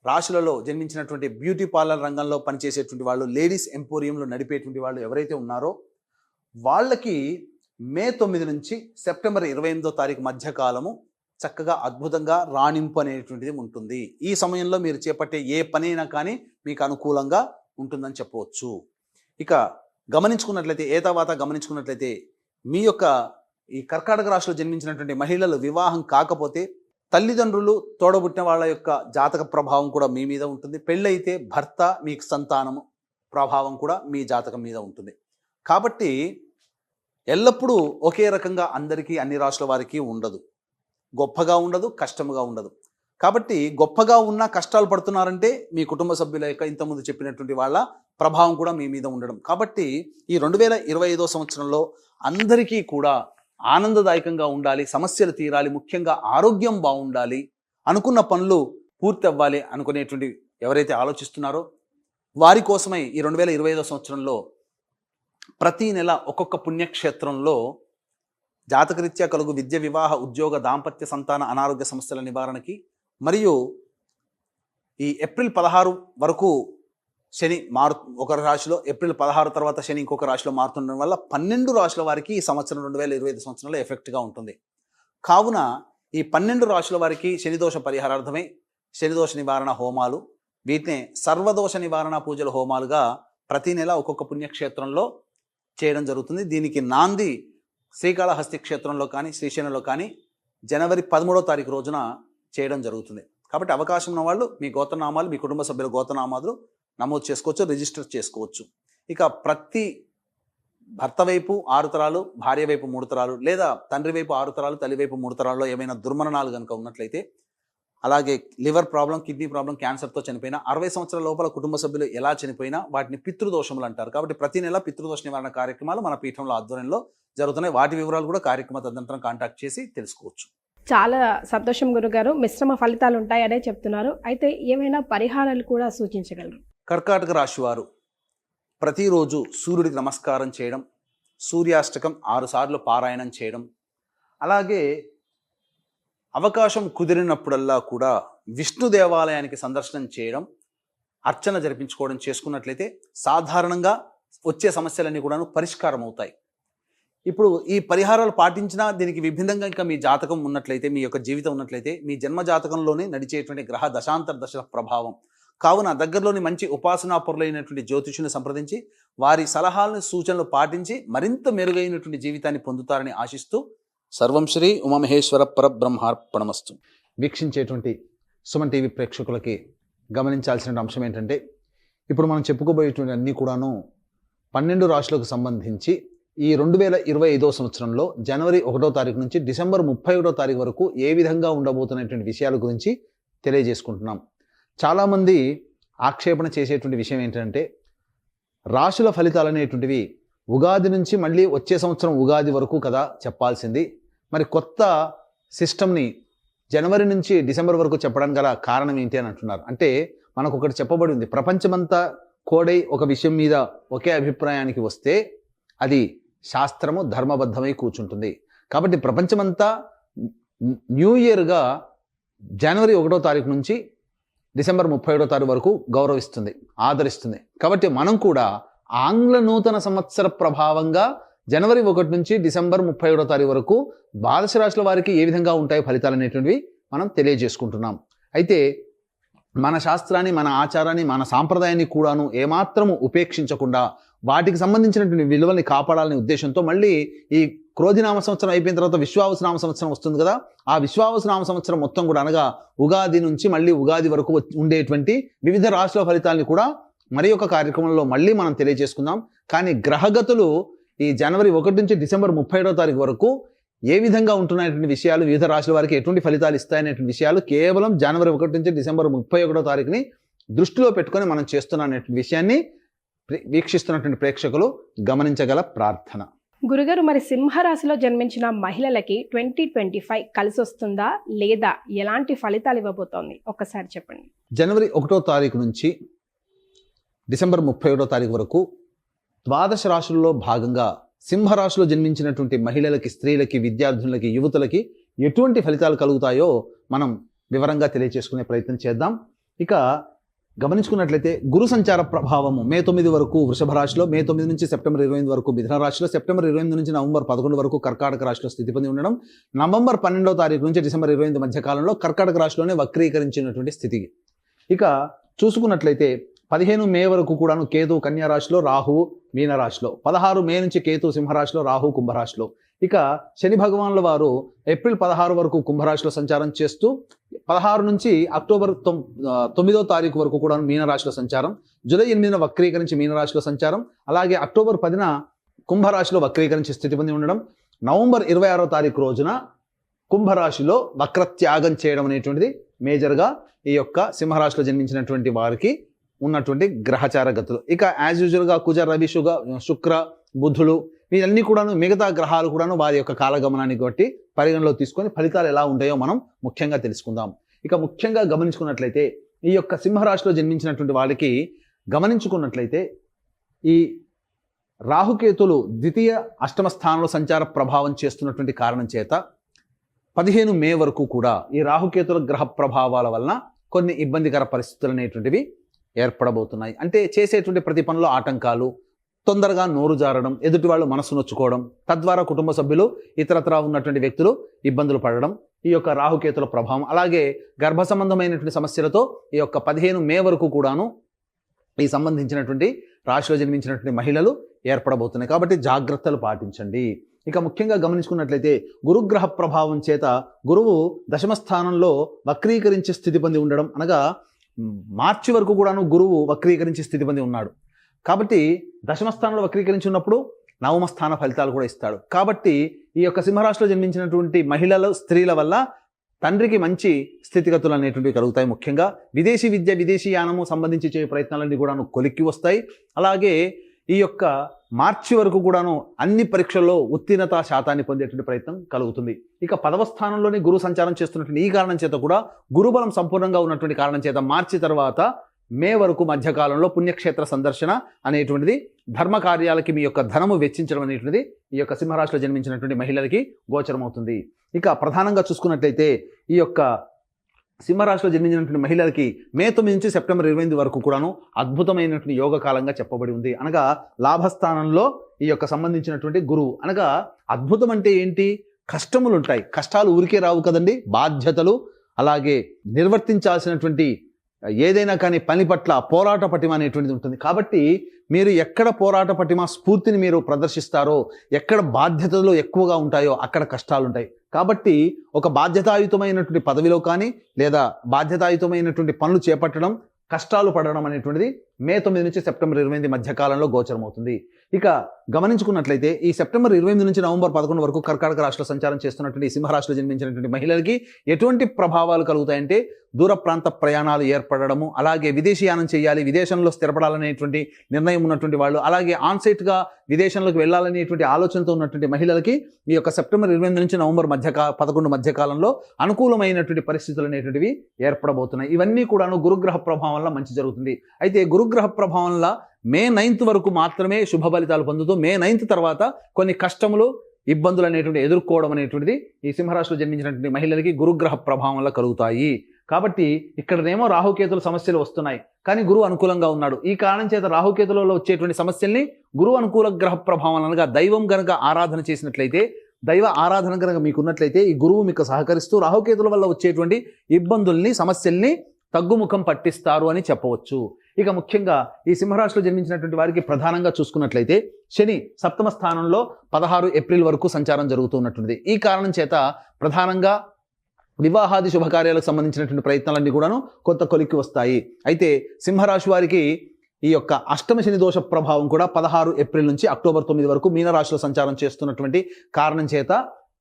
రాశులలో జన్మించినటువంటి బ్యూటీ పార్లర్ రంగంలో పనిచేసేటువంటి వాళ్ళు, లేడీస్ ఎంపోరియంలో నడిపేటువంటి వాళ్ళు ఎవరైతే ఉన్నారో వాళ్ళకి మే 9 నుంచి సెప్టెంబర్ 28వ తారీఖు మధ్య కాలము చక్కగా అద్భుతంగా రాణింపు అనేటువంటిది ఉంటుంది. ఈ సమయంలో మీరు చేపట్టే ఏ పని అయినా కానీ మీకు అనుకూలంగా ఉంటుందని చెప్పవచ్చు. ఇక గమనించుకున్నట్లయితే మీ యొక్క ఈ కర్కాటక రాశిలో జన్మించినటువంటి మహిళలు వివాహం కాకపోతే తల్లిదండ్రులు, తోడబుట్టిన వాళ్ళ యొక్క జాతక ప్రభావం కూడా మీ మీద ఉంటుంది. పెళ్ళైతే భర్త, మీకు సంతానము ప్రభావం కూడా మీ జాతకం మీద ఉంటుంది. కాబట్టి ఎల్లప్పుడూ ఒకే రకంగా అందరికీ, అన్ని రాశుల వారికి ఉండదు. గొప్పగా ఉండదు, కష్టముగా ఉండదు. కాబట్టి గొప్పగా ఉన్న కష్టాలు పడుతున్నారంటే మీ కుటుంబ సభ్యుల యొక్క ఇంతకుముందు చెప్పినటువంటి వాళ్ళ ప్రభావం కూడా మీ మీద ఉండడం. కాబట్టి ఈ 2025వ సంవత్సరంలో అందరికీ కూడా ఆనందదాయకంగా ఉండాలి, సమస్యలు తీరాలి, ముఖ్యంగా ఆరోగ్యం బాగుండాలి, అనుకున్న పనులు పూర్తి అవ్వాలి అనుకునేటువంటి ఎవరైతే ఆలోచిస్తున్నారో వారి కోసమై ఈ 2025వ సంవత్సరంలో ప్రతి నెల ఒక్కొక్క పుణ్యక్షేత్రంలో జాతకరీత్యా కలుగు విద్య, వివాహ, ఉద్యోగ, దాంపత్య, సంతాన, అనారోగ్య సమస్యల నివారణకి, మరియు ఈ ఏప్రిల్ 16 వరకు శని ఒక రాశిలో, ఏప్రిల్ 16 తర్వాత శని ఇంకొక రాశిలో మారుతుండడం వల్ల 12 రాశుల వారికి ఈ సంవత్సరం 2025 సంవత్సరంలో ఎఫెక్ట్గా ఉంటుంది. కావున ఈ 12 రాశుల వారికి శనిదోష పరిహారార్థమై శనిదోష నివారణ హోమాలు, వీటిని సర్వదోష నివారణ పూజల హోమాలుగా ప్రతి నెల ఒక్కొక్క పుణ్యక్షేత్రంలో చేయడం జరుగుతుంది. దీనికి నాంది శ్రీకాళహస్తి క్షేత్రంలో కానీ, శ్రీశైలంలో కానీ జనవరి 13వ తారీఖు రోజున చేయడం జరుగుతుంది. కాబట్టి అవకాశం ఉన్న వాళ్ళు మీ గోత్రనామాలు, మీ కుటుంబ సభ్యుల గోత్రనామాలు నమోదు చేసుకోవచ్చు, రిజిస్టర్ చేసుకోవచ్చు. ఇక ప్రతి భర్త వైపు 6 తరాలు, భార్య వైపు 3 తరాలు, లేదా తండ్రి వైపు 6 తరాలు, తల్లి వైపు 3 తరాల్లో ఏమైనా దుర్మరణాలు కనుక ఉన్నట్లయితే, అలాగే లివర్ ప్రాబ్లం, కిడ్నీ ప్రాబ్లం, క్యాన్సర్తో చనిపోయినా, 60 సంవత్సరాల లోపల కుటుంబ సభ్యులు ఎలా చనిపోయినా వాటిని పితృదోషములు అంటారు. కాబట్టి ప్రతి నెల పితృదోష నివారణ కార్యక్రమాలు మన పీఠంలో ఆధ్వర్యంలో జరుగుతున్నాయి. వాటి వివరాలు కూడా కార్యక్రమ తదనంతరం కాంటాక్ట్ చేసి తెలుసుకోవచ్చు. చాలా సంతోషం గురుగారు. మిశ్రమ ఫలితాలు ఉంటాయనే చెప్తున్నారు. అయితే ఏమైనా పరిహారాలు కూడా సూచించగలరు? కర్కాటక రాశి వారు ప్రతిరోజు సూర్యుడికి నమస్కారం చేయడం, సూర్యాష్టకం 6 సార్లు పారాయణం చేయడం, అలాగే అవకాశం కుదిరినప్పుడల్లా కూడా విష్ణు దేవాలయానికి సందర్శనం చేయడం, అర్చన జరిపించుకోవడం చేసుకున్నట్లయితే సాధారణంగా వచ్చే సమస్యలన్నీ కూడా పరిష్కారం అవుతాయి. ఇప్పుడు ఈ పరిహారాలు పాటించినా దీనికి విభిన్నంగా ఇంకా మీ జాతకం ఉన్నట్లయితే, మీ యొక్క జీవితం ఉన్నట్లయితే, మీ జన్మ జాతకంలోనే నడిచేటువంటి గ్రహ దశాంతర దశల ప్రభావం కావున దగ్గరలోని మంచి ఉపాసనాపరులైనటువంటి జ్యోతిషుని సంప్రదించి వారి సలహాలను, సూచనలు పాటించి మరింత మెరుగైనటువంటి జీవితాన్ని పొందుతారని ఆశిస్తూ సర్వం శ్రీ ఉమామహేశ్వర పరబ్రహ్మార్పణమస్తు. వీక్షించేటువంటి సుమన్ టీవీ ప్రేక్షకులకి గమనించాల్సిన అంశం ఏంటంటే, ఇప్పుడు మనం చెప్పుకోబోయేటువంటి అన్నీ కూడాను 12 రాశులకు సంబంధించి ఈ 2025వ సంవత్సరంలో జనవరి 1వ తారీఖు నుంచి డిసెంబర్ 31వ తారీఖు వరకు ఏ విధంగా ఉండబోతున్నటువంటి విషయాల గురించి తెలియజేసుకుంటున్నాం. చాలామంది ఆక్షేపణ చేసేటువంటి విషయం ఏంటంటే, రాశుల ఫలితాలు అనేటువంటివి ఉగాది నుంచి మళ్ళీ వచ్చే సంవత్సరం ఉగాది వరకు కదా చెప్పాల్సింది, మరి కొత్త సిస్టమ్ని జనవరి నుంచి డిసెంబర్ వరకు చెప్పడానికి గల కారణం ఏంటి అని అంటున్నారు. అంటే మనకు ఒకటి చెప్పబడి ఉంది, ప్రపంచమంతా కోడై ఒక విషయం మీద ఒకే అభిప్రాయానికి వస్తే అది శాస్త్రము ధర్మబద్ధమై కూర్చుంటుంది. కాబట్టి ప్రపంచమంతా న్యూ ఇయర్గా జనవరి 1వ తారీఖు నుంచి డిసెంబర్ 31వ తారీఖు వరకు గౌరవిస్తుంది, ఆదరిస్తుంది. కాబట్టి మనం కూడా ఆంగ్ల నూతన సంవత్సర ప్రభావంగా జనవరి 1 నుంచి డిసెంబర్ 31వ తారీఖు వరకు ద్వాదశ రాశుల వారికి ఏ విధంగా ఉంటాయో ఫలితాలు అనేటువంటివి మనం తెలియజేసుకుంటున్నాం. అయితే మన శాస్త్రాన్ని, మన ఆచారాన్ని, మన సాంప్రదాయాన్ని కూడాను ఏమాత్రము ఉపేక్షించకుండా వాటికి సంబంధించినటువంటి విలువల్ని కాపాడాలనే ఉద్దేశంతో మళ్ళీ ఈ క్రోధినామ సంవత్సరం అయిపోయిన తర్వాత విశ్వావసునామ సంవత్సరం వస్తుంది కదా, ఆ విశ్వావసునామ సంవత్సరం మొత్తం కూడా అనగా ఉగాది నుంచి మళ్ళీ ఉగాది వరకు ఉండేటువంటి వివిధ రాశుల ఫలితాలని కూడా మరి ఒక కార్యక్రమంలో మళ్ళీ మనం తెలియజేసుకుందాం. కానీ గ్రహగతులు ఈ జనవరి 1 నుంచి డిసెంబర్ 31వ తారీఖు వరకు ఏ విధంగా ఉంటున్నటువంటి విషయాలు, వివిధ రాశుల వారికి ఎటువంటి ఫలితాలు ఇస్తాయనేటువంటి విషయాలు కేవలం జనవరి 1 నుంచి డిసెంబర్ 31వ తారీఖుని దృష్టిలో పెట్టుకొని మనం చేస్తున్నటువంటి విషయాన్ని వీక్షిస్తున్నటువంటి ప్రేక్షకులు గమనించగల ప్రార్థన. గురుగారు, మరి సింహరాశిలో జన్మించిన మహిళలకి 2025 కలిసి వస్తుందా లేదా ఎలాంటి ఫలితాలు ఇవ్వబోతోంది ఒక్కసారి చెప్పండి. జనవరి 1వ తారీఖు నుంచి డిసెంబర్ 31వ తారీఖు వరకు ద్వాదశ రాశుల్లో భాగంగా సింహరాశిలో జన్మించినటువంటి మహిళలకి, స్త్రీలకి, విద్యార్థులకి, యువతులకి ఎటువంటి ఫలితాలు కలుగుతాయో మనం వివరంగా తెలియజేసుకునే ప్రయత్నం చేద్దాం. ఇక గమనించుకున్నట్లయితే గురు సంచార ప్రభావము మే 9 వరకు వృషభ రాశిలో, మే 9 నుంచి సెప్టెంబర్ 28 వరకు మిథున రాశిలో, సెప్టెంబర్ 28 నుంచి నవంబర్ 11 వరకు కర్కాటక రాశిలో స్థితి పొంది ఉండడం, నవంబర్ 12వ తారీఖు నుంచి డిసెంబర్ 28 మధ్య కాలంలో కర్కాటక రాశిలోనే వక్రీకరించినటువంటి స్థితి. ఇక చూసుకున్నట్లయితే 15 మే వరకు కూడాను కేతు కన్యా రాశిలో, రాహువు మీన రాశిలో, 16 మే నుంచి కేతు సింహరాశిలో, రాహు కుంభరాశిలో. ఇక శని భగవానుల వారు ఏప్రిల్ 16 వరకు కుంభరాశిలో సంచారం చేస్తూ 16 నుంచి అక్టోబర్ 9వ తారీఖు వరకు కూడా మీనరాశిలో సంచారం, జూలై 8న వక్రీకరించి మీనరాశిలో సంచారం, అలాగే అక్టోబర్ 10న కుంభరాశిలో వక్రీకరించి స్థితి పొంది ఉండడం, నవంబర్ 26వ తారీఖు రోజున కుంభరాశిలో వక్రత్యాగం చేయడం అనేటువంటిది మేజర్గా ఈ యొక్క సింహరాశిలో జన్మించినటువంటి వారికి ఉన్నటువంటి గ్రహచార గతులు. ఇక యాజ్ యూజువల్గా కుజ, రవి, శుక్ర, బుధులు వీళ్ళన్నీ కూడాను మిగతా గ్రహాలు కూడాను వారి యొక్క కాలగమనాన్ని బట్టి పరిగణలో తీసుకొని ఫలితాలు ఎలా ఉంటాయో మనం ముఖ్యంగా తెలుసుకుందాం. ఇక ముఖ్యంగా గమనించుకున్నట్లయితే ఈ యొక్క సింహరాశిలో జన్మించినటువంటి వాళ్ళకి గమనించుకున్నట్లయితే ఈ రాహుకేతులు ద్వితీయ అష్టమ స్థానంలో సంచార ప్రభావం చేస్తున్నటువంటి కారణం చేత 15 మే వరకు కూడా ఈ రాహుకేతుల గ్రహ ప్రభావాల వలన కొన్ని ఇబ్బందికర పరిస్థితులు అనేటువంటివి ఏర్పడబోతున్నాయి. అంటే చేసేటువంటి ప్రతి పనిలో ఆటంకాలు, తొందరగా నోరు జారడం, ఎదుటి వాళ్ళు మనసు నొచ్చుకోవడం, తద్వారా కుటుంబ సభ్యులు, ఇతరత్రా ఉన్నటువంటి వ్యక్తులు ఇబ్బందులు పడడం ఈ యొక్క రాహుకేతుల ప్రభావం. అలాగే గర్భ సంబంధమైనటువంటి సమస్యలతో ఈ యొక్క 15 మే వరకు కూడాను ఈ సంబంధించినటువంటి రాశిలో జన్మించినటువంటి మహిళలు ఏర్పడబోతున్నాయి. కాబట్టి జాగ్రత్తలు పాటించండి. ఇక ముఖ్యంగా గమనించుకున్నట్లయితే గురుగ్రహ ప్రభావం చేత గురువు దశమ స్థానంలో వక్రీకరించే స్థితి పొంది ఉండడం, అనగా మార్చి వరకు కూడాను గురువు వక్రీకరించే స్థితి పొంది ఉన్నాడు. కాబట్టి దశమ స్థానంలో వక్రీకరించి ఉన్నప్పుడు నవమ స్థాన ఫలితాలు కూడా ఇస్తాడు. కాబట్టి ఈ యొక్క సింహరాశిలో జన్మించినటువంటి మహిళలు, స్త్రీల వల్ల తండ్రికి మంచి స్థితిగతులు అనేటువంటివి కలుగుతాయి. ముఖ్యంగా విదేశీ విద్య, విదేశీ యానము సంబంధించి చేసే ప్రయత్నాలన్నీ కూడాను కొలిక్కి వస్తాయి. అలాగే ఈ యొక్క మార్చి వరకు కూడాను అన్ని పరీక్షల్లో ఉత్తీర్ణత శాతాన్ని పొందేటువంటి ప్రయత్నం కలుగుతుంది. ఇక 10వ స్థానంలోనే గురు సంచారం చేస్తున్నటువంటి ఈ కారణం చేత కూడా గురుబలం సంపూర్ణంగా ఉన్నటువంటి కారణం చేత మార్చి తర్వాత మే వరకు మధ్యకాలంలో పుణ్యక్షేత్ర సందర్శన అనేటువంటిది, ధర్మ కార్యాలకి మీ యొక్క ధనము వెచ్చించడం అనేటువంటిది ఈ యొక్క సింహరాశిలో జన్మించినటువంటి మహిళలకి గోచరమవుతుంది. ఇక ప్రధానంగా చూసుకున్నట్లయితే ఈ యొక్క సింహరాశిలో జన్మించినటువంటి మహిళలకి మే 9 నుంచి సెప్టెంబర్ 28 వరకు కూడాను అద్భుతమైనటువంటి యోగ కాలంగా చెప్పబడి ఉంది. అనగా లాభస్థానంలో ఈ యొక్క సంబంధించినటువంటి గురువు, అనగా అద్భుతం అంటే ఏంటి? కష్టములు ఉంటాయి, కష్టాలు ఊరికే రావు కదండి. బాధ్యతలు, అలాగే నిర్వర్తించాల్సినటువంటి ఏదైనా కానీ పని పట్ల పోరాట పటిమ అనేటువంటిది ఉంటుంది. కాబట్టి మీరు ఎక్కడ పోరాట పటిమ స్ఫూర్తిని మీరు ప్రదర్శిస్తారో, ఎక్కడ బాధ్యతలు ఎక్కువగా ఉంటాయో అక్కడ కష్టాలు ఉంటాయి. కాబట్టి ఒక బాధ్యతాయుతమైనటువంటి పదవిలో కానీ లేదా బాధ్యతాయుతమైనటువంటి పనులు చేపట్టడం, కష్టాలు పడడం అనేటువంటిది మే 9 నుంచి సెప్టెంబర్ 28 మధ్యకాలంలో గోచరమవుతుంది. ఇక గమనించుకున్నట్లయితే ఈ సెప్టెంబర్ 28 నుంచి నవంబర్ 11 వరకు కర్కాటక రాశిలో సంచారం చేస్తున్నటువంటి సింహరాశిలో జన్మించినటువంటి మహిళలకి ఎటువంటి ప్రభావాలు కలుగుతాయంటే దూర ప్రాంత ప్రయాణాలు ఏర్పడము, అలాగే విదేశీయానం చేయాలి, విదేశంలో స్థిరపడాలనేటువంటి నిర్ణయం ఉన్నటువంటి వాళ్ళు, అలాగే ఆన్సైట్గా విదేశంలోకి వెళ్ళాలనేటువంటి ఆలోచనతో ఉన్నటువంటి మహిళలకి ఈ యొక్క సెప్టెంబర్ 28 నుంచి నవంబర్ 11 మధ్యకాలంలో అనుకూలమైనటువంటి పరిస్థితులు అనేటువంటివి ఏర్పడబోతున్నాయి. ఇవన్నీ కూడాను గురుగ్రహ ప్రభావం వల్ల మంచి జరుగుతుంది. అయితే గురుగ్రహ ప్రభావం వల్ల మే 9 వరకు మాత్రమే శుభ ఫలితాలు పొందుతూ మే 9 తర్వాత కొన్ని కష్టములు, ఇబ్బందులు అనేటువంటి ఎదుర్కోవడం అనేటువంటిది ఈ సింహరాశిలో జన్మించినటువంటి మహిళలకి గురుగ్రహ ప్రభావం వల్ల కలుగుతాయి. కాబట్టి ఇక్కడనేమో రాహుకేతుల సమస్యలు వస్తున్నాయి, కానీ గురువు అనుకూలంగా ఉన్నాడు. ఈ కారణం చేత రాహుకేతులలో వచ్చేటువంటి సమస్యల్ని గురువు అనుకూల గ్రహ ప్రభావం అనగా దైవం గనక ఆరాధన చేసినట్లయితే, దైవ ఆరాధన కనుక మీకున్నట్లయితే ఈ గురువు మీకు సహకరిస్తూ రాహుకేతుల వల్ల వచ్చేటువంటి ఇబ్బందుల్ని, సమస్యల్ని తగ్గుముఖం పట్టిస్తారు అని చెప్పవచ్చు. ఇక ముఖ్యంగా ఈ సింహరాశిలో జన్మించినటువంటి వారికి ప్రధానంగా చూసుకున్నట్లయితే శని సప్తమ స్థానంలో 16 ఏప్రిల్ వరకు సంచారం జరుగుతున్నటువంటిది. ఈ కారణం చేత ప్రధానంగా వివాహాది శుభకార్యాలకు సంబంధించినటువంటి ప్రయత్నాలన్నీ కూడాను కొత్త కొలిక్కి వస్తాయి. అయితే సింహరాశి వారికి ఈ యొక్క అష్టమ శని దోష ప్రభావం కూడా 16 ఏప్రిల్ నుంచి అక్టోబర్ 9 వరకు మీనరాశిలో సంచారం చేస్తున్నటువంటి కారణం చేత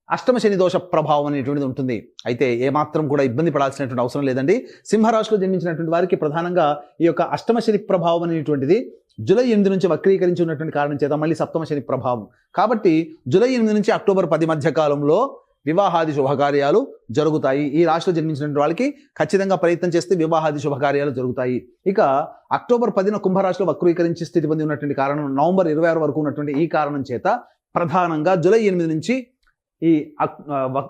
అష్టమ శని దోష ప్రభావం అనేటువంటిది ఉంటుంది. అయితే ఏమాత్రం కూడా ఇబ్బంది పడాల్సినటువంటి అవసరం లేదండి. సింహరాశిలో జన్మించినటువంటి వారికి ప్రధానంగా ఈ యొక్క అష్టమ శని ప్రభావం అనేటువంటిది జూలై 8 నుంచి వక్రీకరించి ఉన్నటువంటి కారణం చేత మళ్ళీ సప్తమ శని ప్రభావం. కాబట్టి జూలై 8 నుంచి అక్టోబర్ 10 మధ్య కాలంలో వివాహాది శుభకార్యాలు జరుగుతాయి. ఈ రాశిలో జన్మించినటువంటి వాళ్ళకి ఖచ్చితంగా ప్రయత్నం చేస్తే వివాహాది శుభకార్యాలు జరుగుతాయి. ఇక అక్టోబర్ 10 కుంభరాశిలో వక్రీకరించి స్థితి పొంది ఉన్నటువంటి కారణం నవంబర్ 26 వరకు ఉన్నటువంటి ఈ కారణం చేత ప్రధానంగా జూలై 8 నుంచి ఈ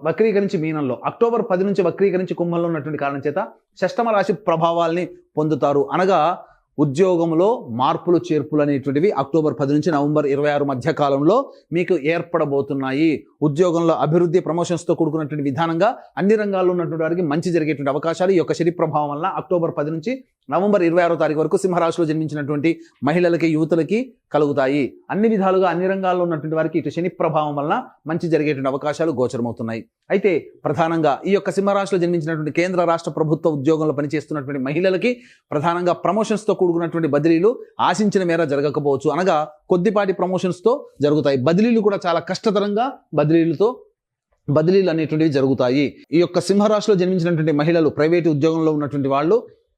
వక్రీకరించి మీనంలో, అక్టోబర్ 10 నుంచి వక్రీకరించి కుంభంలో ఉన్నటువంటి కారణం చేత షష్టమ రాశి ప్రభావాల్ని పొందుతారు. అనగా ఉద్యోగంలో మార్పులు చేర్పులు అనేటువంటివి అక్టోబర్ 10 నుంచి నవంబర్ 26 మధ్య కాలంలో మీకు ఏర్పడబోతున్నాయి. ఉద్యోగంలో అభివృద్ధి, ప్రమోషన్స్తో కూడుకున్నటువంటి విధానంగా అన్ని రంగాల్లో ఉన్నటువంటి వారికి మంచి జరిగేటువంటి అవకాశాలు ఈ యొక్క శని ప్రభావం వల్ల అక్టోబర్ 10 నుంచి నవంబర్ 26 తారీఖు వరకు సింహరాశిలో జన్మించినటువంటి మహిళలకి, యువతులకి కలుగుతాయి. అన్ని విధాలుగా అన్ని రంగాల్లో ఉన్నటువంటి వారికి ఇటు శని ప్రభావం వల్ల మంచి జరిగేటువంటి అవకాశాలు గోచరమవుతున్నాయి. అయితే ప్రధానంగా ఈ యొక్క సింహరాశిలో జన్మించినటువంటి కేంద్ర రాష్ట్ర ప్రభుత్వ ఉద్యోగంలో పనిచేస్తున్నటువంటి మహిళలకి ప్రధానంగా ప్రమోషన్స్తో కూడుకున్నటువంటి బదిలీలు ఆశించిన మేర జరగకపోవచ్చు. అనగా కొద్దిపాటి ప్రమోషన్స్తో జరుగుతాయి. బదిలీలు కూడా చాలా కష్టతరంగా బదిలీలు అనేటువంటివి జరుగుతాయి. ఈ యొక్క సింహరాశిలో జన్మించినటువంటి మహిళలు ప్రైవేటు ఉద్యోగంలో ఉన్నటువంటి వాళ్ళు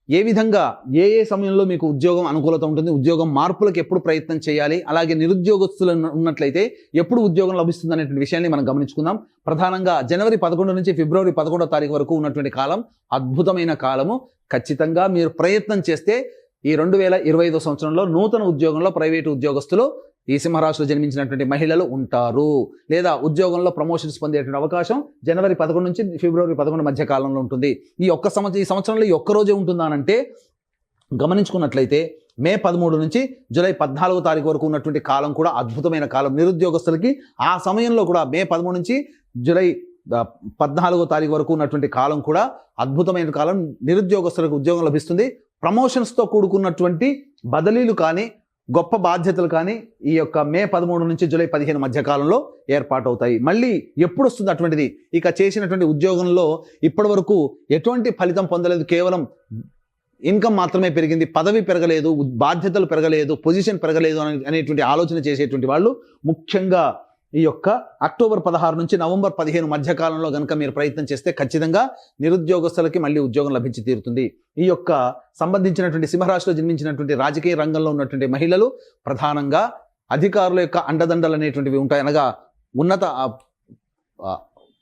ఏ విధంగా ఏ సమయంలో మీకు ఉద్యోగం అనుకూలత ఉంటుంది, ఉద్యోగం మార్పులకు ఎప్పుడు ప్రయత్నం చేయాలి, అలాగే నిరుద్యోగస్తులు ఉన్నట్లయితే ఎప్పుడు ఉద్యోగం లభిస్తుంది అనేటువంటి విషయాన్ని మనం గమనించుకుందాం. ప్రధానంగా జనవరి 11 నుంచి ఫిబ్రవరి 11వ తారీఖు వరకు ఉన్నటువంటి కాలం అద్భుతమైన కాలము. ఖచ్చితంగా మీరు ప్రయత్నం చేస్తే ఈ 2025 సంవత్సరంలో నూతన ఉద్యోగంలో ప్రైవేటు ఉద్యోగస్తులు ఈ సింహరాశిలో జన్మించినటువంటి మహిళలు ఉంటారు. లేదా ఉద్యోగంలో ప్రమోషన్స్ పొందేటువంటి అవకాశం జనవరి 11 నుంచి ఫిబ్రవరి 11 మధ్య కాలంలో ఉంటుంది. ఈ సంవత్సరంలో ఈ ఒక్క రోజే ఉంటుందానంటే గమనించుకున్నట్లయితే మే 13 నుంచి జూలై 14 తారీఖు వరకు ఉన్నటువంటి కాలం కూడా అద్భుతమైన కాలం. నిరుద్యోగస్తులకి ఆ సమయంలో కూడా మే 13 నుంచి జూలై 14 తారీఖు వరకు ఉన్నటువంటి కాలం కూడా అద్భుతమైన కాలం. నిరుద్యోగస్తులకు ఉద్యోగం లభిస్తుంది. ప్రమోషన్స్తో కూడుకున్నటువంటి బదిలీలు కానీ, గొప్ప బాధ్యతలు కానీ ఈ యొక్క మే 13 నుంచి జూలై 15 మధ్య కాలంలో ఏర్పాటవుతాయి. మళ్ళీ ఎప్పుడు వస్తుంది అటువంటిది? ఇక చేసినటువంటి ఉద్యోగంలో ఇప్పటి వరకు ఎటువంటి ఫలితం పొందలేదు, కేవలం ఇన్కమ్ మాత్రమే పెరిగింది, పదవి పెరగలేదు, బాధ్యతలు పెరగలేదు, పొజిషన్ పెరగలేదు అనేటువంటి ఆలోచన చేసేటువంటి వాళ్ళు ముఖ్యంగా ఈ యొక్క అక్టోబర్ 16 నుంచి నవంబర్ 15 మధ్య కాలంలో కనుక మీరు ప్రయత్నం చేస్తే ఖచ్చితంగా నిరుద్యోగస్తులకి మళ్ళీ ఉద్యోగం లభించి తీరుతుంది. ఈ యొక్క సంబంధించినటువంటి సింహరాశిలో జన్మించినటువంటి రాజకీయ రంగంలో ఉన్నటువంటి మహిళలు ప్రధానంగా అధికారుల యొక్క అండదండలు అనేటువంటివి ఉంటాయి. అనగా ఉన్నత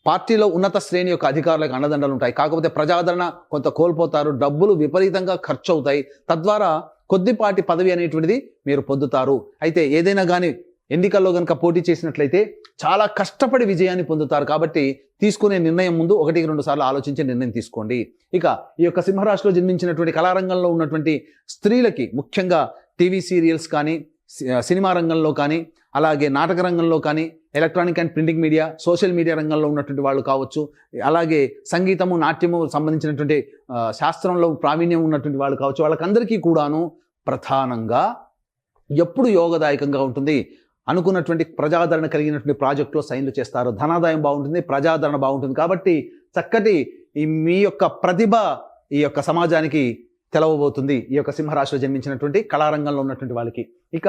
పార్టీలో ఉన్నత శ్రేణి యొక్క అధికారులకు అండదండలు ఉంటాయి. కాకపోతే ప్రజాదరణ కొంత కోల్పోతారు, డబ్బులు విపరీతంగా ఖర్చు అవుతాయి, తద్వారా కొద్దిపాటి పదవి అనేటువంటిది మీరు పొందుతారు. అయితే ఏదైనా కానీ ఎన్నికల్లో కనుక పోటీ చేసినట్లయితే చాలా కష్టపడి విజయాన్ని పొందుతారు. కాబట్టి తీసుకునే నిర్ణయం ముందు 1-2 సార్లు ఆలోచించి నిర్ణయం తీసుకోండి. ఇక ఈ యొక్క సింహరాశిలో జన్మించినటువంటి కళారంగంలో ఉన్నటువంటి స్త్రీలకి ముఖ్యంగా టీవీ సీరియల్స్ కానీ, సినిమా రంగంలో కానీ, అలాగే నాటక రంగంలో కానీ, electronic and printing media, social media రంగంలో ఉన్నటువంటి వాళ్ళు కావచ్చు, అలాగే సంగీతము, నాట్యము సంబంధించినటువంటి శాస్త్రంలో ప్రావీణ్యం ఉన్నటువంటి వాళ్ళు కావచ్చు, వాళ్ళకందరికీ కూడాను ప్రధానంగా ఎప్పుడు యోగదాయకంగా ఉంటుంది. అనుకున్నటువంటి ప్రజాదరణ కలిగినటువంటి ప్రాజెక్టులో సైన్లు చేస్తారు, ధనాదాయం బాగుంటుంది, ప్రజాదరణ బాగుంటుంది. కాబట్టి చక్కటి మీ యొక్క ప్రతిభ ఈ యొక్క సమాజానికి తెలవబోతుంది ఈ యొక్క సింహరాశిలో జన్మించినటువంటి కళారంగంలో ఉన్నటువంటి వాళ్ళకి. ఇక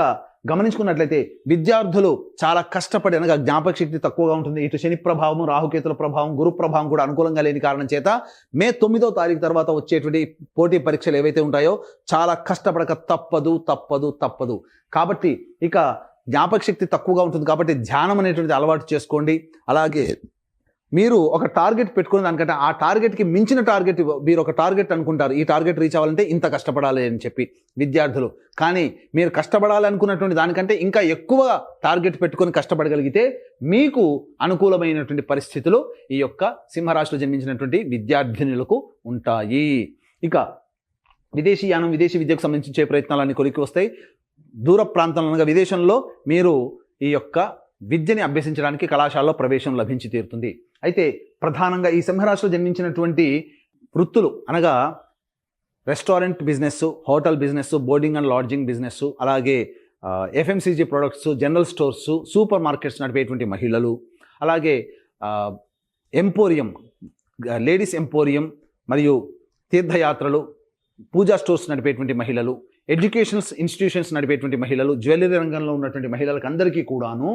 గమనించుకున్నట్లయితే విద్యార్థులు చాలా కష్టపడి, అనగా జ్ఞాపక శక్తి తక్కువగా ఉంటుంది. ఇటు శని ప్రభావం, రాహుకేతుల ప్రభావం, గురు ప్రభావం కూడా అనుకూలంగా లేని కారణం చేత మే 9వ తారీఖు తర్వాత వచ్చేటువంటి పోటీ పరీక్షలు ఏవైతే ఉంటాయో చాలా కష్టపడక తప్పదు. కాబట్టి ఇక జ్ఞాపక శక్తి తక్కువగా ఉంటుంది. కాబట్టి ధ్యానం అనేటువంటిది అలవాటు చేసుకోండి. అలాగే మీరు ఒక టార్గెట్ పెట్టుకుని దానికంటే ఆ టార్గెట్కి మించిన టార్గెట్, మీరు ఒక టార్గెట్ అనుకుంటారు, ఈ టార్గెట్ రీచ్ అవ్వాలంటే ఇంత కష్టపడాలి అని చెప్పి విద్యార్థులు. కానీ మీరు కష్టపడాలి అనుకున్నటువంటి దానికంటే ఇంకా ఎక్కువ టార్గెట్ పెట్టుకొని కష్టపడగలిగితే మీకు అనుకూలమైనటువంటి పరిస్థితులు ఈ యొక్క సింహరాశిలో జన్మించినటువంటి విద్యార్థినులకు ఉంటాయి. ఇక విదేశీయానం, విదేశీ విద్యకు సంబంధించే ప్రయత్నాలన్నీ కొలిక్కి వస్తాయి. దూర ప్రాంతంలో అనగా విదేశంలో మీరు ఈ యొక్క విద్యని అభ్యసించడానికి కళాశాలలో ప్రవేశం లభించి తీరుతుంది. అయితే ప్రధానంగా ఈ సింహరాశిలో జన్మించినటువంటి వృత్తులు అనగా restaurant business, hotel business, boarding and lodging business, అలాగే FMCG products, general stores, super markets నడిపేటువంటి మహిళలు, అలాగే ఎంపోరియం, లేడీస్ ఎంపోరియం మరియు తీర్థయాత్రలు, పూజా స్టోర్స్ నడిపేటువంటి మహిళలు, ఎడ్యుకేషనల్ ఇన్స్టిట్యూషన్స్ నడిపేటువంటి మహిళలు, జ్యువెలరీ రంగంలో ఉన్నటువంటి మహిళలకు అందరికీ కూడాను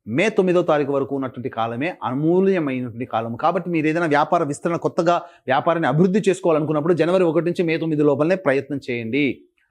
మే 9వ తారీఖు వరకు ఉన్నటువంటి కాలమే అమూల్యమైనటువంటి కాలం. కాబట్టి మీరు ఏదైనా వ్యాపార విస్తరణ, కొత్తగా వ్యాపారాన్ని అభివృద్ధి చేసుకోవాలనుకున్నప్పుడు జనవరి 1 నుంచి మే 9 లోపలనే ప్రయత్నం చేయండి.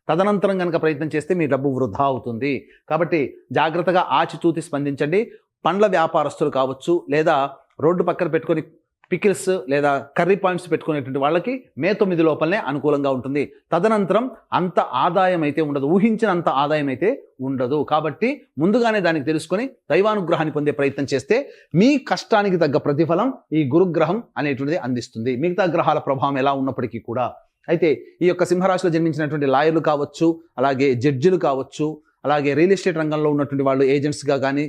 తదనంతరం కనుక ప్రయత్నం చేస్తే మీ డబ్బు వృధా అవుతుంది. కాబట్టి జాగ్రత్తగా ఆచితూచి స్పందించండి. పండ్ల వ్యాపారస్తులు కావచ్చు, లేదా రోడ్డు పక్కన పెట్టుకొని పికిల్స్ లేదా కర్రీ పాయింట్స్ పెట్టుకునేటువంటి వాళ్ళకి మే 9 లోపలనే అనుకూలంగా ఉంటుంది. తదనంతరం అంత ఆదాయం అయితే ఉండదు, ఊహించినంత ఆదాయం అయితే ఉండదు. కాబట్టి ముందుగానే దానికి తెలుసుకొని దైవానుగ్రహాన్ని పొందే ప్రయత్నం చేస్తే మీ కష్టానికి తగ్గ ప్రతిఫలం ఈ గురుగ్రహం అనేటువంటిది అందిస్తుంది, మిగతా గ్రహాల ప్రభావం ఎలా ఉన్నప్పటికీ కూడా. అయితే ఈ యొక్క సింహరాశిలో జన్మించినటువంటి లాయర్లు కావచ్చు, అలాగే జడ్జిలు కావచ్చు, అలాగే రియల్ ఎస్టేట్ రంగంలో ఉన్నటువంటి వాళ్ళు ఏజెంట్స్గా కానీ,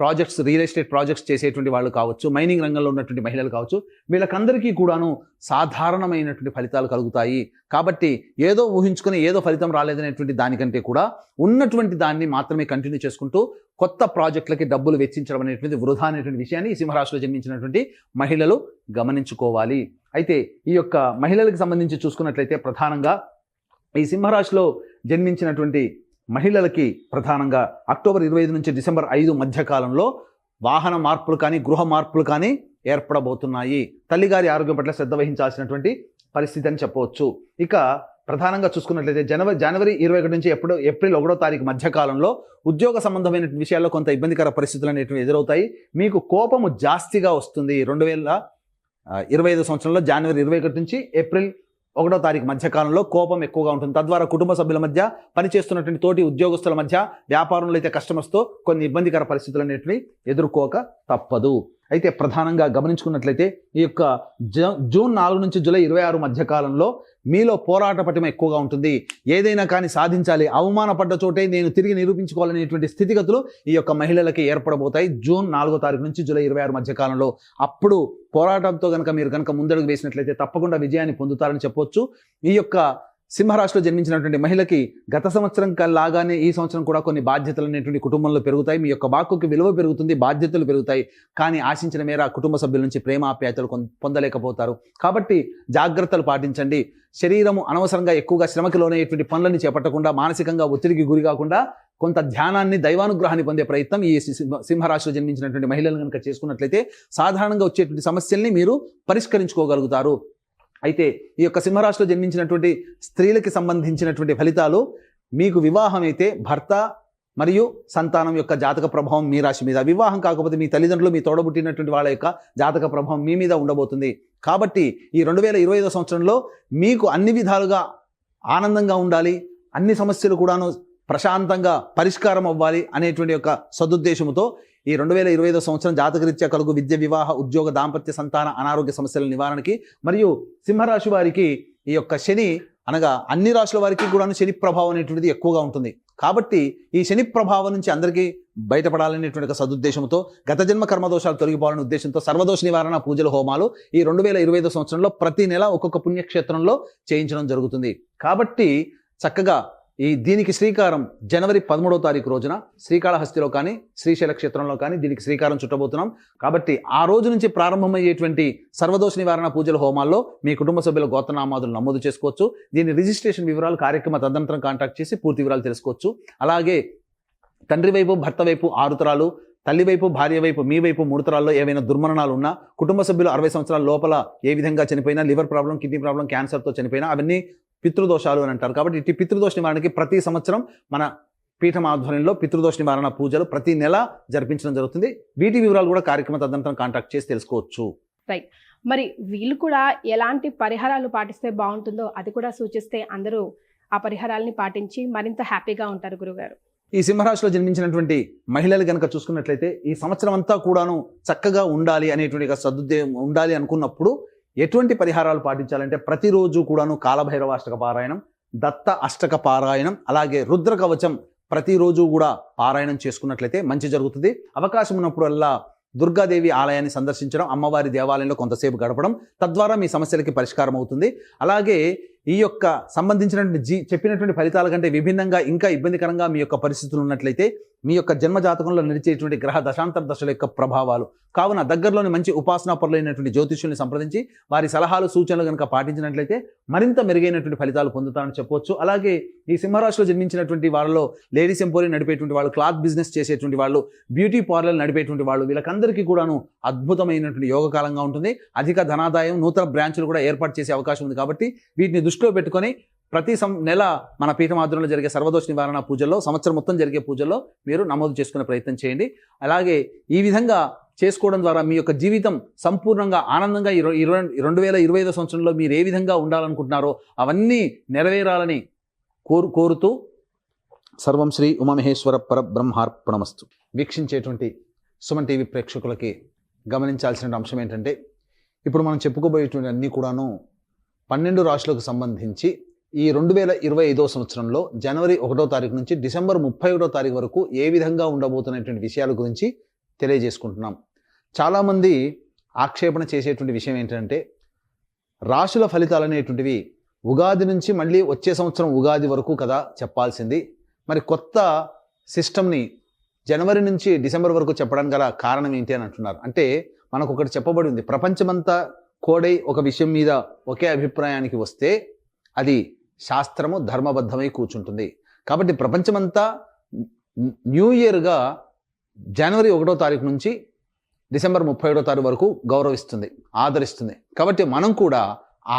ప్రాజెక్ట్స్, రియల్ ఎస్టేట్ ప్రాజెక్ట్స్ చేసేటువంటి వాళ్ళు కావచ్చు, మైనింగ్ రంగంలో ఉన్నటువంటి మహిళలు కావచ్చు, వీళ్ళకందరికీ కూడాను సాధారణమైనటువంటి ఫలితాలు కలుగుతాయి. కాబట్టి ఏదో ఊహించుకొని ఏదో ఫలితం రాలేదనేటువంటి దానికంటే కూడా ఉన్నటువంటి దాన్ని మాత్రమే కంటిన్యూ చేసుకుంటూ కొత్త ప్రాజెక్టులకి డబ్బులు వెచ్చించడం అనేటువంటి వృధా అనేటువంటి విషయాన్ని ఈ సింహరాశిలో జన్మించినటువంటి మహిళలు గమనించుకోవాలి. అయితే ఈ యొక్క మహిళలకు సంబంధించి చూసుకున్నట్లయితే ప్రధానంగా ఈ సింహరాశిలో జన్మించినటువంటి మహిళలకి ప్రధానంగా అక్టోబర్ 25 నుంచి డిసెంబర్ 5 మధ్య కాలంలో వాహన మార్పులు కానీ, గృహ మార్పులు కానీ ఏర్పడబోతున్నాయి. తల్లిగారి ఆరోగ్యం పట్ల శ్రద్ధ వహించాల్సినటువంటి పరిస్థితి అని చెప్పవచ్చు. ఇక ప్రధానంగా చూసుకున్నట్లయితే జనవరి 21 నుంచి ఏప్రిల్ 1వ తారీఖు మధ్య కాలంలో ఉద్యోగ సంబంధమైన విషయాల్లో కొంత ఇబ్బందికర పరిస్థితులు అనేవి ఎదురవుతాయి. మీకు కోపము జాస్తిగా వస్తుంది. 2025 సంవత్సరంలో జనవరి 21 నుంచి ఏప్రిల్ 1వ తారీఖు మధ్యకాలంలో కోపం ఎక్కువగా ఉంటుంది. తద్వారా కుటుంబ సభ్యుల మధ్య, పనిచేస్తున్నటువంటి తోటి ఉద్యోగస్తుల మధ్య, వ్యాపారంలో అయితే కస్టమర్స్తో కొన్ని ఇబ్బందికర పరిస్థితులు అనేటివి ఎదుర్కోక తప్పదు. అయితే ప్రధానంగా గమనించుకున్నట్లయితే ఈ యొక్క జూన్ 4 నుంచి జూలై 26 మధ్య కాలంలో మీలో పోరాట పటిమ ఎక్కువగా ఉంటుంది. ఏదైనా కానీ సాధించాలి, అవమానపడ్డ చోటే నేను తిరిగి నిరూపించుకోవాలనేటువంటి స్థితిగతులు ఈ యొక్క మహిళలకి ఏర్పడబోతాయి జూన్ 4వ తారీఖు నుంచి జూలై 26 మధ్య కాలంలో. అప్పుడు పోరాటంతో మీరు కనుక ముందడుగు వేసినట్లయితే తప్పకుండా విజయాన్ని పొందుతారని చెప్పవచ్చు. ఈ యొక్క సింహరాశిలో జన్మించినటువంటి మహిళకి గత సంవత్సరం లాగానే ఈ సంవత్సరం కూడా కొన్ని బాధ్యతలు అనేటువంటి కుటుంబంలో పెరుగుతాయి. మీ యొక్క వాక్కుకి విలువ పెరుగుతుంది, బాధ్యతలు పెరుగుతాయి. కానీ ఆశించిన మేర కుటుంబ సభ్యుల నుంచి ప్రేమ ఆప్యాయతలు పొందలేకపోతారు. కాబట్టి జాగ్రత్తలు పాటించండి. శరీరము అనవసరంగా ఎక్కువగా శ్రమకి లోనయ్యేటువంటి పనులని చేపట్టకుండా, మానసికంగా ఒత్తిడికి గురి కాకుండా కొంత ధ్యానాన్ని, దైవానుగ్రహాన్ని పొందే ప్రయత్నం ఈ సింహరాశిలో జన్మించినటువంటి మహిళలు కనుక చేసుకున్నట్లయితే సాధారణంగా వచ్చేటువంటి సమస్యల్ని మీరు పరిష్కరించుకోగలుగుతారు. అయితే ఈ యొక్క సింహరాశిలో జన్మించినటువంటి స్త్రీలకి సంబంధించినటువంటి ఫలితాలు, మీకు వివాహం అయితే భర్త మరియు సంతానం యొక్క జాతక ప్రభావం మీ రాశి మీద, వివాహం కాకపోతే మీ తల్లిదండ్రులు, మీ తోడబుట్టినటువంటి వాళ్ళ యొక్క జాతక ప్రభావం మీ మీద ఉండబోతుంది. కాబట్టి ఈ 2025 సంవత్సరంలో మీకు అన్ని విధాలుగా ఆనందంగా ఉండాలి, అన్ని సమస్యలు కూడాను ప్రశాంతంగా పరిష్కారం అవ్వాలి అనేటువంటి యొక్క సదుద్దేశంతో ఈ 2025 సంవత్సరం జాతకరీత్యా కలుగు విద్య, వివాహ, ఉద్యోగ, దాంపత్య, సంతాన, అనారోగ్య సమస్యల నివారణకి, మరియు సింహరాశి వారికి ఈ యొక్క శని అనగా అన్ని రాశుల వారికి కూడా శని ప్రభావం అనేటువంటిది ఎక్కువగా ఉంటుంది. కాబట్టి ఈ శని ప్రభావం నుంచి అందరికీ బయటపడాలనేటువంటి సదుద్దేశంతో, గత జన్మ కర్మదోషాలు తొలగిపోవాలనే ఉద్దేశంతో సర్వదోష నివారణ పూజల హోమాలు ఈ 2025 సంవత్సరంలో ప్రతి నెల ఒక్కొక్క పుణ్యక్షేత్రంలో చేయించడం జరుగుతుంది. కాబట్టి చక్కగా దీనికి శ్రీకారం జనవరి 13వ తారీఖు రోజున శ్రీకాళహస్తిలో కానీ, శ్రీశైల క్షేత్రంలో కానీ దీనికి శ్రీకారం చుట్టబోతున్నాం. కాబట్టి ఆ రోజు నుంచి ప్రారంభమయ్యేటువంటి సర్వదోష నివారణ పూజల హోమాల్లో మీ కుటుంబ సభ్యుల గోత్రనామాదులు నమోదు చేసుకోవచ్చు. దీని రిజిస్ట్రేషన్ వివరాలు కార్యక్రమ తదనంతరం కాంటాక్ట్ చేసి పూర్తి వివరాలు తెలుసుకోవచ్చు. అలాగే తండ్రి వైపు, భర్త వైపు 6 తరాలు, తల్లి వైపు, భార్య వైపు, మీ వైపు 3 తరాల్లో ఏవైనా దుర్మరణాలు ఉన్నా, కుటుంబ సభ్యులు 60 సంవత్సరాల లోపల ఏ విధంగా చనిపోయినా, లివర్ ప్రాబ్లం, కిడ్నీ ప్రాబ్లం, క్యాన్సర్తో చనిపోయినా అవన్నీ పితృదోషాలు అని అంటారు. కాబట్టి ఇటు పితృదోష నివారణకి ప్రతి సంవత్సరం మన పీఠం ఆధ్వర్యంలో పితృదోష నివారణ పూజలు ప్రతి నెల జరిపించడం జరుగుతుంది. వీటి వివరాలు కూడా కార్యక్రమ తదనంతరం కాంటాక్ట్ చేసి తెలుసుకోవచ్చు. రైట్. మరి వీళ్ళు కూడా ఎలాంటి పరిహారాలు పాటిస్తే బాగుంటుందో అది కూడా సూచిస్తే అందరూ ఆ పరిహారాలని పాటించి మరింత హ్యాపీగా ఉంటారు గురుగారు. ఈ సింహరాశిలో జన్మించినటువంటి మహిళలు కనుక చూసుకున్నట్లయితే ఈ సంవత్సరం అంతా కూడాను చక్కగా ఉండాలి అనేటువంటి సదుద్దేశం ఉండాలి అనుకున్నప్పుడు ఎటువంటి పరిహారాలు పాటించాలంటే, ప్రతిరోజు కూడాను కాలభైరవ అష్టక పారాయణం, దత్త అష్టక పారాయణం, అలాగే రుద్ర కవచం ప్రతిరోజు కూడా పారాయణం చేసుకున్నట్లయితే మంచి జరుగుతుంది. అవకాశం ఉన్నప్పుడల్లా దుర్గాదేవి ఆలయాన్ని సందర్శించడం, అమ్మవారి దేవాలయంలో కొంతసేపు గడపడం, తద్వారా మీ సమస్యలకి పరిష్కారం అవుతుంది. అలాగే ఈ యొక్క సంబంధించినటువంటి చెప్పినటువంటి ఫలితాల కంటే విభిన్నంగా ఇంకా ఇబ్బందికరంగా మీ యొక్క పరిస్థితులు ఉన్నట్లయితే, మీ యొక్క జన్మజాతకంలో నడిచేటువంటి గ్రహ దశాంతర దశల యొక్క ప్రభావాలు కావున దగ్గరలోని మంచి ఉపాసనా పరులైనటువంటి జ్యోతిష్యుల్ని సంప్రదించి వారి సలహాలు, సూచనలు కనుక పాటించినట్లయితే మరింత మెరుగైనటువంటి ఫలితాలు పొందుతారని చెప్పవచ్చు. అలాగే ఈ సింహరాశిలో జన్మించినటువంటి వాళ్ళలో లేడీస్ ఎంపోరియం నడిపేటువంటి వాళ్ళు, క్లాత్ బిజినెస్ చేసేటువంటి వాళ్ళు, బ్యూటీ పార్లర్ నడిపేటువంటి వాళ్ళు, వీళ్ళకందరికీ కూడాను అద్భుతమైనటువంటి యోగకాలంగా ఉంటుంది. అధిక ధనాదాయం, నూతన బ్రాంచులు కూడా ఏర్పాటు చేసే అవకాశం ఉంది. కాబట్టి వీటిని దృష్టిలో పెట్టుకొని ప్రతి నెల మన పీఠం ఆధ్వర్యంలో జరిగే సర్వదోష నివారణ పూజల్లో, సంవత్సరం మొత్తం జరిగే పూజల్లో మీరు నమోదు చేసుకునే ప్రయత్నం చేయండి. అలాగే ఈ విధంగా చేసుకోవడం ద్వారా మీ యొక్క జీవితం సంపూర్ణంగా ఆనందంగా 2025 సంవత్సరంలో మీరు ఏ విధంగా ఉండాలనుకుంటున్నారో అవన్నీ నెరవేరాలని కోరుతూ సర్వం శ్రీ ఉమామహేశ్వర పరబ్రహ్మార్పణమస్తు. వీక్షించేటువంటి సుమన్ టీవీ ప్రేక్షకులకి గమనించాల్సిన అంశం ఏంటంటే, ఇప్పుడు మనం చెప్పుకోబోయేటువంటి అన్నీ కూడాను 12 రాశులకు సంబంధించి ఈ 2025 సంవత్సరంలో జనవరి 1వ తారీఖు నుంచి డిసెంబర్ 31వ తారీఖు వరకు ఏ విధంగా ఉండబోతున్నటువంటి విషయాల గురించి తెలియజేసుకుంటున్నాం. చాలామంది ఆక్షేపణ చేసేటువంటి విషయం ఏంటంటే, రాశుల ఫలితాలు అనేటువంటివి ఉగాది నుంచి మళ్ళీ వచ్చే సంవత్సరం ఉగాది వరకు కదా చెప్పాల్సింది, మరి కొత్త సిస్టమ్ని జనవరి నుంచి డిసెంబర్ వరకు చెప్పడానికి గల కారణం ఏంటి అని అంటున్నారు. అంటే మనకు ఒకటి చెప్పబడి ఉంది, ప్రపంచమంతా కోడై ఒక విషయం మీద ఒకే అభిప్రాయానికి వస్తే అది శాస్త్రము ధర్మబద్ధమై కూర్చుంటుంది. కాబట్టి ప్రపంచమంతా న్యూ ఇయర్గా జనవరి 1వ తారీఖు నుంచి డిసెంబర్ 31వ తారీఖు వరకు గౌరవిస్తుంది, ఆదరిస్తుంది. కాబట్టి మనం కూడా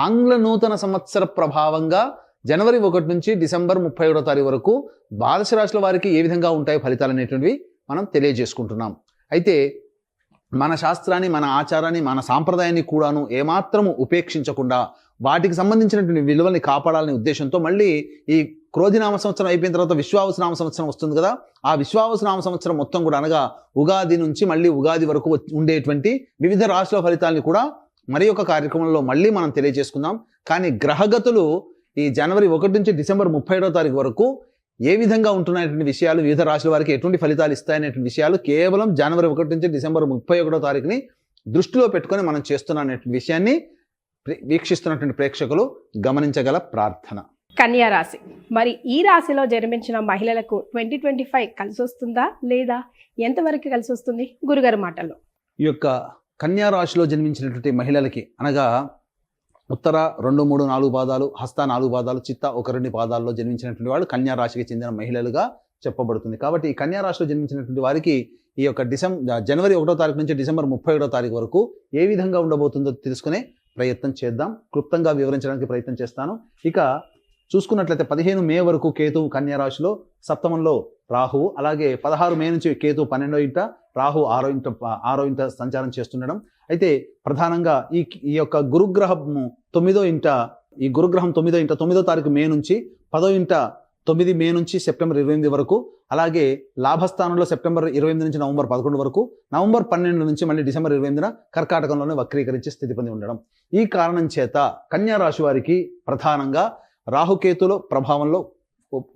ఆంగ్ల నూతన సంవత్సర ప్రభావంగా జనవరి 1 నుంచి డిసెంబర్ 31వ తారీఖు వరకు ద్వాదశ రాశుల వారికి ఏ విధంగా ఉంటాయి ఫలితాలు అనేటువంటివి మనం తెలియజేసుకుంటున్నాం. అయితే మన శాస్త్రాన్ని, మన ఆచారాన్ని, మన సాంప్రదాయాన్ని కూడాను ఏమాత్రము ఉపేక్షించకుండా వాటికి సంబంధించినటువంటి విలువల్ని కాపాడాలనే ఉద్దేశంతో మళ్ళీ ఈ క్రోధినామ సంవత్సరం అయిపోయిన తర్వాత విశ్వావసునామ సంవత్సరం వస్తుంది కదా, ఆ విశ్వావసునామ సంవత్సరం మొత్తం కూడా అనగా ఉగాది నుంచి మళ్ళీ ఉగాది వరకు ఉండేటువంటి వివిధ రాశుల ఫలితాలని కూడా మరి ఒక కార్యక్రమంలో మళ్ళీ మనం తెలియజేసుకుందాం. కానీ గ్రహగతులు ఈ జనవరి 1 నుంచి డిసెంబర్ 31వ తారీఖు వరకు ఏ విధంగా ఉంటున్నటువంటి విషయాలు, వివిధ రాశుల వారికి ఎటువంటి ఫలితాలు ఇస్తాయనేటువంటి విషయాలు కేవలం జనవరి 1 నుంచి డిసెంబర్ 31వ తారీఖుని దృష్టిలో పెట్టుకొని మనం చేస్తున్న విషయాన్ని వీక్షిస్తున్నటువంటి ప్రేక్షకులు గమనించగల ప్రార్థన. కన్యా రాశి, మరి ఈ రాశిలో జన్మించిన మహిళలకు 2025 కలిసి వస్తుందా లేదా ఎంతవరకు కలిసి వస్తుంది? గురుగారి మాటల్లో. ఈ యొక్క కన్యా రాశిలో జన్మించినటువంటి మహిళలకి అనగా ఉత్తర 2, 3, 4 పాదాలు, హస్త 4 పాదాలు, చిత్త 1, 2 పాదాల్లో జన్మించినటువంటి వాళ్ళు కన్యా రాశికి చెందిన మహిళలుగా చెప్పబడుతుంది. కాబట్టి ఈ కన్యా రాశిలో జన్మించినటువంటి వారికి ఈ యొక్క జనవరి 1వ తారీఖు నుంచి డిసెంబర్ 31వ తారీఖు వరకు ఏ విధంగా ఉండబోతుందో తెలుసుకునే ప్రయత్నం చేద్దాం. క్లుప్తంగా వివరించడానికి ప్రయత్నం చేస్తాను. ఇక చూసుకున్నట్లయితే 15 మే వరకు కేతువు కన్యా రాశిలో, సప్తమంలో రాహువు, అలాగే 16 మే నుంచి కేతువు 12వ ఇంట, రాహు 6వ ఇంట సంచారం చేస్తుండడం. అయితే ప్రధానంగా ఈ యొక్క గురుగ్రహము 9వ ఇంట, ఈ గురుగ్రహం 9వ ఇంట 9వ తారీఖు మే నుంచి 10వ ఇంట 9 మే నుంచి సెప్టెంబర్ 28 వరకు, అలాగే లాభస్థానంలో సెప్టెంబర్ 28 నుంచి నవంబర్ 11 వరకు, నవంబర్ 12 నుంచి మళ్ళీ డిసెంబర్ 28న కర్కాటకంలోనే వక్రీకరించే స్థితి పొంది ఉండడం. ఈ కారణం చేత కన్యా రాశి వారికి ప్రధానంగా రాహుకేతుల ప్రభావంలో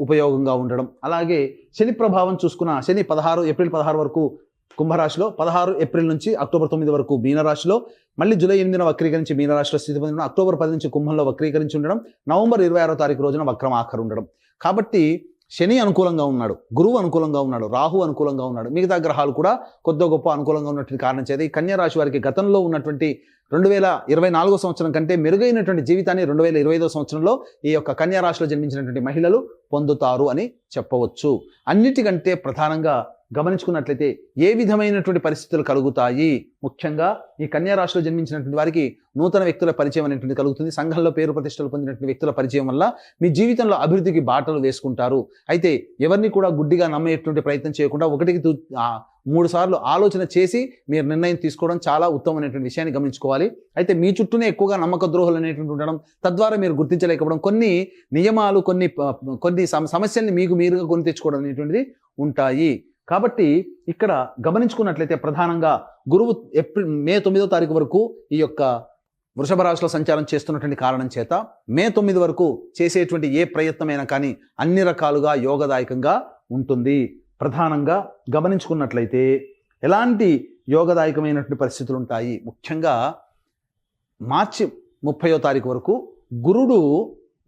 ఉపయోగంగా ఉండడం, అలాగే శని ప్రభావం చూసుకున్న శని ఏప్రిల్ 16 వరకు కుంభరాశిలో, 16 ఏప్రిల్ నుంచి అక్టోబర్ 9 వరకు మీనరాశిలో, మళ్ళీ జూలై 8న వక్రీకరించి మీనరాశిలో స్థితి పొంది ఉండడం, అక్టోబర్ 10 నుంచి కుంభంలో వక్రీకరించి ఉండడం, నవంబర్ 26వ తారీఖు రోజున వక్రం ఆఖరు ఉండడం. కాబట్టి శని అనుకూలంగా ఉన్నాడు, గురువు అనుకూలంగా ఉన్నాడు, రాహు అనుకూలంగా ఉన్నాడు, మిగతా గ్రహాలు కూడా కొద్ది గొప్ప అనుకూలంగా ఉన్నటువంటి కారణం చేత ఈ కన్యా రాశి వారికి గతంలో ఉన్నటువంటి 2024 సంవత్సరం కంటే మెరుగైనటువంటి జీవితాన్ని 2025 సంవత్సరంలో ఈ యొక్క కన్యా రాశిలో జన్మించినటువంటి మహిళలు పొందుతారు అని చెప్పవచ్చు. అన్నిటికంటే ప్రధానంగా గమనించుకున్నట్లయితే ఏ విధమైనటువంటి పరిస్థితులు కలుగుతాయి, ముఖ్యంగా ఈ కన్యా రాశిలో జన్మించినటువంటి వారికి నూతన వ్యక్తుల పరిచయం అనేటువంటి కలుగుతుంది. సంఘంలో పేరు ప్రతిష్టలు పొందినటువంటి వ్యక్తుల పరిచయం వల్ల మీ జీవితంలో అభివృద్ధికి బాటలు వేసుకుంటారు. అయితే ఎవరిని కూడా గుడ్డిగా నమ్మేటువంటి ప్రయత్నం చేయకుండా 1-3 సార్లు ఆలోచన చేసి మీరు నిర్ణయం తీసుకోవడం చాలా ఉత్తమమైనటువంటి విషయాన్ని గమనించుకోవాలి. అయితే మీ చుట్టూనే ఎక్కువగా నమ్మక ద్రోహులు అనేటువంటి ఉండడం, తద్వారా మీరు గుర్తించలేకపోవడం, కొన్ని నియమాలు కొన్ని సమస్యల్ని మీరుగా కొని తెచ్చుకోవడం అనేటువంటిది ఉంటాయి. కాబట్టి ఇక్కడ గమనించుకున్నట్లయితే ప్రధానంగా గురువు మే 9వ తారీఖు వరకు ఈ యొక్క వృషభ రాశిలో సంచారం చేస్తున్నటువంటి కారణం చేత మే 9 వరకు చేసేటువంటి ఏ ప్రయత్నమైనా కానీ అన్ని రకాలుగా యోగదాయకంగా ఉంటుంది. ప్రధానంగా గమనించుకున్నట్లయితే ఎలాంటి యోగదాయకమైనటువంటి పరిస్థితులు ఉంటాయి. ముఖ్యంగా మార్చి 30వ తారీఖు వరకు గురుడు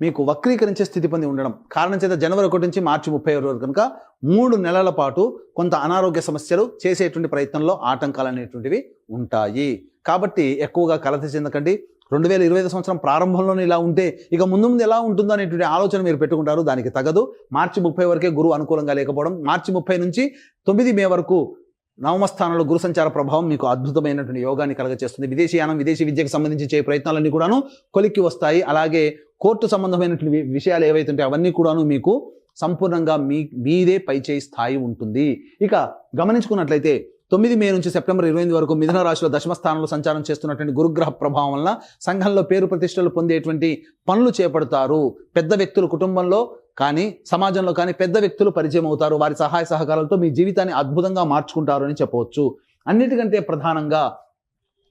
మీకు వక్రీకరించే స్థితి పొంది ఉండడం కారణం చేత జనవరి 1 నుంచి మార్చి 30 వరకు కనుక 3 నెలల పాటు కొంత అనారోగ్య సమస్యలు చేసేటువంటి ప్రయత్నంలో ఆటంకాలు అనేటువంటివి ఉంటాయి. కాబట్టి ఎక్కువగా కలత చెందకండి. 2025 సంవత్సరం ప్రారంభంలోనే ఇలా ఉంటే ఇక ముందు ఎలా ఉంటుందో అనేటువంటి ఆలోచన మీరు పెట్టుకుంటారు. దానికి తగదు. మార్చి 30 వరకే గురువు అనుకూలంగా లేకపోవడం, మార్చి 30 నుంచి 9 మే వరకు నవమ స్థానంలో గురు సంచార ప్రభావం మీకు అద్భుతమైనటువంటి యోగాన్ని కలగచేస్తుంది. విదేశీయానం, విదేశీ విద్యకు సంబంధించి చేసే ప్రయత్నాలన్నీ కూడాను కొలిక్కి వస్తాయి. అలాగే కోర్టు సంబంధమైనటువంటి విషయాలు ఏవైతే ఉంటాయో అవన్నీ కూడాను మీకు సంపూర్ణంగా మీదే పైచేయి స్థాయి ఉంటుంది. ఇక గమనించుకున్నట్లయితే 9 మే నుంచి సెప్టెంబర్ 28 వరకు మిథున రాశిలో దశమ స్థానంలో సంచారం చేస్తున్నటువంటి గురుగ్రహ ప్రభావం వలన సంఘంలో పేరు ప్రతిష్టలు పొందేటువంటి పనులు చేపడతారు. పెద్ద వ్యక్తులు కుటుంబంలో కానీ సమాజంలో కానీ పెద్ద వ్యక్తులు పరిచయం అవుతారు. వారి సహాయ సహకారాలతో మీ జీవితాన్ని అద్భుతంగా మార్చుకుంటారు అని చెప్పవచ్చు. అన్నిటికంటే ప్రధానంగా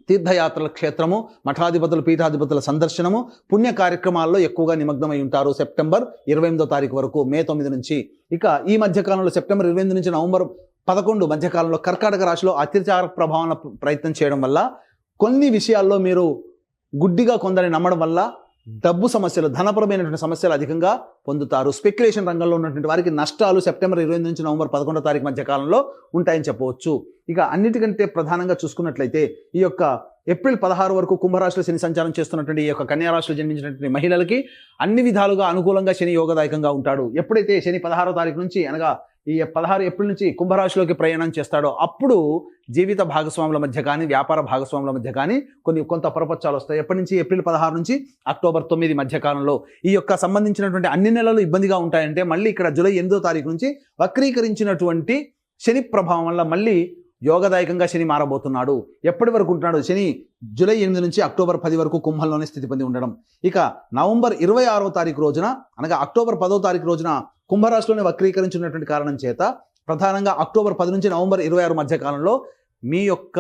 తీర్థయాత్రల క్షేత్రము, మఠాధిపతులు, పీఠాధిపతుల సందర్శనము, పుణ్య కార్యక్రమాల్లో ఎక్కువగా నిమగ్నమై ఉంటారు సెప్టెంబర్ 28వ తారీఖు వరకు, మే 9 నుంచి. ఇక ఈ మధ్యకాలంలో సెప్టెంబర్ 28 నుంచి నవంబర్ 11 మధ్యకాలంలో కర్కాటక రాశిలో అత్యచార ప్రభావం ప్రయత్నం చేయడం వల్ల కొన్ని విషయాల్లో మీరు గుడ్డిగా కొందరిని నమ్మడం వల్ల డబ్బు సమస్యలు, ధనపరమైనటువంటి సమస్యలు అధికంగా పొందుతారు. స్పెక్యులేషన్ రంగంలో ఉన్నటువంటి వారికి నష్టాలు సెప్టెంబర్ 28 నుంచి నవంబర్ 11వ తారీఖు మధ్య కాలంలో ఉంటాయని చెప్పవచ్చు. ఇక అన్నిటికంటే ప్రధానంగా చూసుకున్నట్లయితే ఈ యొక్క ఏప్రిల్ 16 వరకు కుంభరాశిలో శని సంచారం చేస్తున్నటువంటి ఈ యొక్క కన్యా రాశిలో జన్మించినటువంటి మహిళలకి అన్ని విధాలుగా అనుకూలంగా శని యోగదాయకంగా ఉంటాడు. ఎప్పుడైతే శని 16వ తారీఖు నుంచి అనగా ఈ 16 ఏప్రిల్ నుంచి కుంభరాశిలోకి ప్రయాణం చేస్తాడో అప్పుడు జీవిత భాగస్వాముల మధ్య కానీ వ్యాపార భాగస్వాముల మధ్య కానీ కొంత పొరపచ్చాలు వస్తాయి. ఎప్పటి నుంచి? ఏప్రిల్ 16 నుంచి అక్టోబర్ 9 మధ్యకాలంలో. ఈ యొక్క సంబంధించినటువంటి అన్ని నెలలు ఇబ్బందిగా ఉంటాయంటే మళ్ళీ ఇక్కడ జూలై 8వ తారీఖు నుంచి వక్రీకరించినటువంటి శని ప్రభావం వల్ల మళ్ళీ యోగదాయకంగా శని మారబోతున్నాడు. ఎప్పటి వరకు ఉంటున్నాడు? శని జూలై 8 నుంచి అక్టోబర్ 10 వరకు కుంభంలోనే స్థితి పొంది ఉండడం. ఇక నవంబర్ 26వ తారీఖు రోజున అనగా అక్టోబర్ 10వ తారీఖు రోజున కుంభరాశిలోనే వక్రీకరించినటువంటి కారణం చేత ప్రధానంగా అక్టోబర్ 10 నుంచి నవంబర్ 26 మధ్య కాలంలో మీ యొక్క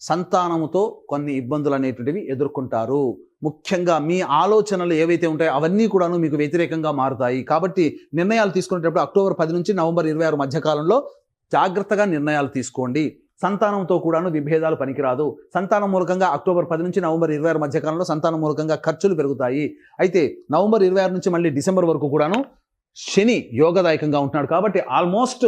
సంతానముతో కొన్ని ఇబ్బందులు అనేటువంటివి ఎదుర్కొంటారు. ముఖ్యంగా మీ ఆలోచనలు ఏవైతే ఉంటాయో అవన్నీ కూడాను మీకు వ్యతిరేకంగా మారుతాయి. కాబట్టి నిర్ణయాలు తీసుకునేటప్పుడు అక్టోబర్ 10 నుంచి నవంబర్ 26 మధ్య కాలంలో జాగ్రత్తగా నిర్ణయాలు తీసుకోండి. సంతానంతో కూడాను విభేదాలు పనికిరాదు. సంతానం మూలకంగా అక్టోబర్ 10 నుంచి నవంబర్ 26 మధ్య కాలంలో సంతానం మూలకంగా ఖర్చులు పెరుగుతాయి. అయితే నవంబర్ 26 నుంచి మళ్ళీ డిసెంబర్ వరకు కూడాను శని యోగదాయకంగా ఉంటున్నాడు. కాబట్టి ఆల్మోస్ట్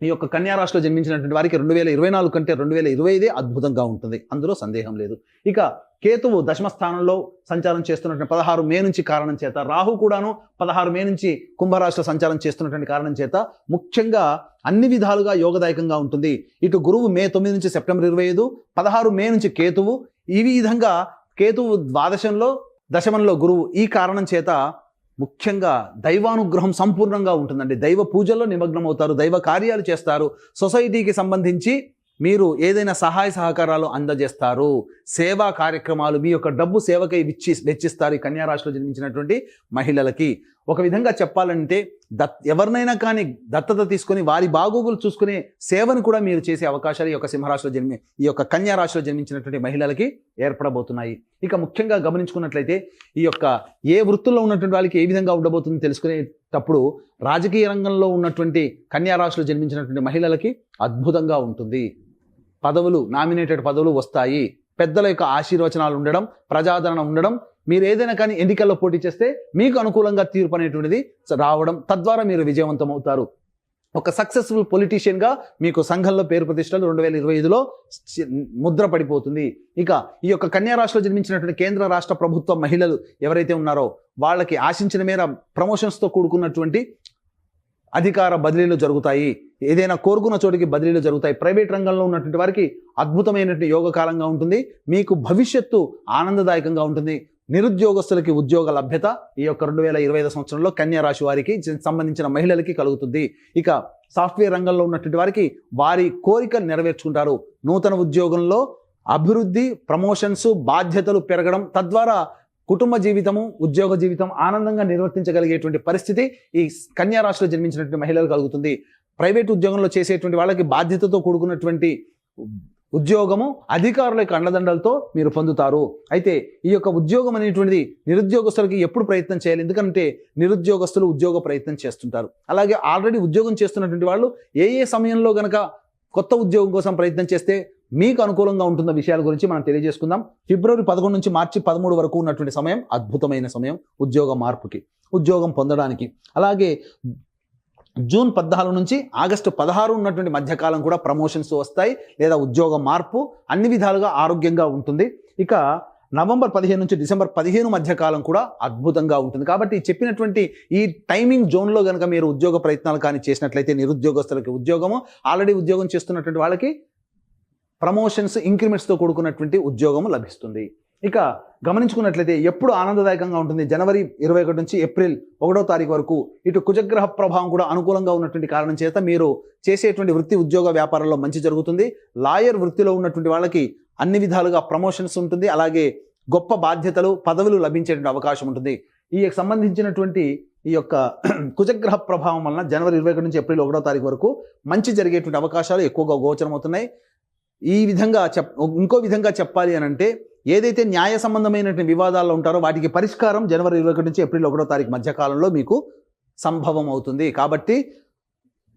ఈ యొక్క కన్యా రాశిలో జన్మించినటువంటి వారికి 2024 కంటే 2025 అద్భుతంగా ఉంటుంది, అందులో సందేహం లేదు. ఇక కేతువు దశమ స్థానంలో సంచారం చేస్తున్నటువంటి 16 మే నుంచి కారణం చేత, రాహు కూడాను 16 మే నుంచి కుంభరాశిలో సంచారం చేస్తున్నటువంటి కారణం చేత ముఖ్యంగా అన్ని విధాలుగా యోగదాయకంగా ఉంటుంది. ఇటు గురువు మే 9 నుంచి సెప్టెంబర్ 25, 16 మే నుంచి కేతువు, ఈ విధంగా కేతువు ద్వాదశంలో దశమంలో గురువు, ఈ కారణం చేత ముఖ్యంగా దైవానుగ్రహం సంపూర్ణంగా ఉంటుందండి. దైవ పూజల్లో నిమగ్నం అవుతారు, దైవ కార్యాలు చేస్తారు, సొసైటీకి సంబంధించి మీరు ఏదైనా సహాయ సహకారాలు అందజేస్తారు, సేవా కార్యక్రమాలు, మీ యొక్క డబ్బు సేవకై వెచ్చిస్తారు ఈ కన్యా రాశిలో జన్మించినటువంటి మహిళలకి. ఒక విధంగా చెప్పాలంటే ఎవరినైనా కానీ దత్తత తీసుకొని వారి బాగోగులు చూసుకునే సేవను కూడా మీరు చేసే అవకాశాలు ఈ యొక్క సింహరాశిలో ఈ యొక్క కన్యా రాశిలో జన్మించినటువంటి మహిళలకి ఏర్పడబోతున్నాయి. ఇక ముఖ్యంగా గమనించుకున్నట్లయితే ఈ యొక్క ఏ వృత్తుల్లో ఉన్నటువంటి వాళ్ళకి ఏ విధంగా ఉండబోతుందో తెలుసుకునేటప్పుడు రాజకీయ రంగంలో ఉన్నటువంటి కన్యా రాశిలో జన్మించినటువంటి మహిళలకి అద్భుతంగా ఉంటుంది. పదవులు, నామినేటెడ్ పదవులు వస్తాయి, పెద్దల యొక్క ఆశీర్వచనాలు ఉండడం, ప్రజాదరణ ఉండడం, మీరు ఏదైనా కానీ ఎన్నికల్లో పోటీ చేస్తే మీకు అనుకూలంగా తీర్పు అనేటువంటిది రావడం, తద్వారా మీరు విజయవంతం అవుతారు. ఒక సక్సెస్ఫుల్ పొలిటీషియన్గా మీకు సంఘంలో పేరు ప్రతిష్టలు 2025లో ముద్ర పడిపోతుంది. ఇక ఈ యొక్క కన్యా రాశిలో జన్మించినటువంటి కేంద్ర రాష్ట్ర ప్రభుత్వ మహిళలు ఎవరైతే ఉన్నారో వాళ్ళకి ఆశించిన మేర ప్రమోషన్స్తో కూడుకున్నటువంటి అధికార బదిలీలు జరుగుతాయి, ఏదైనా కోరుకున్న చోటికి బదిలీలు జరుగుతాయి. ప్రైవేట్ రంగంలో ఉన్నటువంటి వారికి అద్భుతమైనటువంటి యోగకాలంగా ఉంటుంది, మీకు భవిష్యత్తు ఆనందదాయకంగా ఉంటుంది. నిరుద్యోగస్తులకి ఉద్యోగ లభ్యత ఈ యొక్క 2025 సంవత్సరంలో కన్యా రాశి వారికి సంబంధించిన మహిళలకి కలుగుతుంది. ఇక సాఫ్ట్వేర్ రంగంలో ఉన్నటువంటి వారికి వారి కోరికలు నెరవేర్చుకుంటారు. నూతన ఉద్యోగంలో అభివృద్ధి, ప్రమోషన్స్, బాధ్యతలు పెరగడం, తద్వారా కుటుంబ జీవితము, ఉద్యోగ జీవితం ఆనందంగా నిర్వర్తించగలిగేటువంటి పరిస్థితి ఈ కన్యా రాశిలో జన్మించినటువంటి మహిళలు కలుగుతుంది. ప్రైవేట్ ఉద్యోగంలో చేసేటువంటి వాళ్ళకి బాధ్యతతో కూడుకున్నటువంటి ఉద్యోగము, అధికారుల యొక్క అండదండలతో మీరు పొందుతారు. అయితే ఈ యొక్క ఉద్యోగం అనేటువంటిది నిరుద్యోగస్తులకి ఎప్పుడు ప్రయత్నం చేయాలి, ఎందుకంటే నిరుద్యోగస్తులు ఉద్యోగ ప్రయత్నం చేస్తుంటారు. అలాగే ఆల్రెడీ ఉద్యోగం చేస్తున్నటువంటి వాళ్ళు ఏ సమయంలో గనక కొత్త ఉద్యోగం కోసం ప్రయత్నం చేస్తే మీకు అనుకూలంగా ఉంటున్న విషయాల గురించి మనం తెలియజేసుకుందాం. ఫిబ్రవరి 11 నుంచి మార్చి 13 వరకు ఉన్నటువంటి సమయం అద్భుతమైన సమయం ఉద్యోగ మార్పుకి, ఉద్యోగం పొందడానికి. అలాగే జూన్ 14 నుంచి ఆగస్టు 16 ఉన్నటువంటి మధ్యకాలం కూడా ప్రమోషన్స్ వస్తాయి లేదా ఉద్యోగ మార్పు అన్ని విధాలుగా ఆరోగ్యంగా ఉంటుంది. ఇక నవంబర్ 15 నుంచి డిసెంబర్ 15 మధ్యకాలం కూడా అద్భుతంగా ఉంటుంది. కాబట్టి చెప్పినటువంటి ఈ టైమింగ్ జోన్లో కనుక మీరు ఉద్యోగ ప్రయత్నాలు కానీ చేసినట్లయితే నిరుద్యోగస్తులకి ఉద్యోగము, ఆల్రెడీ ఉద్యోగం చేస్తున్నటువంటి వాళ్ళకి ప్రమోషన్స్, ఇంక్రిమెంట్స్తో కూడుకున్నటువంటి ఉద్యోగము లభిస్తుంది. ఇక గమనించుకున్నట్లయితే ఎప్పుడు ఆనందదాయకంగా ఉంటుంది, జనవరి 21 నుంచి ఏప్రిల్ 1వ తారీఖు వరకు. ఇటు కుజగ్రహ ప్రభావం కూడా అనుకూలంగా ఉన్నటువంటి కారణం చేత మీరు చేసేటువంటి వృత్తి, ఉద్యోగ వ్యాపారంలో మంచి జరుగుతుంది. లాయర్ వృత్తిలో ఉన్నటువంటి వాళ్ళకి అన్ని విధాలుగా ప్రమోషన్స్ ఉంటుంది, అలాగే గొప్ప బాధ్యతలు, పదవులు లభించేటువంటి అవకాశం ఉంటుంది. ఈ సంబంధించినటువంటి ఈ యొక్క కుజగ్రహ ప్రభావం వలన జనవరి 21 నుంచి ఏప్రిల్ 1వ తారీఖు వరకు మంచి జరిగేటువంటి అవకాశాలు ఎక్కువగా గోచరమవుతున్నాయి. ఈ విధంగా ఇంకో విధంగా చెప్పాలి అని అంటే, ఏదైతే న్యాయ సంబంధమైనటువంటి వివాదాల్లో ఉంటారో వాటికి పరిష్కారం జనవరి 21 నుంచి ఏప్రిల్ 1వ తారీఖు మధ్యకాలంలో మీకు సంభవం అవుతుంది. కాబట్టి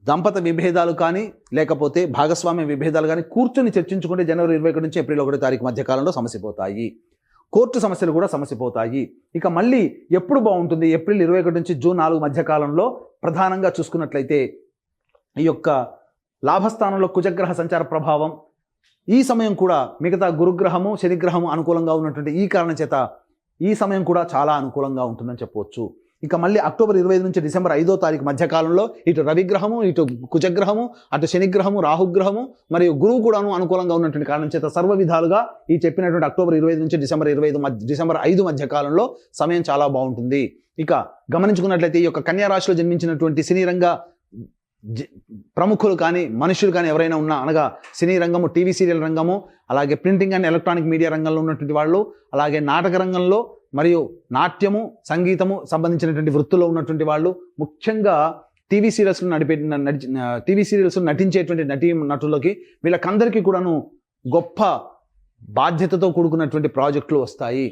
దంపత విభేదాలు కానీ లేకపోతే భాగస్వామ్య విభేదాలు కానీ కూర్చొని చర్చించుకుంటే జనవరి 21 నుంచి ఏప్రిల్ 1వ తారీఖు మధ్యకాలంలో సమసిపోతాయి. కోర్టు సమస్యలు కూడా సమసిపోతాయి. ఇక మళ్ళీ ఎప్పుడు బాగుంటుంది, ఏప్రిల్ 21 నుంచి జూన్ 4 మధ్యకాలంలో ప్రధానంగా చూసుకున్నట్లయితే ఈ యొక్క లాభస్థానంలో కుజగ్రహ సంచార ప్రభావం, ఈ సమయం కూడా మిగతా గురుగ్రహము, శనిగ్రహము అనుకూలంగా ఉన్నటువంటి ఈ కారణం చేత ఈ సమయం కూడా చాలా అనుకూలంగా ఉంటుందని చెప్పవచ్చు. ఇక మళ్ళీ అక్టోబర్ 25 నుంచి డిసెంబర్ 5వ తారీఖు మధ్యకాలంలో ఇటు రవిగ్రహము, ఇటు కుజగ్రహము, అటు శనిగ్రహము, రాహుగ్రహము మరియు గురువు కూడాను అనుకూలంగా ఉన్నటువంటి కారణం చేత సర్వ విధాలుగా ఈ చెప్పినటువంటి అక్టోబర్ 25 నుంచి డిసెంబర్ 5 మధ్యకాలంలో సమయం చాలా బాగుంటుంది. ఇక గమనించుకున్నట్లయితే ఈ యొక్క కన్యా రాశిలో జన్మించినటువంటి సినీ రంగ ప్రముఖులు కానీ మనుషులు కానీ ఎవరైనా ఉన్నా, అనగా సినీ రంగము, టీవీ సీరియల్ రంగము, అలాగే ప్రింటింగ్ అండ్ ఎలక్ట్రానిక్ మీడియా రంగంలో ఉన్నటువంటి వాళ్ళు, అలాగే నాటక రంగంలో మరియు నాట్యము, సంగీతము సంబంధించినటువంటి వృత్తుల్లో ఉన్నటువంటి వాళ్ళు, ముఖ్యంగా టీవీ సీరియల్స్ నటించేటువంటి నటులకి వీళ్ళకందరికీ కూడాను గొప్ప బాధ్యతతో కూడుకున్నటువంటి ప్రాజెక్టులు వస్తాయి.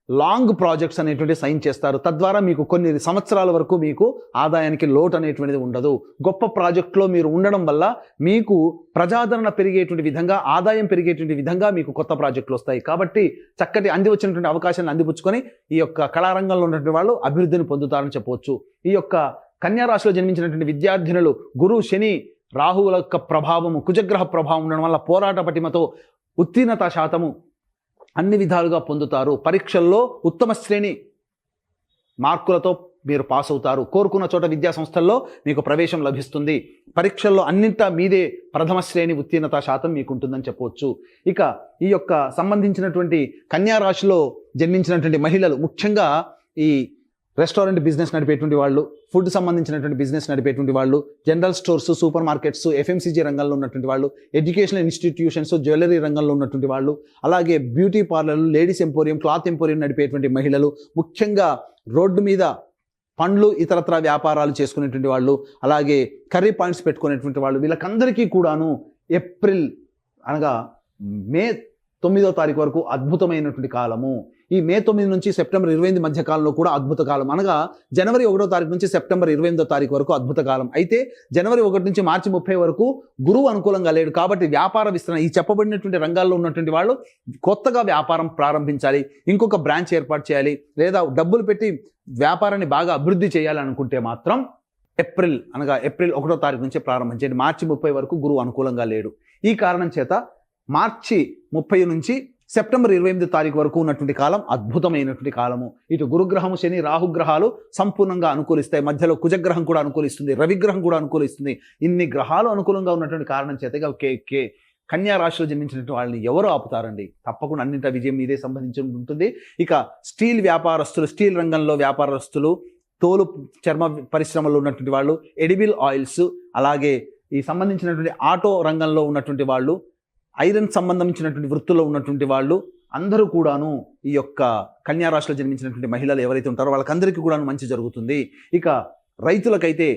లాంగ్ ప్రాజెక్ట్స్ అనేటువంటి సైన్ చేస్తారు. తద్వారా మీకు కొన్ని సంవత్సరాల వరకు మీకు ఆదాయానికి లోటు అనేటువంటిది ఉండదు. గొప్ప ప్రాజెక్టులో మీరు ఉండడం వల్ల మీకు ప్రజాదరణ పెరిగేటువంటి విధంగా, ఆదాయం పెరిగేటువంటి విధంగా మీకు కొత్త ప్రాజెక్టులు వస్తాయి. కాబట్టి చక్కటి అంది వచ్చినటువంటి అవకాశాన్ని అందిపుచ్చుకొని ఈ యొక్క కళారంగంలో ఉన్నటువంటి వాళ్ళు అభివృద్ధిని పొందుతారని చెప్పవచ్చు. ఈ యొక్క కన్యా రాశిలో జన్మించినటువంటి విద్యార్థినులు గురు, శని, రాహువుల యొక్క ప్రభావము, కుజగ్రహ ప్రభావం ఉండడం వల్ల పోరాట పటిమతో ఉత్తీర్ణత శాతము అన్ని విధాలుగా పొందుతారు. పరీక్షల్లో ఉత్తమ శ్రేణి మార్కులతో మీరు పాస్ అవుతారు. కోరుకున్న చోట విద్యా సంస్థల్లో మీకు ప్రవేశం లభిస్తుంది. పరీక్షల్లో అన్నింటా మీదే ప్రథమ శ్రేణి ఉత్తీర్ణత శాతం మీకు ఉంటుందని చెప్పవచ్చు. ఇక ఈ యొక్క సంబంధించినటువంటి కన్యా రాశిలో జన్మించినటువంటి మహిళలు, ముఖ్యంగా ఈ రెస్టారెంట్ బిజినెస్ నడిపేటువంటి వాళ్ళు, ఫుడ్ సంబంధించినటువంటి బిజినెస్ నడిపేటువంటి వాళ్ళు, general stores, super markets, FMCG రంగంలో ఉన్నటువంటి వాళ్ళు, ఎడ్యుకేషనల్ ఇన్స్టిట్యూషన్స్, జ్యువెలరీ రంగంలో ఉన్నటువంటి వాళ్ళు, అలాగే బ్యూటీ పార్లర్లు, లేడీస్ ఎంపోరియం, క్లాత్ ఎంపోరియం నడిపేటువంటి మహిళలు, ముఖ్యంగా రోడ్డు మీద పండ్లు ఇతరత్ర వ్యాపారాలు చేసుకునేటువంటి వాళ్ళు, అలాగే కర్రీ పాయింట్స్ పెట్టుకునేటువంటి వాళ్ళు, వీళ్ళకందరికీ కూడాను ఏప్రిల్ అనగా మే 9వ తారీఖు వరకు అద్భుతమైనటువంటి కాలము. ఈ మే 9 నుంచి సెప్టెంబర్ 28 మధ్య కాలంలో కూడా అద్భుత కాలం. అనగా జనవరి 1వ తారీఖు నుంచి సెప్టెంబర్ 28వ తారీఖు వరకు అద్భుత కాలం. అయితే జనవరి 1 నుంచి మార్చి 30 వరకు గురువు అనుకూలంగా లేడు. కాబట్టి వ్యాపార విస్తరణ, ఈ చెప్పబడినటువంటి రంగాల్లో ఉన్నటువంటి వాళ్ళు కొత్తగా వ్యాపారం ప్రారంభించాలి, ఇంకొక బ్రాంచ్ ఏర్పాటు చేయాలి, లేదా డబ్బులు పెట్టి వ్యాపారాన్ని బాగా అభివృద్ధి చేయాలి అనుకుంటే మాత్రం ఏప్రిల్ 1వ తారీఖు నుంచి ప్రారంభించండి. మార్చి 30 వరకు గురువు అనుకూలంగా లేడు. ఈ కారణం చేత మార్చి 30 నుంచి సెప్టెంబర్ 28 తారీఖు వరకు ఉన్నటువంటి కాలం అద్భుతమైనటువంటి కాలము. ఇటు గురుగ్రహము, శని, రాహుగ్రహాలు సంపూర్ణంగా అనుకూలిస్తాయి. మధ్యలో కుజగ్రహం కూడా అనుకూలిస్తుంది, రవిగ్రహం కూడా అనుకూలిస్తుంది. ఇన్ని గ్రహాలు అనుకూలంగా ఉన్నటువంటి కారణం చేత కన్యా రాశిలో జన్మించినటువంటి వాళ్ళని ఎవరు ఆపుతారండి? తప్పకుండా అన్నింటి విజయం మీదే సంబంధించి ఉంటుంది. ఇక స్టీల్ వ్యాపారస్తులు, స్టీల్ రంగంలో వ్యాపారస్తులు, తోలు చర్మ పరిశ్రమలో ఉన్నటువంటి వాళ్ళు, ఎడిబుల్ ఆయిల్స్, అలాగే ఈ సంబంధించినటువంటి ఆటో రంగంలో ఉన్నటువంటి వాళ్ళు, ఐరన్ సంబంధించినటువంటి వృత్తుల్లో ఉన్నటువంటి వాళ్ళు అందరూ కూడాను ఈ యొక్క కన్యా రాశిలో జన్మించినటువంటి మహిళలు ఎవరైతే ఉంటారో వాళ్ళకందరికీ కూడాను మంచి జరుగుతుంది. ఇక రైతులకైతే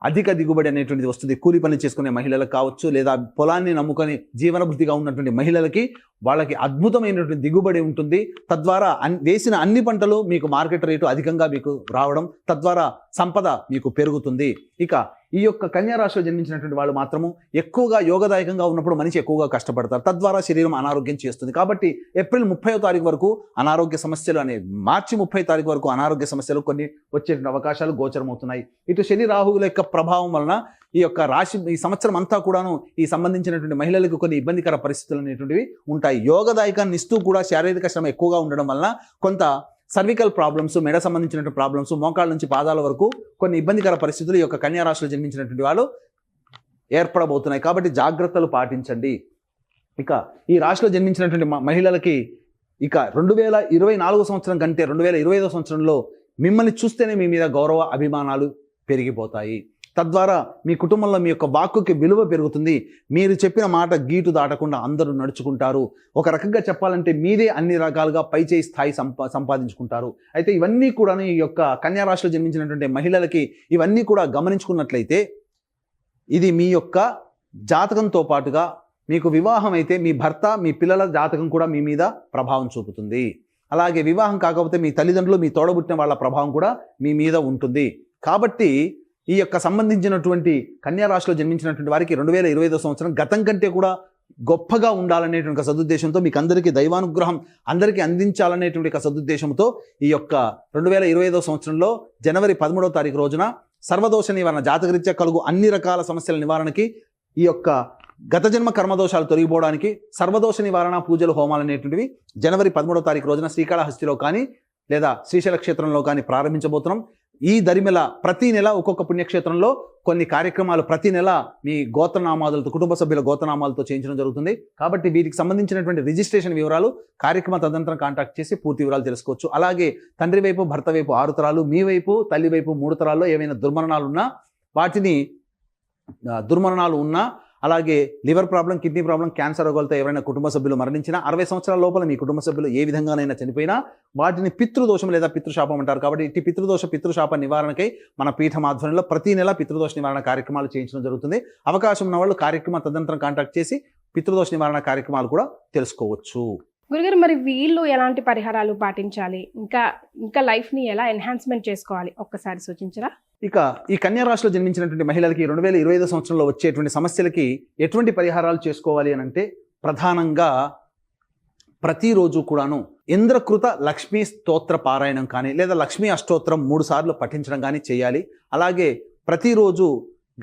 అధిక దిగుబడి అనేటువంటిది వస్తుంది. కూలి పని చేసుకునే మహిళలకు కావచ్చు, లేదా పొలాన్ని నమ్ముకొని జీవనభృతిగా ఉన్నటువంటి మహిళలకి వాళ్ళకి అద్భుతమైనటువంటి దిగుబడి ఉంటుంది. తద్వారా వేసిన అన్ని పంటలు మీకు మార్కెట్ రేటు అధికంగా మీకు రావడం, తద్వారా సంపద మీకు పెరుగుతుంది. ఇక ఈ యొక్క కన్యా రాశిలో జన్మించినటువంటి వాళ్ళు మాత్రము ఎక్కువగా యోగదాయకంగా ఉన్నప్పుడు మనిషి ఎక్కువగా కష్టపడతారు. తద్వారా శరీరం అనారోగ్యం చేస్తుంది. కాబట్టి ఏప్రిల్ 30వ తారీఖు వరకు అనారోగ్య సమస్యలు మార్చి 30 తారీఖు వరకు అనారోగ్య సమస్యలు కొన్ని వచ్చే అవకాశాలు గోచరమవుతున్నాయి. ఇటు శని, రాహువుల యొక్క ప్రభావం వలన ఈ యొక్క రాశి ఈ సంవత్సరం అంతా కూడాను ఈ సంబంధించినటువంటి మహిళలకు కొన్ని ఇబ్బందికర పరిస్థితులు అనేటువంటివి ఉంటాయి. యోగదాయకాన్ని ఇస్తూ కూడా శారీరక శ్రమ ఎక్కువగా ఉండడం వలన కొంత సర్వికల్ ప్రాబ్లమ్స్, మెడ సంబంధించినటువంటి ప్రాబ్లమ్స్, మోకాళ్ళ నుంచి పాదాల వరకు కొన్ని ఇబ్బందికర పరిస్థితులు ఈ యొక్క కన్యా రాశిలో జన్మించినటువంటి వాళ్ళు ఏర్పడబోతున్నాయి. కాబట్టి జాగ్రత్తలు పాటించండి. ఇక ఈ రాశిలో జన్మించినటువంటి మహిళలకి ఇక 2024 సంవత్సరం కంటే 2025 సంవత్సరంలో మిమ్మల్ని చూస్తేనే మీ మీద గౌరవ అభిమానాలు పెరిగిపోతాయి. తద్వారా మీ కుటుంబంలో మీ యొక్క వాక్కుకి విలువ పెరుగుతుంది. మీరు చెప్పిన మాట గీటు దాటకుండా అందరూ నడుచుకుంటారు. ఒక రకంగా చెప్పాలంటే మీదే అన్ని రకాలుగా పైచేయి స్థాయి సంపాదించుకుంటారు. అయితే ఇవన్నీ కూడా ఈ యొక్క కన్యా రాశిలో జన్మించినటువంటి మహిళలకి ఇవన్నీ కూడా గమనించుకున్నట్లయితే ఇది మీ యొక్క జాతకంతో పాటుగా మీకు వివాహం అయితే మీ భర్త, మీ పిల్లల జాతకం కూడా మీ మీద ప్రభావం చూపుతుంది. అలాగే వివాహం కాకపోతే మీ తల్లిదండ్రులు, మీ తోడబుట్టిన వాళ్ళ ప్రభావం కూడా మీ మీద ఉంటుంది. కాబట్టి ఈ యొక్క సంబంధించినటువంటి కన్యా రాశిలో జన్మించినటువంటి వారికి 2025 సంవత్సరం గతం కంటే కూడా గొప్పగా ఉండాలనేటువంటి సదుద్దేశంతో, మీకు అందరికీ దైవానుగ్రహం అందరికీ అందించాలనేటువంటి సదుద్దేశంతో ఈ యొక్క 2025 సంవత్సరంలో జనవరి 13వ తారీఖు రోజున సర్వదోష నివారణ, జాతకరీత్యా కలుగు అన్ని రకాల సమస్యల నివారణకి, ఈ యొక్క గత జన్మ కర్మదోషాలు తొలగిపోవడానికి సర్వదోష నివారణ పూజలు, హోమాలు అనేటువంటివి జనవరి 13వ తారీఖు రోజున శ్రీకాళహస్తిలో కానీ లేదా శ్రీశైల క్షేత్రంలో కానీ ప్రారంభించబోతున్నాం. ఈ దరిమిల ప్రతి నెల ఒక్కొక్క పుణ్యక్షేత్రంలో కొన్ని కార్యక్రమాలు ప్రతి నెల మీ గోత్రనామాలతో, కుటుంబ సభ్యుల గోత్రనామాలతో చేయించడం జరుగుతుంది. కాబట్టి వీటికి సంబంధించినటువంటి రిజిస్ట్రేషన్ వివరాలు కార్యక్రమ తదనంతరం కాంటాక్ట్ చేసి పూర్తి వివరాలు తెలుసుకోవచ్చు. అలాగే తండ్రి వైపు, భర్త వైపు 6 తరాలు, మీ వైపు, తల్లి వైపు 3 తరాల్లో ఏమైనా దుర్మరణాలు ఉన్నా, అలాగే liver problem, kidney problem, cancer రోగాలతో ఎవరైనా కుటుంబ సభ్యులు మరణించినా, 60 సంవత్సరాల లోపల మీ కుటుంబ సభ్యులు ఏ విధంగానైనా చనిపోయినా వాటిని పితృదోషం లేదా పితృశాపం అంటారు. కాబట్టి ఇట్టి పితృశాప నివారణకై మన పీఠం ఆధ్వర్యంలో ప్రతి నెల పితృదోష నివారణ కార్యక్రమాలు చేయించడం జరుగుతుంది. అవకాశం ఉన్న వాళ్ళు కార్యక్రమ తదనంతరం కాంటాక్ట్ చేసి పితృదోష నివారణ కార్యక్రమాలు కూడా తెలుసుకోవచ్చు. గురుగారు మరి వీళ్ళు ఎలాంటి పరిహారాలు పాటించాలి, ఇంకా ఇంకా లైఫ్ ని ఎలా ఎన్హాన్స్మెంట్ చేసుకోవాలి ఒక్కసారి సూచించరా? ఇక ఈ కన్యా రాశిలో జన్మించినటువంటి మహిళలకి 2025 సంవత్సరంలో వచ్చేటువంటి సమస్యలకి ఎటువంటి పరిహారాలు చేసుకోవాలి అని అంటే, ప్రధానంగా ప్రతిరోజు కూడాను ఇంద్రకృత లక్ష్మీ స్తోత్ర పారాయణం కానీ లేదా లక్ష్మీ అష్టోత్తరం 3 సార్లు పఠించడం కానీ చేయాలి. అలాగే ప్రతిరోజు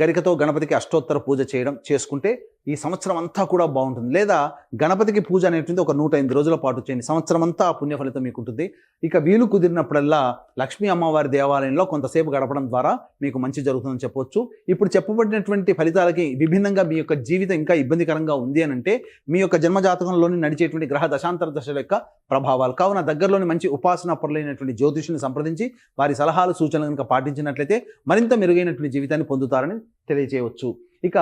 గరికతో గణపతికి అష్టోత్తర పూజ చేసుకుంటే ఈ సంవత్సరం అంతా కూడా బాగుంటుంది. లేదా గణపతికి పూజ అనేటువంటి ఒక 108 రోజుల పాటు చేయండి, సంవత్సరం అంతా ఆ పుణ్య ఫలితం మీకు ఉంటుంది. ఇక వీలు కుదిరినప్పుడల్లా లక్ష్మీ అమ్మవారి దేవాలయంలో కొంతసేపు గడపడం ద్వారా మీకు మంచి జరుగుతుందని చెప్పొచ్చు. ఇప్పుడు చెప్పబడినటువంటి ఫలితాలకి విభిన్నంగా మీ యొక్క జీవితం ఇంకా ఇబ్బందికరంగా ఉంది అని అంటే, మీ యొక్క జన్మజాతకంలోని నడిచేటువంటి గ్రహ దశాంతర దశల యొక్క ప్రభావాలు. కావున దగ్గరలోని మంచి ఉపాసన పరులైనటువంటి జ్యోతిషుని సంప్రదించి వారి సలహాలు సూచనలు కనుక పాటించినట్లయితే మరింత మెరుగైనటువంటి జీవితాన్ని పొందుతారని తెలియజేయవచ్చు. ఇక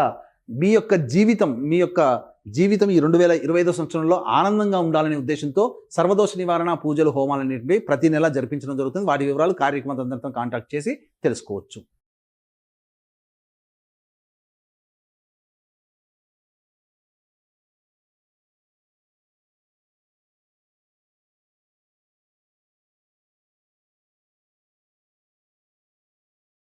మీ యొక్క జీవితం ఈ 2025 సంవత్సరంలో ఆనందంగా ఉండాలనే ఉద్దేశంతో సర్వదోష నివారణ పూజలు, హోమాలన్నింటినీ ప్రతి నెల జరిపించడం జరుగుతుంది. వాటి వివరాలు కార్యక్రమం కాంటాక్ట్ చేసి తెలుసుకోవచ్చు.